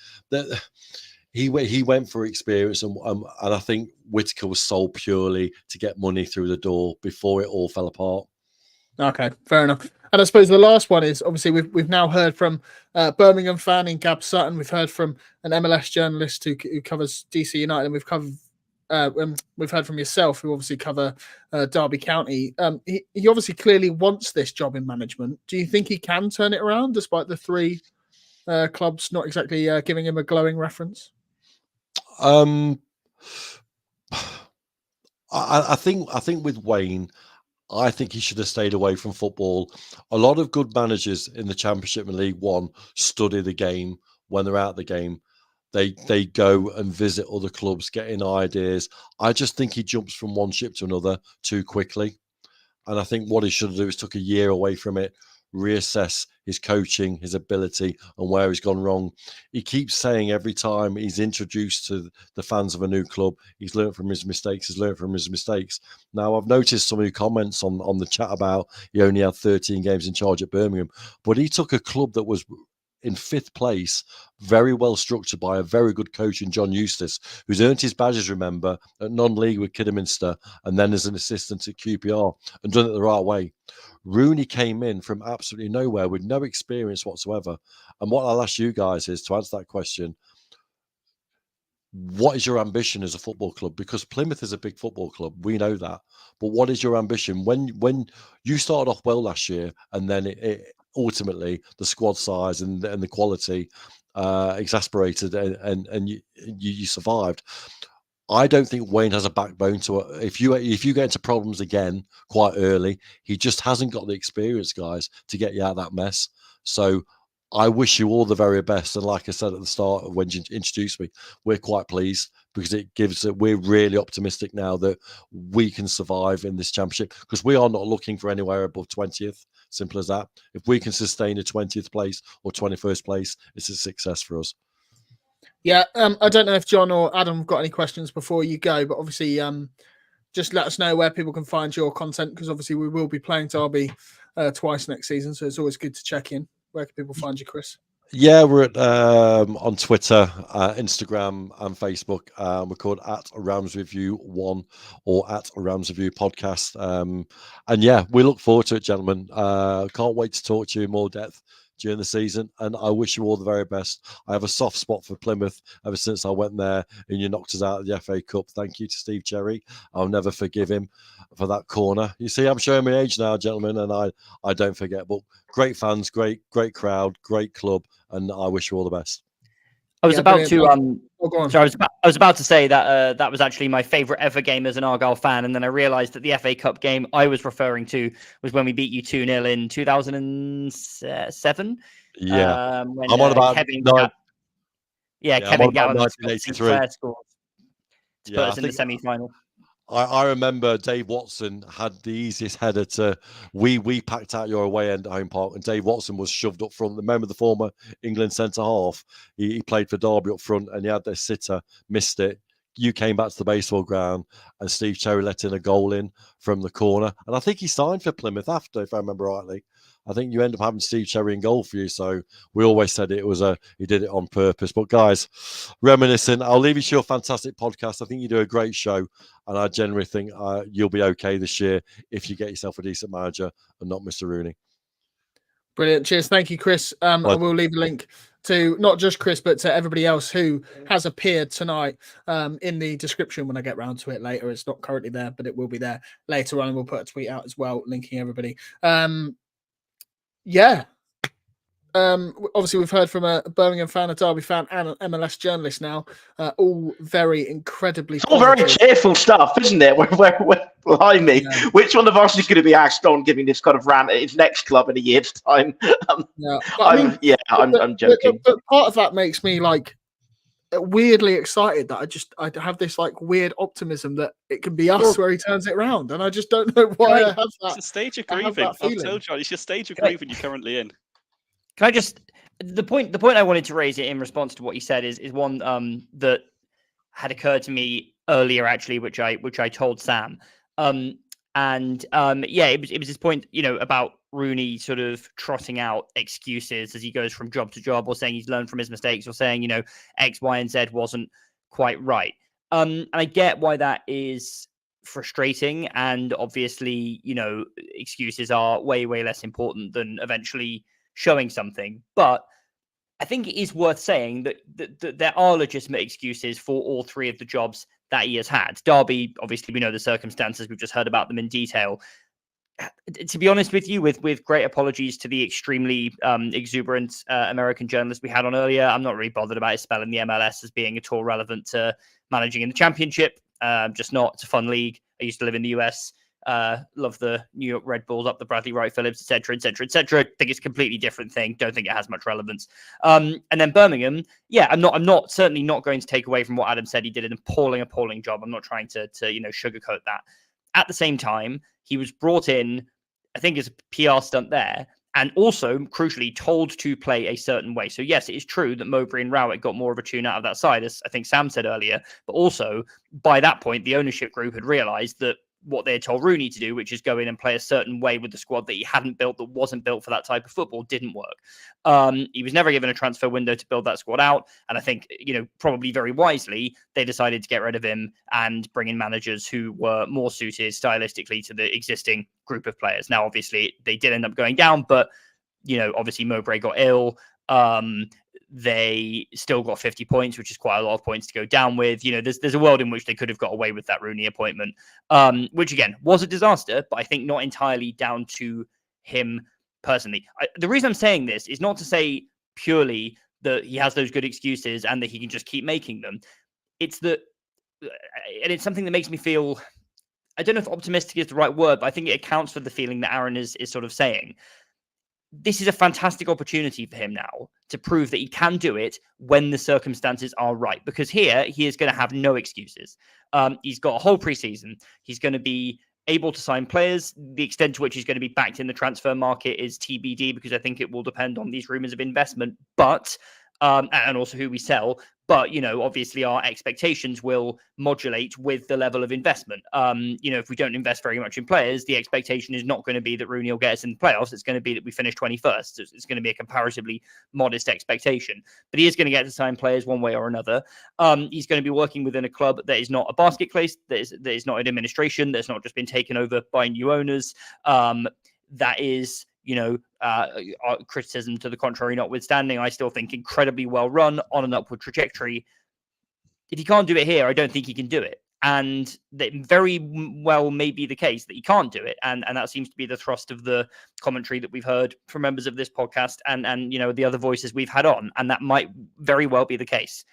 He went for experience, and I think Whittaker was sold purely to get money through the door before it all fell apart. Okay, fair enough. And I suppose the last one is obviously we've now heard from Birmingham fan in Gab Sutton. We've heard from an MLS journalist who covers DC United, and we've heard from yourself, who obviously cover Derby County. He obviously clearly wants this job in management. Do you think he can turn it around, despite the three clubs not exactly giving him a glowing reference? I think with Wayne, I think he should have stayed away from football. A lot of good managers in the Championship and League One study the game when they're out the game. They go and visit other clubs, getting ideas. I just think he jumps from one ship to another too quickly. And I think what he should do is took a year away from it, reassess his coaching, his ability, and where he's gone wrong. He keeps saying every time he's introduced to the fans of a new club, he's learned from his mistakes, Now, I've noticed some of your comments on the chat about he only had 13 games in charge at Birmingham, but he took a club that was in 5th place, very well structured by a very good coach in John Eustace, who's earned his badges, remember, at non-league with Kidderminster and then as an assistant at QPR, and done it the right way. Rooney came in from absolutely nowhere with no experience whatsoever. And what I'll ask you guys is, to answer that question, what is your ambition as a football club? Because Plymouth is a big football club, we know that. But what is your ambition? When you started off well last year, and then it ultimately the squad size and the quality exasperated, and you survived. I don't think Wayne has a backbone to it. If you get into problems again quite early, he just hasn't got the experience, guys, to get you out of that mess. So I wish you all the very best. And like I said at the start when you introduced me, we're quite pleased because we're really optimistic now that we can survive in this championship, because we are not looking for anywhere above 20th. Simple as that. If we can sustain a 20th place or 21st place, it's a success for us. Yeah, I don't know if John or Adam have got any questions before you go, but obviously just let us know where people can find your content, because obviously we will be playing Derby twice next season, so it's always good to check in. Where can people find you, Chris? Yeah, we're at on Twitter, Instagram, and Facebook. We're called at Rams Review 1 or at Rams Review Podcast. And yeah, we look forward to it, gentlemen. Can't wait to talk to you in more depth during the season, and I wish you all the very best. I have a soft spot for Plymouth ever since I went there and you knocked us out of the FA Cup. Thank you to Steve Cherry. I'll never forgive him for that corner. You see, I'm showing my age now, gentlemen, and I don't forget. But great fans, great crowd, great club, and I wish you all the best. I was about to go on. So I was about to say that that was actually my favourite ever game as an Argyle fan, and then I realised that the FA Cup game I was referring to was when we beat you 2-0 in 2007. Yeah, when, I'm on about Kevin. Kevin Gowan and 1983. Sinclair scored to put Yeah, us in the semi-final. I remember Dave Watson had the easiest header to. We packed out your away end at Home Park, and Dave Watson was shoved up front. Remember the former England centre half? He played for Derby up front, and he had their sitter, missed it. You came back to the baseball ground, and Steve Cherry let in a goal in from the corner, and I think he signed for Plymouth after, if I remember rightly. I think you end up having Steve Cherry in goal for you. So we always said it was he did it on purpose. But guys, reminiscing, I'll leave you to your fantastic podcast. I think you do a great show, and I generally think you'll be okay this year if you get yourself a decent manager and not Mr. Rooney. Brilliant. Cheers. Thank you, Chris. And we'll leave a link to not just Chris, but to everybody else who has appeared tonight in the description when I get round to it later. It's not currently there, but it will be there later on. And we'll put a tweet out as well, linking everybody. Yeah. Obviously, we've heard from a Birmingham fan, a Derby fan, and an MLS journalist now. All very incredibly. It's all very cheerful stuff, isn't it? Blimey. Yeah. Which one of us is going to be asked on giving this kind of rant at his next club in a year's time? I'm joking. But part of that makes me like weirdly excited that I have this like weird optimism that it can be us where he turns it around, and I just don't know why I have that. It's a stage of grieving. I've told you, it's your stage of grieving you're currently in. Can I just the point I wanted to raise in response to what you said is one that had occurred to me earlier actually, which I told Sam. It was this point, about Rooney sort of trotting out excuses as he goes from job to job, or saying he's learned from his mistakes, or saying, X, Y, and Z wasn't quite right. And I get why that is frustrating. And obviously, excuses are way, way less important than eventually showing something. But I think it is worth saying that there are legitimate excuses for all three of the jobs that he has had. Derby, obviously, we know the circumstances. We've just heard about them in detail. To be honest with you, with great apologies to the extremely exuberant American journalist we had on earlier, I'm not really bothered about his spell in the MLS as being at all relevant to managing in the championship. Just not. It's a fun league. I used to live in the US. Love the New York Red Bulls, up the Bradley Wright Phillips, etc., etc., etc. Think it's a completely different thing. Don't think it has much relevance. And then Birmingham, I'm certainly not going to take away from what Adam said. He did an appalling job. I'm not trying to sugarcoat that. At the same time, he was brought in, I think, as a PR stunt there, and also, crucially, told to play a certain way. So, yes, it is true that Mowbray and Rowett got more of a tune out of that side, as I think Sam said earlier. But also, by that point, the ownership group had realised that what they had told Rooney to do, which is go in and play a certain way with the squad that he hadn't built, that wasn't built for that type of football, didn't work. He was never given a transfer window to build that squad out. And I think, probably very wisely, they decided to get rid of him and bring in managers who were more suited stylistically to the existing group of players. Now, obviously, they did end up going down, but, obviously Mowbray got ill. They still got 50 points, which is quite a lot of points to go down with. There's a world in which they could have got away with that Rooney appointment, which again was a disaster, but I think not entirely down to him personally. The reason I'm saying this is not to say purely that he has those good excuses and that he can just keep making them. It's that, and it's something that makes me feel, I don't know if optimistic is the right word, but I think it accounts for the feeling that Aaron is sort of saying. This is a fantastic opportunity for him now to prove that he can do it when the circumstances are right. Because here, he is going to have no excuses. He's got a whole preseason. He's going to be able to sign players. The extent to which he's going to be backed in the transfer market is TBD, because I think it will depend on these rumours of investment. But and also who we sell. But, obviously our expectations will modulate with the level of investment. If we don't invest very much in players, the expectation is not going to be that Rooney will get us in the playoffs. It's going to be that we finish 21st. It's going to be a comparatively modest expectation. But he is going to get to sign players one way or another. He's going to be working within a club that is not a basket case, that is not an administration, that's not just been taken over by new owners. That is... criticism to the contrary notwithstanding, I still think incredibly well run, on an upward trajectory. If he can't do it here, I don't think he can do it. And that very well may be the case that he can't do it. And that seems to be the thrust of the commentary that we've heard from members of this podcast and the other voices we've had on. And that might very well be the case.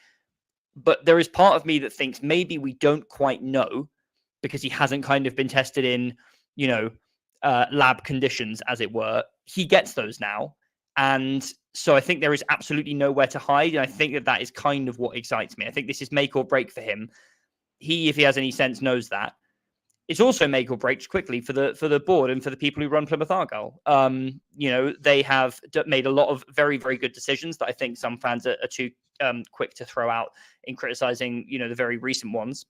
But there is part of me that thinks maybe we don't quite know because he hasn't kind of been tested in, lab conditions, as it were. He gets those now. And so I think there is absolutely nowhere to hide. And I think that is kind of what excites me. I think this is make or break for him. He, if he has any sense, knows that. It's also make or break quickly for the board and for the people who run Plymouth Argyle. They have made a lot of very, very good decisions that I think some fans are too quick to throw out in criticizing, the very recent ones.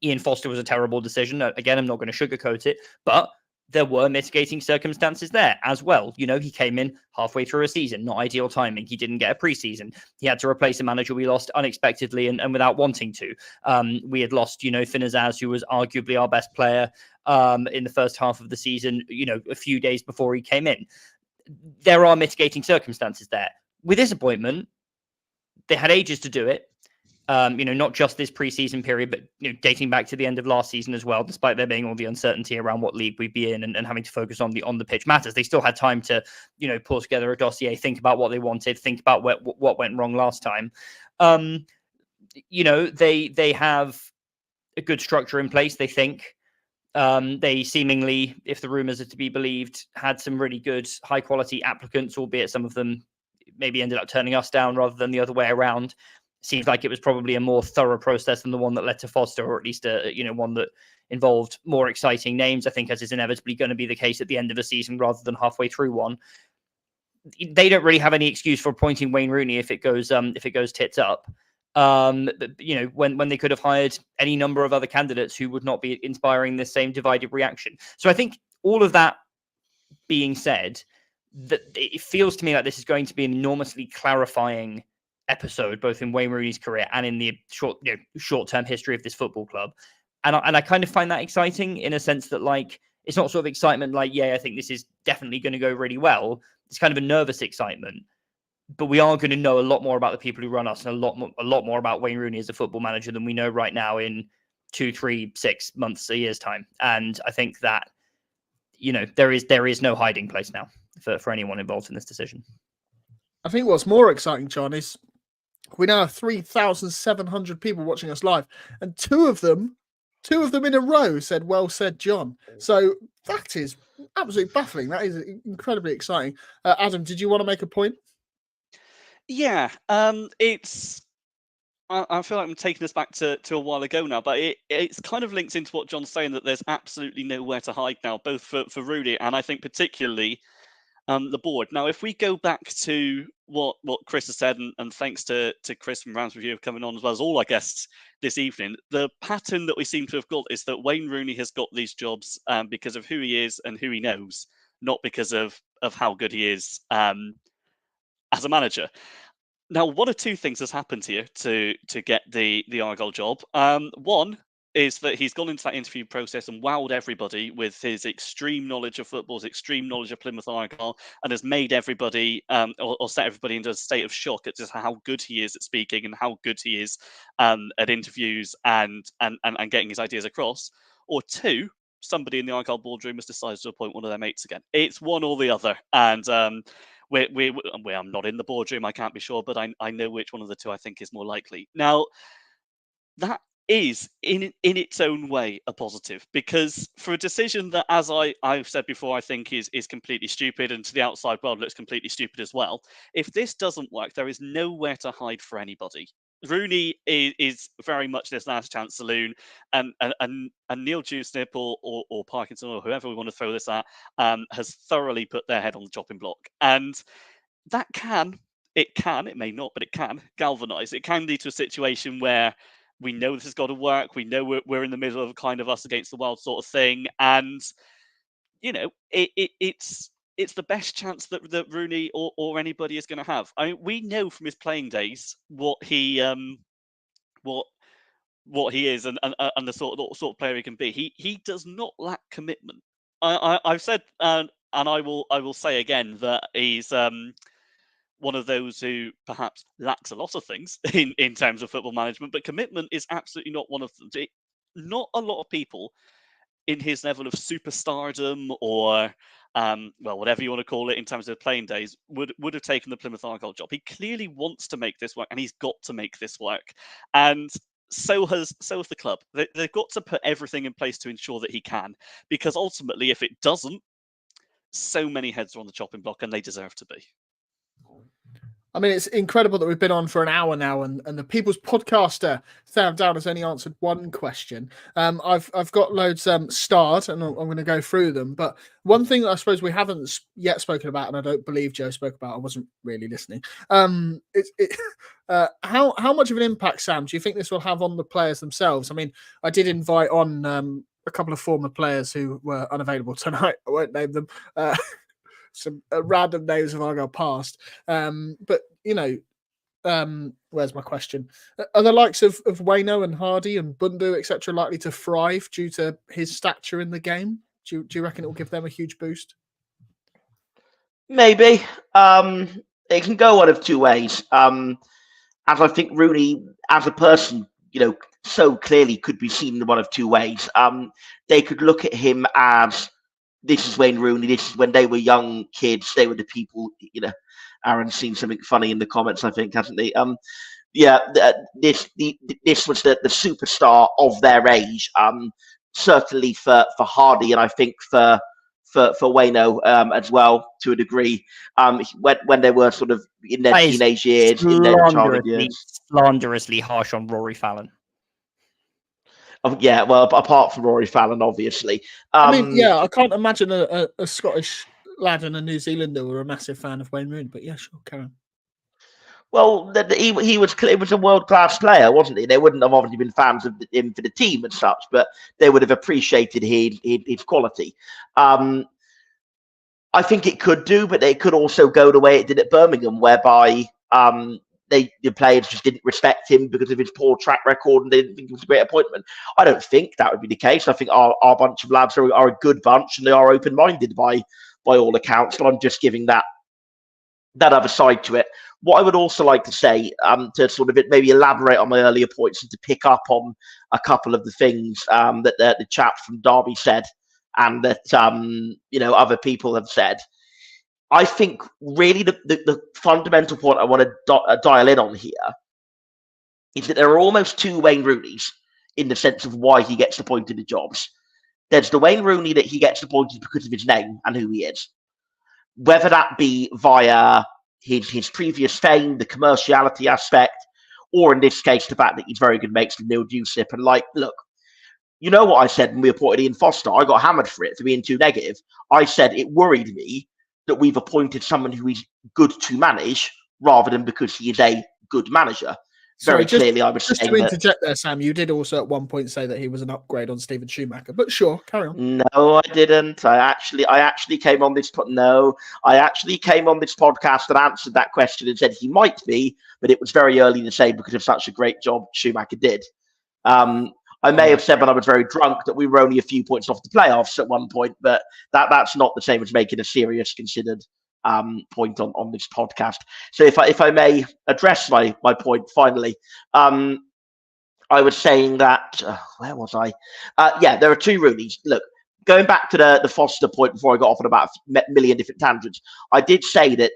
Ian Foster was a terrible decision. Again, I'm not going to sugarcoat it, but there were mitigating circumstances there as well. He came in halfway through a season, not ideal timing. He didn't get a preseason. He had to replace a manager we lost unexpectedly and without wanting to. We had lost, Finazaz, who was arguably our best player in the first half of the season, a few days before he came in. There are mitigating circumstances there. With this appointment, they had ages to do it. Not just this preseason period, but dating back to the end of last season as well, despite there being all the uncertainty around what league we'd be in and having to focus on the pitch matters. They still had time to, pull together a dossier, think about what they wanted, think about what went wrong last time. They have a good structure in place, they think. They seemingly, if the rumors are to be believed, had some really good high quality applicants, albeit some of them maybe ended up turning us down rather than the other way around. Seems like it was probably a more thorough process than the one that led to Foster, or at least one that involved more exciting names. I think, as is inevitably going to be the case at the end of a season rather than halfway through one. They don't really have any excuse for appointing Wayne Rooney if it goes tits up. When they could have hired any number of other candidates who would not be inspiring this same divided reaction. So I think all of that being said, that it feels to me like this is going to be an enormously clarifying episode, both in Wayne Rooney's career and in the short-term history of this football club. And I kind of find that exciting in a sense that, like, it's not sort of excitement like, yeah, I think this is definitely going to go really well. It's kind of a nervous excitement. But we are going to know a lot more about the people who run us and a lot more about Wayne Rooney as a football manager than we know right now in 2, 3, 6 months, a year's time. And I think that, there is no hiding place now for anyone involved in this decision. I think what's more exciting, John, is we now have 3,700 people watching us live, and two of them in a row said, "Well said, John." So that is absolutely baffling. That is incredibly exciting. Adam, did you want to make a point? Yeah, it's. I feel like I'm taking this back to a while ago now, but it's kind of linked into what John's saying, that there's absolutely nowhere to hide now, both for Rooney and I think particularly the board. Now, if we go back to what Chris has said, and thanks to Chris from Rams Review for coming on, as well as all our guests this evening, the pattern that we seem to have got is that Wayne Rooney has got these jobs because of who he is and who he knows, not because of how good he is as a manager. Now, one of two things has happened here to get the Argyle job. One is that he's gone into that interview process and wowed everybody with his extreme knowledge of football, his extreme knowledge of Plymouth Argyle, and has made everybody or set everybody into a state of shock at just how good he is at speaking and how good he is at interviews and getting his ideas across. Or two, somebody in the Argyle boardroom has decided to appoint one of their mates again. It's one or the other. And I'm not in the boardroom, I can't be sure, but I know which one of the two I think is more likely. Now, that is in its own way a positive, because for a decision that, as I've said before, I think is completely stupid, and to the outside world looks completely stupid as well, if this doesn't work, there is nowhere to hide for anybody. Rooney is very much this last chance saloon, and Neil Dewsnip or Parkinson or whoever we want to throw this at has thoroughly put their head on the chopping block, and that it may not, but it can galvanise. It can lead to a situation where we know this has got to work. We know we're in the middle of kind of us against the world sort of thing, and it's the best chance that Rooney or anybody is going to have. I mean, we know from his playing days what he is and the sort of player he can be. He does not lack commitment. I've said and I will say again that he's one of those who perhaps lacks a lot of things in terms of football management, but commitment is absolutely not one of them. not a lot of people in his level of superstardom or well, whatever you want to call it in terms of playing days, would have taken the Plymouth Argyle job. He clearly wants to make this work, and he's got to make this work. And so has the club. They've got to put everything in place to ensure that he can, because ultimately, if it doesn't, so many heads are on the chopping block, and they deserve to be. I mean, it's incredible that we've been on for an hour now, and the People's Podcaster, Sam Down, has only answered one question. I've got loads starred, and I'm going to go through them. But one thing that I suppose we haven't yet spoken about, and I don't believe Joe spoke about, I wasn't really listening. How much of an impact, Sam, do you think this will have on the players themselves? I mean, I did invite on a couple of former players who were unavailable tonight. I won't name them. Some random names of Argyle past. But, you know, where's my question? Are the likes of Wayno and Hardy and Bundu, etc., likely to thrive due to his stature in the game? Do you reckon it will give them a huge boost? Maybe. It can go one of two ways. As I think Rooney, as a person, you know, so clearly could be seen in one of two ways. They could look at him as, this is Wayne Rooney. This is when they were young kids. They were the people, you know. Aaron's seen something funny in the comments, I think, hasn't he? This was the superstar of their age. Certainly for Hardy, and I think for Wayno as well, to a degree. When they were sort of in their teenage years, in their childhood years. Slanderously harsh on Rory Fallon. Yeah, well, apart from Rory Fallon, obviously. I mean, yeah, I can't imagine a Scottish lad and a New Zealander were a massive fan of Wayne Rooney, but yeah, sure, Karen. Well, he was a world-class player, wasn't he? They wouldn't have obviously been fans of him for the team and such, but they would have appreciated his quality. I think it could do, but it could also go the way it did at Birmingham, whereby the players just didn't respect him because of his poor track record and they didn't think it was a great appointment. I don't think that would be the case. I think our bunch of lads are a good bunch and they are open-minded by all accounts, but I'm just giving that other side to it. What I would also like to say, to sort of maybe elaborate on my earlier points and to pick up on a couple of the things that the chap from Derby said and that other people have said. I think really the fundamental point I want to dial in on here is that there are almost two Wayne Rooneys in the sense of why he gets appointed to jobs. There's the Wayne Rooney that he gets appointed because of his name and who he is. Whether that be via his previous fame, the commerciality aspect, or in this case, the fact that he's very good mates with Neil Dewsip. And look, you know what I said when we appointed Ian Foster? I got hammered for it, for being too negative. I said it worried me that we've appointed someone who is good to manage rather than because he is a good manager. Very clearly, I was saying just to interject there, Sam, you did also at one point say that he was an upgrade on Steven Schumacher, but sure, carry on. No, I didn't. I actually came on this. I actually came on this podcast and answered that question and said he might be, but it was very early to say because of such a great job Schumacher did. I may have said when I was very drunk that we were only a few points off the playoffs at one point, but that's not the same as making a serious considered point on this podcast. So if I may address my point finally, I was saying that where was I? There are two Rooneys. Look, going back to the Foster point before I got off on about a million different tangents, I did say that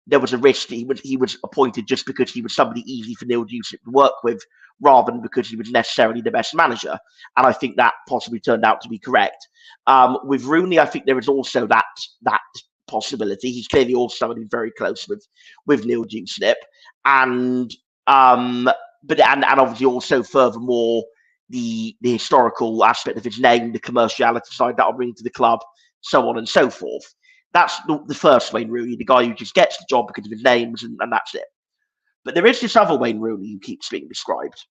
there was a risk that he was appointed just because he was somebody easy for Neil Dewsip to work with, rather than because he was necessarily the best manager. And I think that possibly turned out to be correct. With Rooney, I think there is also that possibility. He's clearly also somebody very close with Neil Dewsip, and obviously also furthermore the historical aspect of his name, the commerciality side that'll bring to the club, so on and so forth. That's the first Wayne Rooney, the guy who just gets the job because of his names, and that's it. But there is this other Wayne Rooney who keeps being described,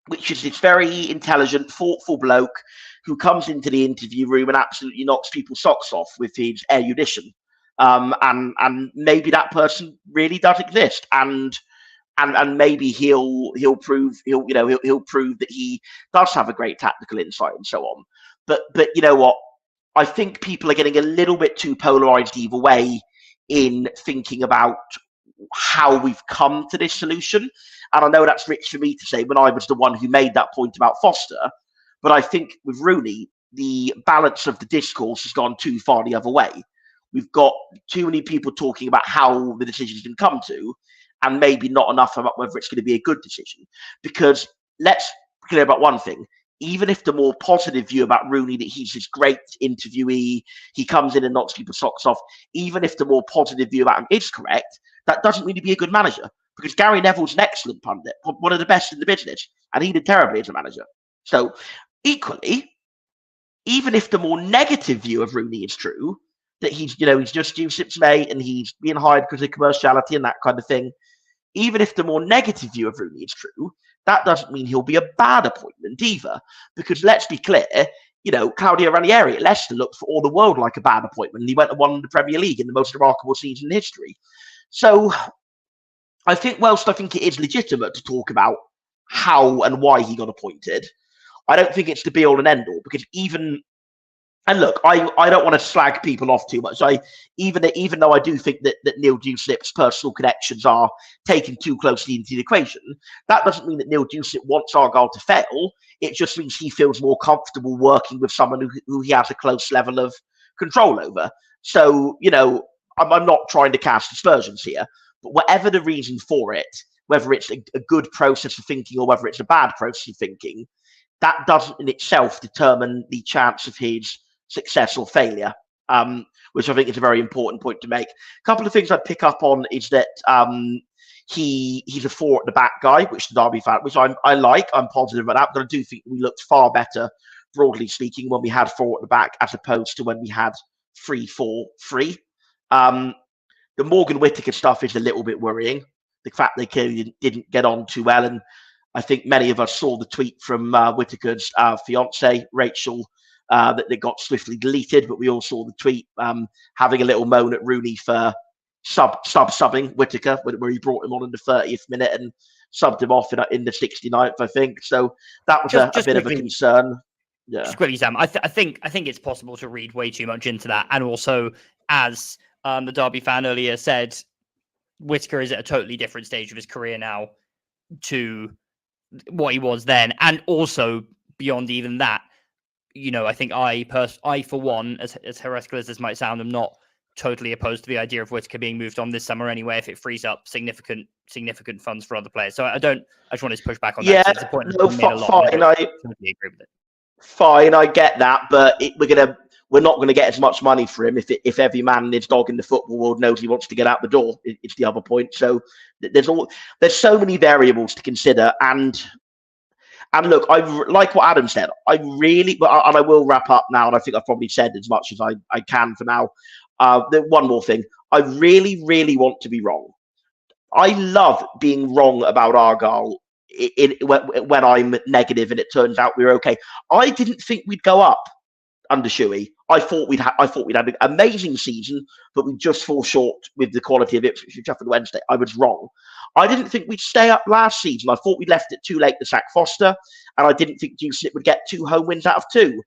which is this very intelligent, thoughtful bloke who comes into the interview room and absolutely knocks people's socks off with his erudition. And maybe that person really does exist, and maybe he'll prove that he does have a great tactical insight and so on. But you know what? I think people are getting a little bit too polarized either way in thinking about how we've come to this solution. And I know that's rich for me to say when I was the one who made that point about Foster, But I think with Rooney, the balance of the discourse has gone too far the other way. We've got too many people talking about how the decision's been come to, and maybe not enough about whether it's going to be a good decision. Because let's be clear about one thing. Even if the more positive view about Rooney, that he's this great interviewee, he comes in and knocks people's socks off, even if the more positive view about him is correct, that doesn't mean to be a good manager. Because Gary Neville's an excellent pundit, one of the best in the business, and he did terribly as a manager. So equally, even if the more negative view of Rooney is true, that he's just Josep's mate and he's being hired because of commerciality and that kind of thing, even if the more negative view of Rooney is true, that doesn't mean he'll be a bad appointment either. Because let's be clear, Claudio Ranieri at Leicester looked for all the world like a bad appointment, and he went and won the Premier League in the most remarkable season in history. So I think whilst I think it is legitimate to talk about how and why he got appointed, I don't think it's the be all and end all, because and look, I don't want to slag people off too much. Even though I do think that Neil Dewsnip's personal connections are taken too closely into the equation, that doesn't mean that Neil Dewsnip wants Argyle to fail. It just means he feels more comfortable working with someone who he has a close level of control over. So, I'm not trying to cast aspersions here, but whatever the reason for it, whether it's a good process of thinking or whether it's a bad process of thinking, that doesn't in itself determine the chance of his success or failure, which I think is a very important point to make. A couple of things I'd pick up on is that he's a 4 at the back guy, which the Derby fan, which I like. I'm positive about that, but I do think we looked far better, broadly speaking, when we had 4 at the back as opposed to when we had 3-4-3. The Morgan Whittaker stuff is a little bit worrying. The fact they clearly didn't get on too well, and I think many of us saw the tweet from Whittaker's fiance Rachel. That got swiftly deleted, but we all saw the tweet having a little moan at Rooney for subbing Whittaker, where he brought him on in the 30th minute and subbed him off in the 69th, I think. So that was a bit of a concern. Yeah. Just quickly, Sam, I think it's possible to read way too much into that, and also, as the Derby fan earlier said, Whittaker is at a totally different stage of his career now to what he was then, and also beyond even that. I think I for one, as heretical as this might sound, am not totally opposed to the idea of Whittaker being moved on this summer anyway, if it frees up significant funds for other players. So I just wanted to push back on that. It's a point no, fine. I totally agree with it. Fine, I get that, but we're not going to get as much money for him if every man and his dog in the football world knows he wants to get out the door. It's the other point. So there's so many variables to consider, and look, I like what Adam said. And I will wrap up now, and I think I've probably said as much as I can for now. One more thing. I really, really want to be wrong. I love being wrong about Argyle when I'm negative and it turns out we're okay. I didn't think we'd go up under Shuey. I thought we'd had an amazing season, but we just fall short with the quality of Ipswich Sheffield Wednesday. I was wrong. I didn't think we'd stay up last season. I thought we left it too late to sack Foster, and I didn't think Dewsnip would get 2 home wins out of 2.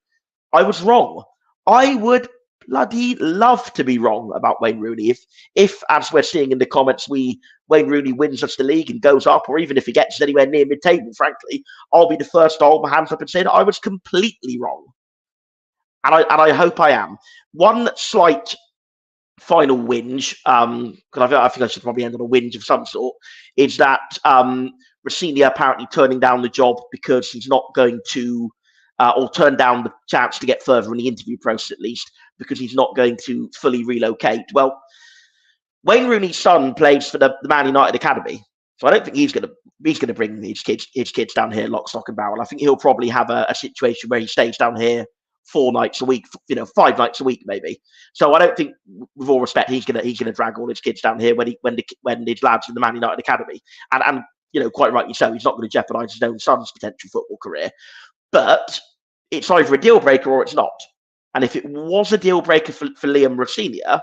I was wrong. I would bloody love to be wrong about Wayne Rooney. If as we're seeing in the comments, Wayne Rooney wins us the league and goes up, or even if he gets us anywhere near mid-table, frankly, I'll be the first to hold my hands up and say that I was completely wrong. And I hope I am. One slight final whinge, because I think I should probably end on a whinge of some sort, is that Rossini apparently turning down the job because he's not going to, or turn down the chance to get further in the interview process at least, because he's not going to fully relocate. Well, Wayne Rooney's son plays for the Man United Academy, so I don't think he's going to bring his kids down here lock, stock and barrel. I think he'll probably have a situation where he stays down here 4 nights a week, 5 nights a week maybe. So I don't think, with all respect, he's gonna drag all his kids down here when his lads in the Man United Academy, and quite rightly so. He's not going to jeopardise his own son's potential football career. But it's either a deal breaker or it's not. And if it was a deal breaker for Liam Rossinia,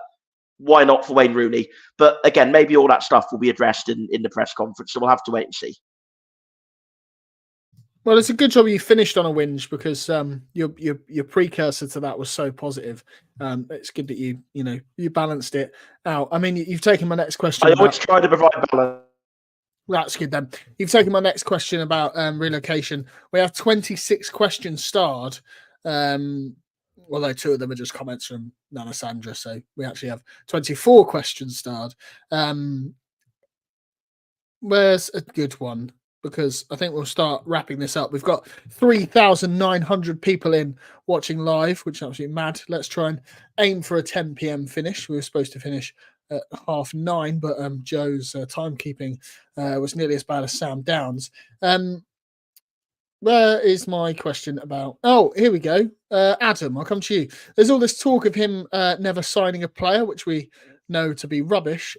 why not for Wayne Rooney? But again, maybe all that stuff will be addressed in the press conference, so we'll have to wait and see. Well, it's a good job you finished on a whinge, because your precursor to that was so positive. It's good that you balanced it out. I mean, you've taken my next question. I always try to provide balance. That's good then. You've taken my next question about relocation. We have 26 questions starred, although 2 of them are just comments from Nana Sandra. So we actually have 24 questions starred. Where's a good one? Because I think we'll start wrapping this up. We've got 3,900 people in watching live, which is absolutely mad. Let's try and aim for a 10 p.m. finish. We were supposed to finish at 9:30, but Joe's timekeeping was nearly as bad as Sam Downs. Where is my question about? Oh, here we go. Adam, I'll come to you. There's all this talk of him never signing a player, which we know to be rubbish.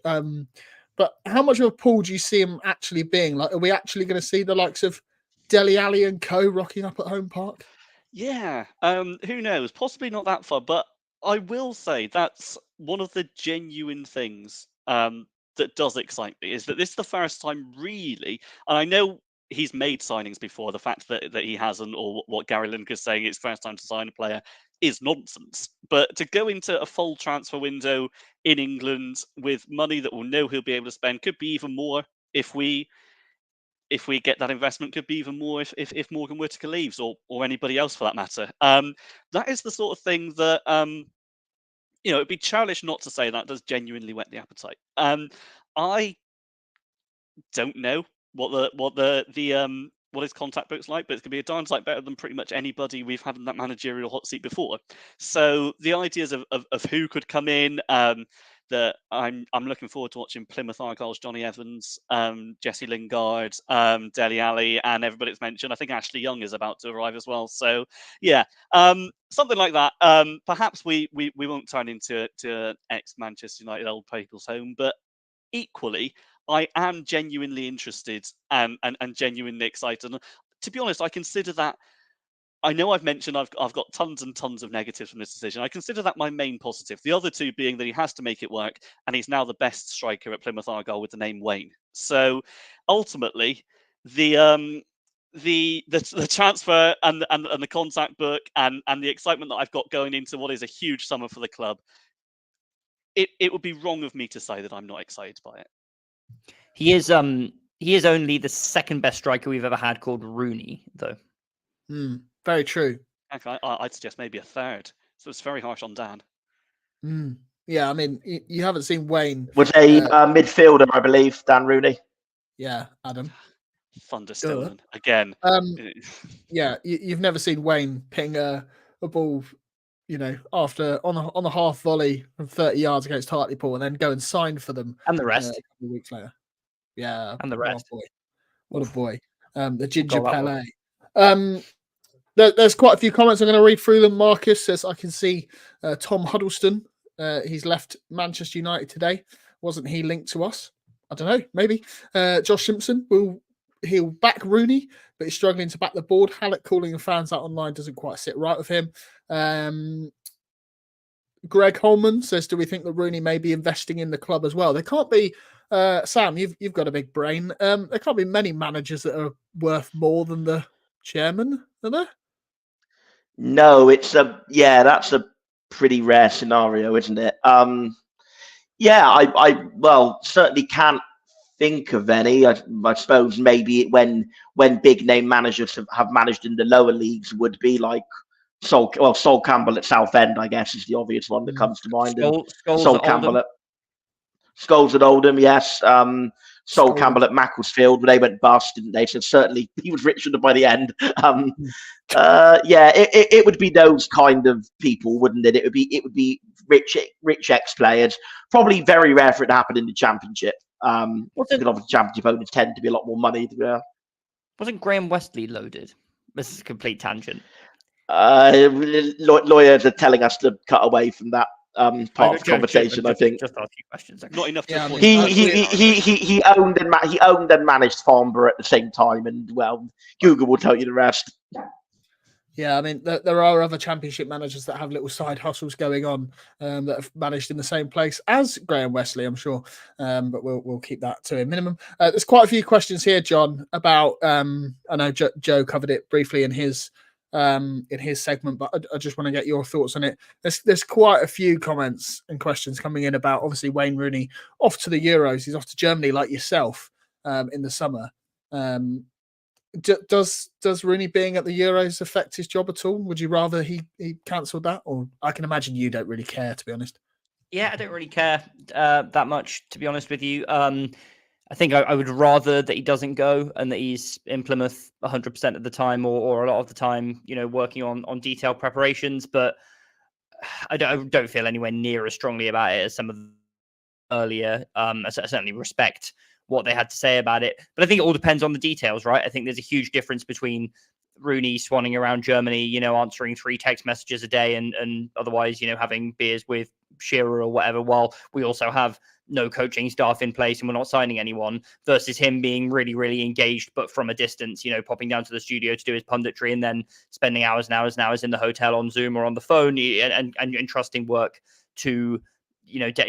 But how much of a pull do you see him actually being? Like, are we actually going to see the likes of Dele Alli and co rocking up at Home Park? Yeah, who knows? Possibly not that far, but I will say that's one of the genuine things that does excite me, is that this is the first time really, and I know he's made signings before, the fact that he hasn't, or what Gary Lineker is saying, it's first time to sign a player, is nonsense. But to go into a full transfer window in England with money that we'll know he'll be able to spend, could be even more if we get that investment, could be even more if Morgan Whittaker leaves, or anybody else for that matter. That is the sort of thing that it'd be childish not to say that does genuinely whet the appetite. I don't know what his contact book's like, but it's gonna be a darn sight better than pretty much anybody we've had in that managerial hot seat before. So the ideas of who could come in, that I'm looking forward to watching Plymouth Argyle's Johnny Evans, Jesse Lingard, Dele Alli, and everybody that's mentioned. I think Ashley Young is about to arrive as well. So yeah, something like that. Perhaps we won't turn into ex-Manchester United old people's home, but equally, I am genuinely interested and genuinely excited. And to be honest, I consider that. I know I've mentioned I've got tons and tons of negatives from this decision. I consider that my main positive. The other two being that he has to make it work, and he's now the best striker at Plymouth Argyle with the name Wayne. So ultimately, the transfer and the contact book and the excitement that I've got going into what is a huge summer for the club, it would be wrong of me to say that I'm not excited by it. He is only the second best striker we've ever had called Rooney, though. Very true. Actually, I'd suggest maybe a third. So it's very harsh on Dan. Yeah, I mean, you haven't seen Wayne. Was a midfielder, I believe, Dan Rooney. Yeah, Adam. Thunderstone again. Yeah, you've never seen Wayne ping a ball, after on a half volley from 30 yards against Hartlepool, and then go and sign for them. And the rest. A couple of weeks later. Yeah. And the rest. What a boy. The Ginger Pele. There's quite a few comments. I'm going to read through them. Marcus says, I can see Tom Huddleston. He's left Manchester United today. Wasn't he linked to us? I don't know. Maybe. Josh Simpson he'll back Rooney, but he's struggling to back the board. Halleck calling the fans out online doesn't quite sit right with him. Greg Holman says, do we think that Rooney may be investing in the club as well? There can't be, Sam, you've got a big brain. There can't be many managers that are worth more than the chairman, are there? No, that's a pretty rare scenario, isn't it? I certainly can't think of any. I suppose maybe when big name managers have managed in the lower leagues would be like Sol Campbell at Southend, I guess, is the obvious one that comes to mind. Sol Campbell at Scholes at Oldham, yes. Sol Campbell at Macclesfield, but they went bust, didn't they? So certainly he was Richard by the end. It would be those kind of people, wouldn't it? It would be rich ex-players. Probably very rare for it to happen in the Championship. Because obviously Championship owners tend to be a lot more money. Wasn't Graham Westley loaded? This is a complete tangent. Lawyers are telling us to cut away from that part of the conversation. I think just ask you questions. Not enough. He owned and managed Farnborough at the same time, and Google will tell you the rest. Yeah, I mean, there are other Championship managers that have little side hustles going on that have managed in the same place as Graham Westley, I'm sure. But we'll keep that to a minimum. There's quite a few questions here, John, about I know Joe covered it briefly in his segment, but I just want to get your thoughts on it. There's quite a few comments and questions coming in about obviously Wayne Rooney off to the Euros. He's off to Germany like yourself. in the summer. Does Rooney being at the Euros affect his job at all? Would you rather he cancelled that? Or I can imagine you don't really care, to be honest. Yeah, I don't really care that much, to be honest with you. I think I would rather that he doesn't go and that he's in Plymouth 100% of the time or a lot of the time, working on detailed preparations. But I don't feel anywhere near as strongly about it as some of the earlier. I certainly respect what they had to say about it. But I think it all depends on the details, right? I think there's a huge difference between Rooney swanning around Germany, answering 3 text messages a day and otherwise, having beers with Shearer or whatever, while we also have no coaching staff in place and we're not signing anyone, versus him being really, really engaged, but from a distance, popping down to the studio to do his punditry and then spending hours and hours and hours in the hotel on Zoom or on the phone and entrusting work to,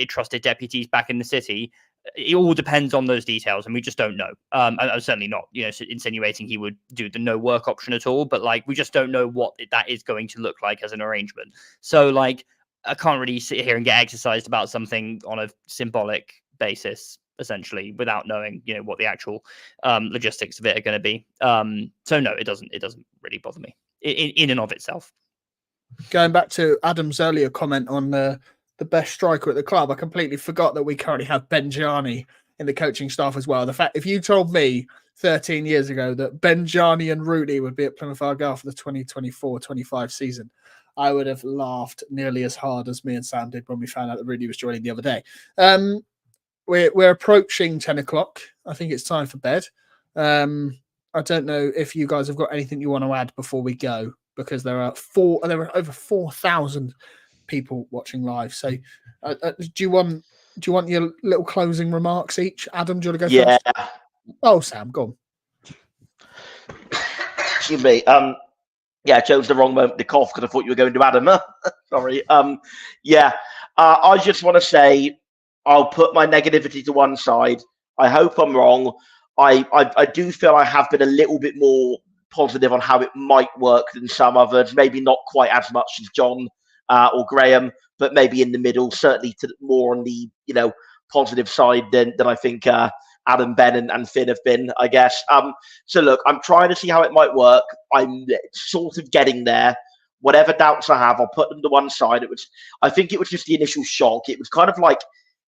trusted deputies back in the city. It all depends on those details, and we just don't know. I'm certainly not, insinuating he would do the no work option at all, but we just don't know what that is going to look like as an arrangement. So I can't really sit here and get exercised about something on a symbolic basis, essentially, without knowing, what the actual logistics of it are going to be. So no, it doesn't really bother me in and of itself. Going back to Adam's earlier comment on the best striker at the club, I completely forgot that we currently have Ben Gianni in the coaching staff as well. The fact, if you told me 13 years ago that Ben Gianni and Rooney would be at Plymouth Argyle for the 2024-25 season, I would have laughed nearly as hard as me and Sam did when we found out that Rooney was joining the other day. We're approaching 10 o'clock. I think it's time for bed. I don't know if you guys have got anything you want to add before we go, because there are over 4,000 people watching live. So do you want your little closing remarks each? Adam, do you want to go first? Oh, Sam, go on. Excuse me. I chose the wrong moment to cough because I thought you were going to Adam. Sorry. I just want to say I'll put my negativity to one side. I hope I'm wrong. I do feel I have been a little bit more positive on how it might work than some others. Maybe not quite as much as John or Graham, but maybe in the middle, certainly more on the positive side than I think Adam, Ben, and Finn have been, I guess. So look, I'm trying to see how it might work. I'm sort of getting there. Whatever doubts I have, I'll put them to one side. I think it was just the initial shock. It was kind of like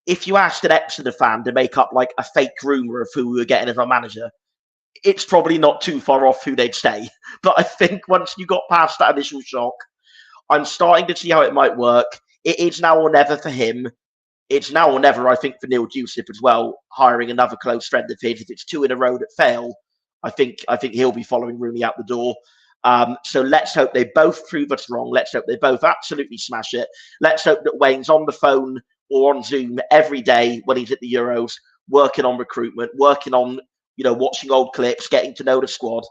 if you asked an Exeter fan to make up a fake rumor of who we were getting as our manager, it's probably not too far off who they'd say. But I think once you got past that initial shock, I'm starting to see how it might work. It is now or never for him. It's now or never, I think, for Neil Dusip as well, hiring another close friend of his. If it's 2 in a row that fail, I think he'll be following Rooney out the door. So let's hope they both prove us wrong. Let's hope they both absolutely smash it. Let's hope that Wayne's on the phone or on Zoom every day when he's at the Euros, working on recruitment, working on, watching old clips, getting to know the squad.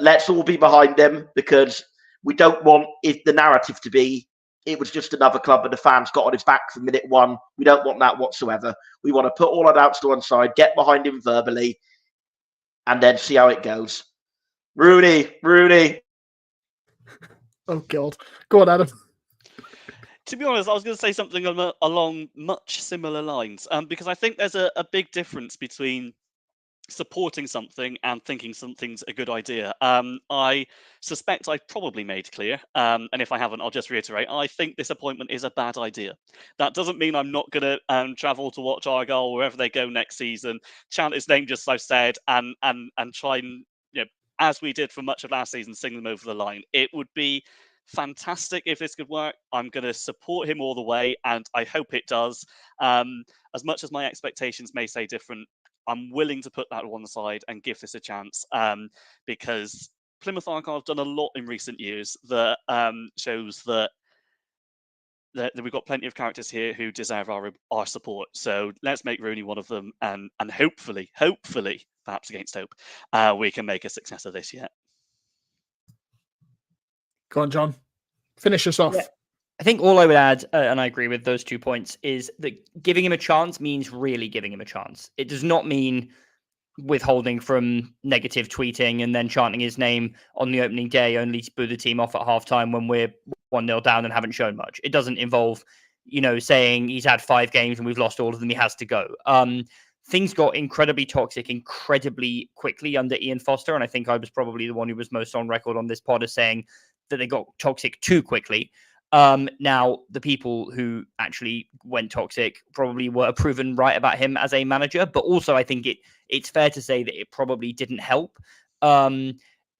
Let's all be behind him, because we don't want the narrative to be it was just another club and the fans got on his back from minute one. We don't want that whatsoever. We want to put all our doubts to one side, get behind him verbally, and then see how it goes. Rooney. Oh, God. Go on, Adam. To be honest, I was going to say something along much similar lines, because I think there's a big difference between supporting something and thinking something's a good idea. I suspect I've probably made clear, and if I haven't, I'll just reiterate. I think this appointment is a bad idea. That doesn't mean I'm not going to travel to watch Argyle wherever they go next season, chant his name just as I've said, and try and, as we did for much of last season, sing them over the line. It would be fantastic if this could work. I'm going to support him all the way, and I hope it does. As much as my expectations may say different, I'm willing to put that on the side and give this a chance, because Plymouth Argyle have done a lot in recent years that shows that we've got plenty of characters here who deserve our support. So let's make Rooney one of them, and hopefully, perhaps against hope, we can make a success of this yet. Go on, John. Finish us off. Yeah. I think all I would add, and I agree with those 2 points, is that giving him a chance means really giving him a chance. It does not mean withholding from negative tweeting and then chanting his name on the opening day only to boo the team off at halftime when we're 1-0 down and haven't shown much. It doesn't involve, saying he's had 5 games and we've lost all of them, he has to go. things got incredibly toxic incredibly quickly under Ian Foster. And I think I was probably the one who was most on record on this pod as saying that they got toxic too quickly. Now, the people who actually went toxic probably were proven right about him as a manager, but also I think it's fair to say that it probably didn't help. And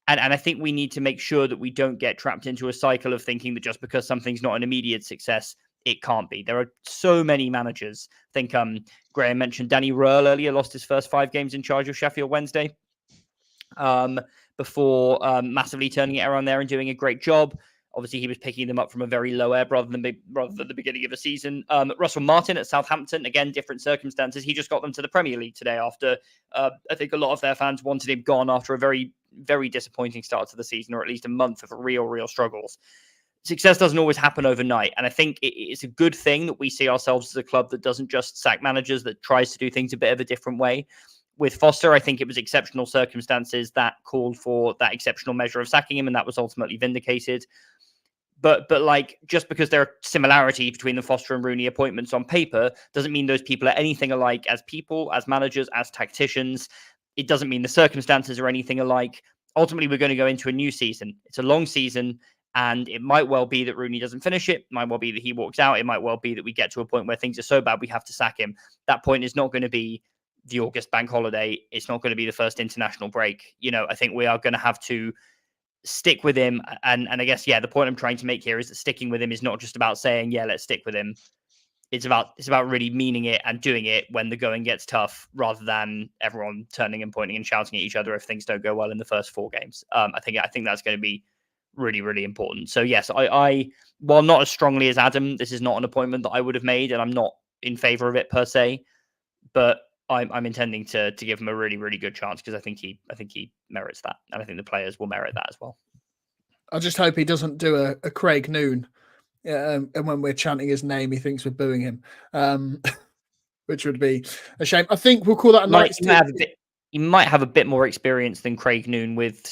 I think we need to make sure that we don't get trapped into a cycle of thinking that just because something's not an immediate success, it can't be. There are so many managers. I think Graham mentioned Danny Röhl earlier, lost his first 5 games in charge of Sheffield Wednesday before massively turning it around there and doing a great job. Obviously, he was picking them up from a very low ebb rather than the beginning of the season. Russell Martin at Southampton, again, different circumstances. He just got them to the Premier League today after I think a lot of their fans wanted him gone after a very, very disappointing start to the season, or at least a month of real struggles. Success doesn't always happen overnight. And I think it's a good thing that we see ourselves as a club that doesn't just sack managers, that tries to do things a bit of a different way. With Foster, I think it was exceptional circumstances that called for that exceptional measure of sacking him, and that was ultimately vindicated. But like, just because there are similarities between the Foster and Rooney appointments on paper doesn't mean those people are anything alike as people, as managers, as tacticians. It doesn't mean the circumstances are anything alike. Ultimately, we're going to go into a new season. It's a long season, and it might well be that Rooney doesn't finish it. It might well be that he walks out. It might well be that we get to a point where things are so bad we have to sack him. That point is not going to be the August bank holiday. It's not going to be the first international break. I think we are going to have to stick with him. And I guess, the point I'm trying to make here is that sticking with him is not just about saying, let's stick with him. It's about really meaning it and doing it when the going gets tough, rather than everyone turning and pointing and shouting at each other if things don't go well in the first 4 games. I think that's going to be really, really important. So yes, I while not as strongly as Adam, this is not an appointment that I would have made, and I'm not in favor of it per se, but I'm intending to give him a really, really good chance, because I think he merits that, and I think the players will merit that as well. I just hope he doesn't do a Craig Noon, and when we're chanting his name, he thinks we're booing him, which would be a shame. I think we'll call that a night. He might have a bit more experience than Craig Noon with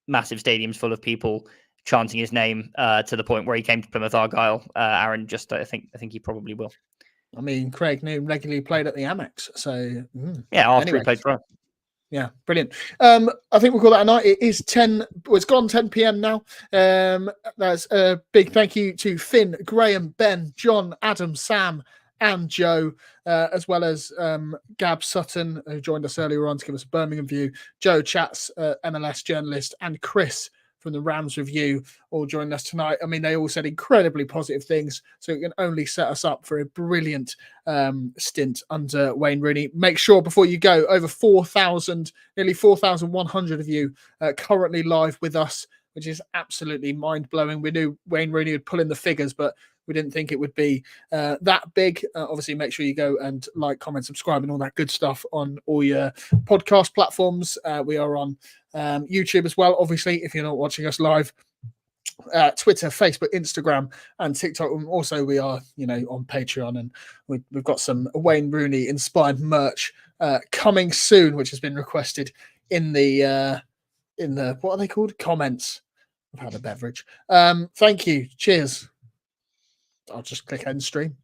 massive stadiums full of people chanting his name to the point where he came to Plymouth Argyle. Aaron, I think he probably will. I mean, Craig Noon regularly played at the Amex, so after he played for us. Yeah, brilliant. I think we'll call that a night. It is 10. Well, it's gone 10 p.m. now. That's a big thank you to Finn, Graham, Ben, John, Adam, Sam, and Joe, as well as Gab Sutton, who joined us earlier on to give us a Birmingham view, Joe Chatz, MLS journalist, and Chris from the Rams Review, all joined us tonight. I mean, they all said incredibly positive things, so it can only set us up for a brilliant stint under Wayne Rooney. Make sure before you go, over 4,000, nearly 4,100 of you currently live with us, which is absolutely mind-blowing. We knew Wayne Rooney would pull in the figures, but we didn't think it would be that big. Obviously, make sure you go and like, comment, subscribe, and all that good stuff on all your podcast platforms. We are on YouTube as well, obviously, if you're not watching us live. Twitter, Facebook, Instagram, and TikTok. Also, we are, on Patreon, and we've got some Wayne Rooney inspired merch coming soon, which has been requested in the what are they called? Comments. I've had a beverage. Thank you. Cheers. I'll just click end stream.